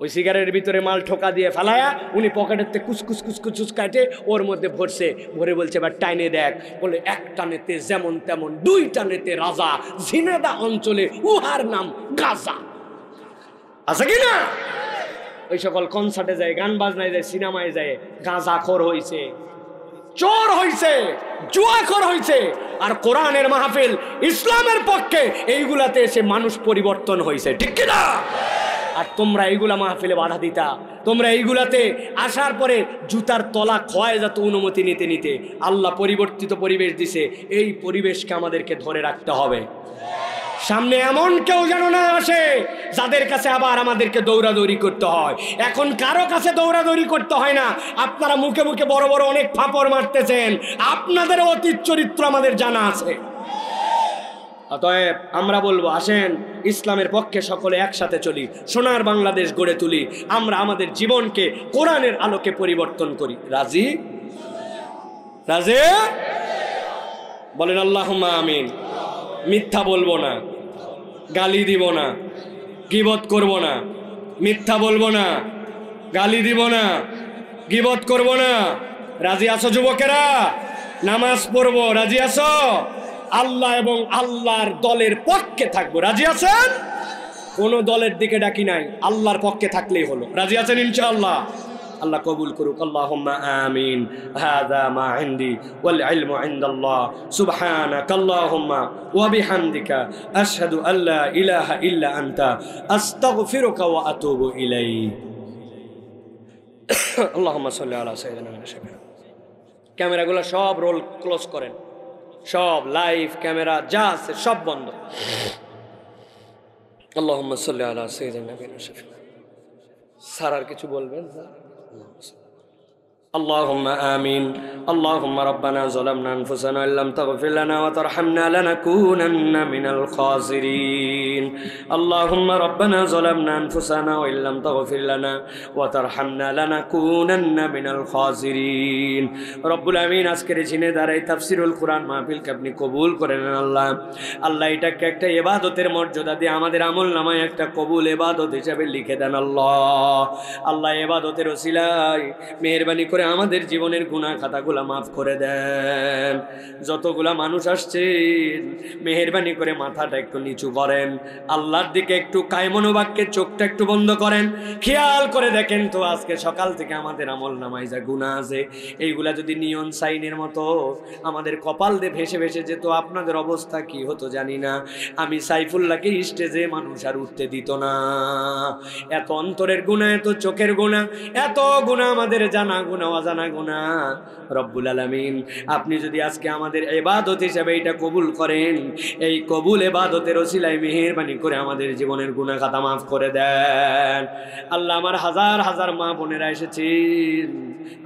ওই সিগারেটের ভিতরে মাল ঠোকা দিয়ে ফেলায়া উনি পকেটের থেকে কুচকুচ কুচকুচ কাটে ওর মধ্যে ভরছে, ভরে বলছে এবার টাইনে দেখ। বলে এক টানেতে যেমন তেমন, দুই টানেতে রাজা, ঝিনেদা অঞ্চলে উহার নাম গাজা। আছে কি না? ওই সকল কনসার্টে যায়, গান বাজনায় যায়, সিনেমায় যায়, গাঁজাখোর হইছে, চোর হইছে, জুয়াখোর হইছে। আর কোরআনের মাহফিল, ইসলামের পক্ষে, এইগুলাতে এসে মানুষ পরিবর্তন হইছে, ঠিক কিনা? আর তোমরা এইগুলা মাহফিলে বাধা দিতা। তোমরা এইগুলাতে আসার পরে জুতার তলা ক্ষয় যত অনুমতি নিতে নিতে আল্লাহ পরিবর্তিত পরিবেশ দিছে। এই পরিবেশকে আমাদেরকে ধরে রাখতে হবে। সামনে এমন কেউ যেন না আসে যাদের কাছে আবার আমাদেরকে দৌড়াদৌড়ি করতে হয়। এখন কারো কাছে দৌড়াদৌড়ি করতে হয় না। আপনারা মুখে মুখে বড় বড় অনেক ফাপড় মারতেছেন, আপনাদের অতীত চরিত্র আমাদের জানা আছে। অতএব আমরা বলবো, আসেন ইসলামের পক্ষে সকলে একসাথে চলি, সোনার বাংলাদেশ গড়ে তুলি। আমরা আমাদের জীবনকে কোরআনের আলোকে পরিবর্তন করি। রাজি? রাজি? বলেন আল্লাহুম্মা আমিন। মিথ্যা বলবো না, গালি দিব না, গীবত করব না। মিথ্যা বলবো না, গালি দিব না, গীবত করব না। রাজি আছো যুবকেরা? নামাজ পড়বো, রাজি আছো? আল্লাহ এবং আল্লাহর দলের পক্ষে থাকবো, রাজি আছেন? কোন দলের দিকে ডাকি নাই, আল্লাহর পক্ষে থাকলেই হলো। রাজি আছেন ইনশাআল্লাহ? আল্লাহ কবুল করুক। আল্লাহুম্মা আমিন। হাযা মা ইনদি ওয়াল ইলমু ইনদাল্লাহ। সুবহানাকাল্লাহুম্মা ওয়া বিহামদিকা আশহাদু আল্লা ইলাহা ইল্লা আনতা আস্তাগফিরুকা ওয়া আতুবু ইলাইক। আল্লাহুম্মা সাল্লি আলা সাইয়্যিদিনা মুহাম্মাদ। ক্যামেরাগুলো সব রোল ক্লোজ করেন, সব লাইভ ক্যামেরা যা আছে সব বন্ধ। আল্লাহুম্মা সাল্লি আলা সাইয়্যিদিনা মুহাম্মাদ। স্যার আর কিছু বলবেন? اللهم آمين. اللهم ربنا ظلمنا أنفسنا إن لم تغفر لنا وترحمنا لنكونن من الخاسرين. اللهم ربنا ظلمنا أنفسنا وإن لم تغفر لنا وترحمنا لنكونن من الخاسرين. رب العالمين আজকের জিনে দাঁড়াই তাফসীরুল কোরআন মাহফিলকে আপনি কবুল করে নেন আল্লাহ। আল্লাহ এটাকে একটা ইবাদতের মর্যাদা দিয়ে আমাদের আমলনামায় একটা কবুল ইবাদত হিসেবে লিখে দেন আল্লাহ। আল্লাহ ইবাদতের ওসিলায় মেহেরবানি করে আমাদের জীবনের গুনাহ খাতাগুলা মাফ করে দেন। যতগুলা মানুষ আসছেন মেহেরবানি করে মাথাটা একটু নিচু করেন, আল্লাহর দিকে একটু কায়মনোবাক্যের চোখটা একটু বন্ধ করেন, খেয়াল করে দেখেন তো আজকে সকাল থেকে আমাদের আমল নামায় যা গুনাহ আছে এইগুলা যদি নিয়ন সাইনের মতো আমাদের কপাল দিয়ে ভেসে ভেসে যেত, আপনাদের অবস্থা কি হতো জানি না। আমি সাইফুল্লাহকে স্টেজে মানুষ আর উঠতে দিত না। এত অন্তরের গুনাহ, এত চোখের গুনাহ, এত গুনাহ আমাদের জানা গুনাহ অজানা গুনাহ। রব্বুল আলামিন আপনি যদি আজকে আমাদের ইবাদত হিসেবে এটা কবুল করেন, এই কবুল ইবাদতের ওসিলায় মেহেরবানি করে আমাদের জীবনের গুনাহ খাতা মাফ করে দেন আল্লাহ। আমার হাজার হাজার মা বোনেরা এসেছেন,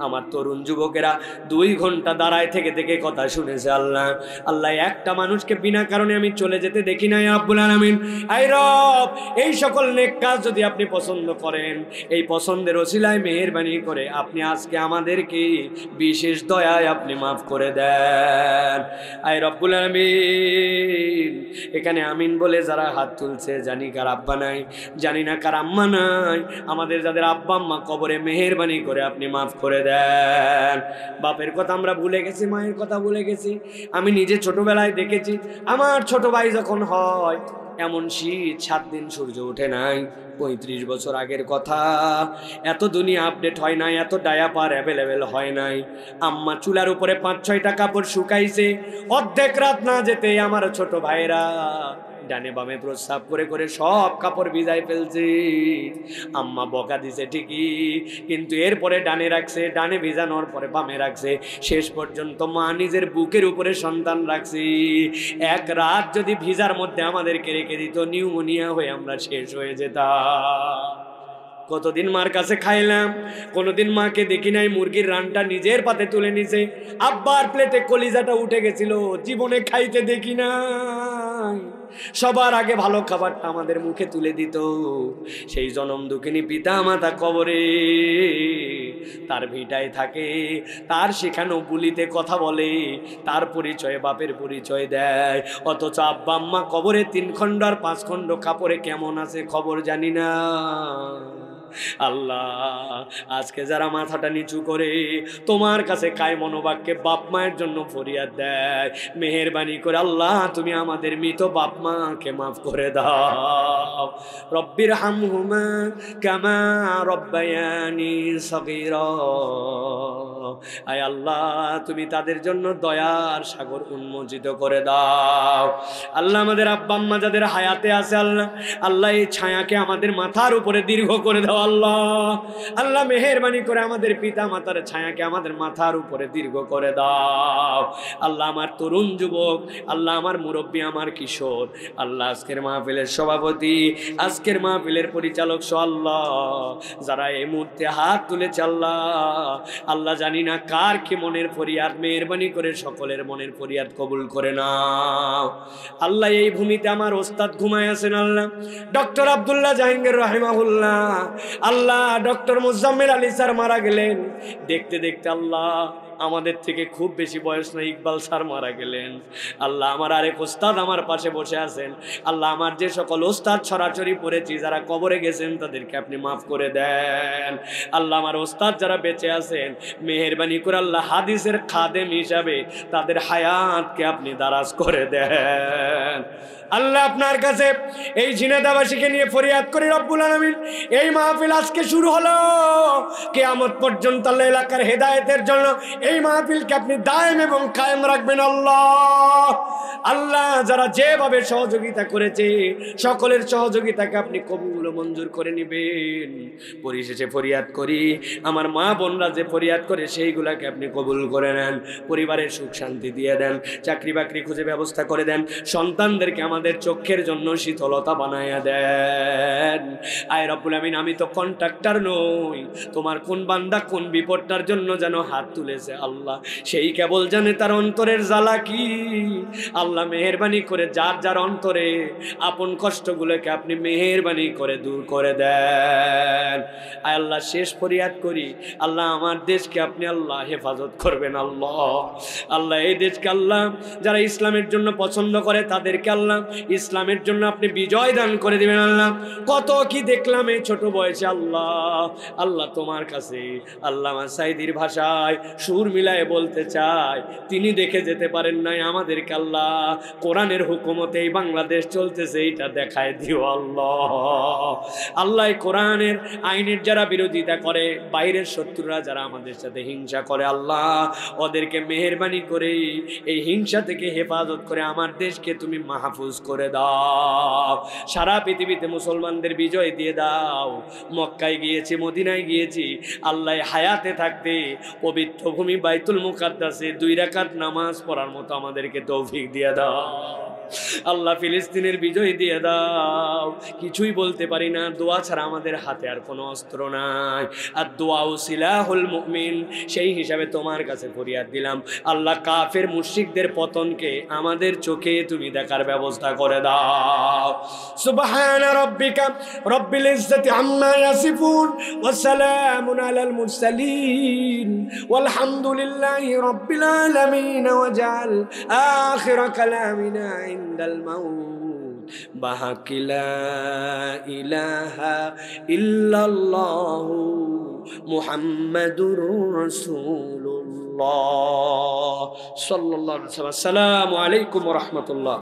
আমার তরুণ যুবকেরা 2 ঘন্টা দাঁড়ায় থেকে থেকে কথা শুনেছে আল্লাহ। আল্লাহ একটা মানুষকে বিনা কারণে আমি চলে যেতে দেখি নাই রব্বুল আলামিন। আই রব, এই সকল নেক কাজ যদি আপনি পছন্দ করেন, এই পছন্দের ওসিলায় মেহেরবানি করে আপনি আজকে আমাদেরকে বিশেষ দয়ায় আপনি মাফ করে দেন আই রব্বুল আলামিন। এখানে আমিন বলে যারা হাত তুলছে, জানি কার আব্বা নাই, জানি না কার আম্মা নাই, আমাদের যাদের আব্বা আম্মা কবরে মেহেরবানি করে আপনি মাফ করে দেন। বাপের কথা আমরা ভুলে গেছি, মায়ের কথা ভুলে গেছি। আমি নিজে ছোটবেলায় দেখেছি, আমার ছোট ভাই যখন হয় এমন শীত 7 দিন সূর্য ওঠে নাই। 35 বছর আগের কথা। এত দুনিয়া আপডেট হয় নাই, এত ডায়াপার অ্যাভেলেবেল হয় নাই। আম্মা চুলার উপরে 5-6টা কাপড় শুকাইছে, অর্ধেক রাত না যেতে আমার ছোট ভাইরা ডানে বামে প্রস্রাব করে করে সব কাপড় ভিজাই ফেলছি। আম্মা বকা দিছে ঠিকই, কিন্তু এরপরে ডানে রাখছে, ডানে ভিজানোর পরে বামে রাখছে, শেষ পর্যন্ত মা নিজের বুকের উপরে সন্তান রাখছি। এক রাত যদি ভিজার মধ্যে আমাদেরকে রেখে দিত, নিউমোনিয়া হয়ে আমরা শেষ হয়ে যেতাম। কতদিন মার কাছে খাইলাম, কোনোদিন মাকে দেখি নাই মুরগির রানটা নিজের পাতে তুলে নিছে, আব্বার প্লেটে কলিজাটা উঠে গেছিল, জীবনে খাইতে দেখি নাই। সবার আগে ভালো খাবারটা আমাদের মুখে তুলে দিত। সেই জনম দুঃখিনী পিতা মাতা কবরে, তার ভিটায় থাকে, তার শেখানো বুলিতে কথা বলে, তার পরিচয় বাপের পরিচয় দেয়, অথচ আব্বা আম্মা কবরে 3 খণ্ড আর 5 খণ্ড কাপড়ে কেমন আছে খবর জানি না। আল্লাহ, আজকে যারা মাথাটা নিচু করে তোমার কাছে কায় মনোবাক্যে বাপ মায়ের জন্য ফরিয়াদ দেয়, মেহেরবানি করে আল্লাহ তুমি আমাদের মৃত বাপ মাকে মাফ করে দাও। রব্বির হামহুমা কামা রব্বায়ানি সগীরা। আয় আল্লাহ, তুমি তাদের জন্য দয়ার সাগর উন্মোচিত করে দাও। আল্লাহ, আমাদের আব্বা আম্মা যাদের হায়াতে আছে আল্লাহ, আল্লাহ এই ছায়াকে আমাদের মাথার উপরে দীর্ঘ করে দাও আল্লাহ। আল্লাহ মেহেরবানি করে আমাদের পিতা মাতার ছায়াকে আমাদের মাথার উপরে দীর্ঘ করে দাও। আল্লাহ, আমার তরুণ যুবক, আল্লাহ আমার মুরব্বী, আমার কিশোর, আল্লাহ আজকের মাহফিলের সভাপতি, আজকের মাহফিলের পরিচালক সহ আল্লাহ যারা এই মুহূর্তে হাত তুলেছে আল্লাহ, আল্লাহ জানি না কার কি মনের ফরিয়াদ, মেহেরবানি করে সকলের মনের ফরিয়াদ কবুল করে নাও। আল্লাহ, এই ভূমিতে আমার ওস্তাদ ঘুমায় আছেন আল্লাহ, ডক্টর আব্দুল্লাহ জাহাঙ্গীর রাহিমাহুল্লাহ। আল্লাহ, ডক্টর মুজাম্মিল আলী স্যার মারা গেলেন, দেখতে দেখতে আল্লাহ আমাদের থেকে খুব বেশি বয়স না, ইকবাল স্যার মারা গেলেন। আল্লাহ, আমার আরেক ওস্তাদ আমার পাশে বসে আছেন। আল্লাহ, আমার যে সকল ওস্তাদ ছড়াছড়ি পড়েছি, যারা কবরে গেছেন তাদেরকে আপনি মাফ করে দেন। আল্লাহ, আমার ওস্তাদ যারা বেঁচে আছেন, মেহেরবানি করে আল্লাহ হাদিসের খাদেম হিসাবে তাদের হায়াতকে আপনি দারাজ করে দেন। আল্লাহ, আপনার কাছে এই ঝিনাইদহবাসীকে নিয়ে ফরিয়াদ করি রব্বুল আলামিন, এই মাহফিল আজকে শুরু হলো, কিয়ামত পর্যন্ত আল্লাহ এলাকার হেদায়েতের জন্য এই মাহফিলকে আপনি দায়েম এবং কায়েম রাখবেন আল্লাহ। আল্লাহ, যারা যেভাবে সহযোগিতা করেছে সকলের সহযোগিতাকে আপনি কবুল ও মঞ্জুর করে নেবেন। পরিশেষে ফরিয়াদ করি, আমার মা বোনরা যে ফরিয়াদ করে সেইগুলাকে আপনি কবুল করে নেন, পরিবারের সুখ শান্তি দিয়ে দেন, চাকরি বাকরি খুঁজে ব্যবস্থা করে দেন, সন্তানদেরকে আমাদের চোখের জন্য শীতলতা বানায়া দেন। আয় রব্বুল আমিন, আমি তো কন্ট্রাক্টর নই, তোমার কোন বান্দা কোন বিপদটার জন্য যেন হাত তুলেছে আল্লাহ সেই কেবল জানে তার অন্তরের জ্বালা কি। আল্লাহ, মেহেরবানি করে যার যার অন্তরে আপন কষ্টগুলোকে আপনি মেহেরবানি করে দূর করে দেন। আয় আল্লাহ, শেষ ফরিয়াদ করি, আল্লাহ আমার দেশকে আপনি আল্লাহ হেফাজত করবেন আল্লাহ। আল্লাহ, এই দেশকে আল্লাহ যারা ইসলামের জন্য পছন্দ করে তাদেরকে আল্লাহ ইসলামের জন্য আপনি বিজয় দান করে দিবেন আল্লাহ। কত কি দেখলাম এই ছোট বয়সে আল্লাহ। আল্লাহ, তোমার কাছে আল্লাহ সাইদির ভাষায় সুর মিলায়ে বলতে চায়, তিনি দেখে যেতে পারেন নাই, আমাদেরকে আল্লাহ কোরআনের হুকুমতে এই বাংলাদেশ চলতেছে এইটা দেখায় দিও আল্লাহ। আল্লাহ, কোরআনের আইনের যারা বিরোধিতা করে, বাইরের শত্রুরা যারা আমাদের সাথে হিংসা করে আল্লাহ, ওদেরকে মেহেরবানি করে এই হিংসা থেকে হেফাজত করে আমার দেশকে তুমি মাহফুজ করে দাও। সারা পৃথিবীতে মুসলমানদের বিজয় দিয়ে দাও। মক্কায় গিয়েছি, মদিনায় গিয়েছি, আল্লাহ হায়াতে থাকতে পবিত্র ভূমি বাইতুল মুকাদ্দাসে 2 রাকাত নামাজ পড়ার মতো আমাদেরকে তৌফিক দিয়ে দাও। আল্লাহ, ফিলিস্তিনের বিজয় দিয়ে দাও। কিছুই বলতে পারি না, দোয়া ছাড়া আমাদের হাতে আর কোনো অস্ত্র নাই। আর দোয়া সিলাহুল মুমিন, সেই হিসাবে তোমার কাছে ফরিয়াদ দিলাম আল্লাহ, কাফের মুশরিকদের পতনকে আমাদের চোখে তুমি দেখার ব্যবস্থা করে দাও। সুবহান রাব্বিকা রব্বিল ইজ্জাতি আম্মা ইয়াসিফুন ওয়া সালামুন আলাল মুরসালিন ওয়ালহামদুলিল্লাহি রাব্বিল আলামিন ওয়াজআল আখির কালামিনা ইনদাল মাউত বাহাকি লা ইলাহা ইল্লাল্লাহু মুহাম্মাদুর রাসূলুল্লাহ সাল্লাল্লাহু আলাইহি ওয়াসাল্লাম। আসসালামু আলাইকুম ওয়া রাহমাতুল্লাহ।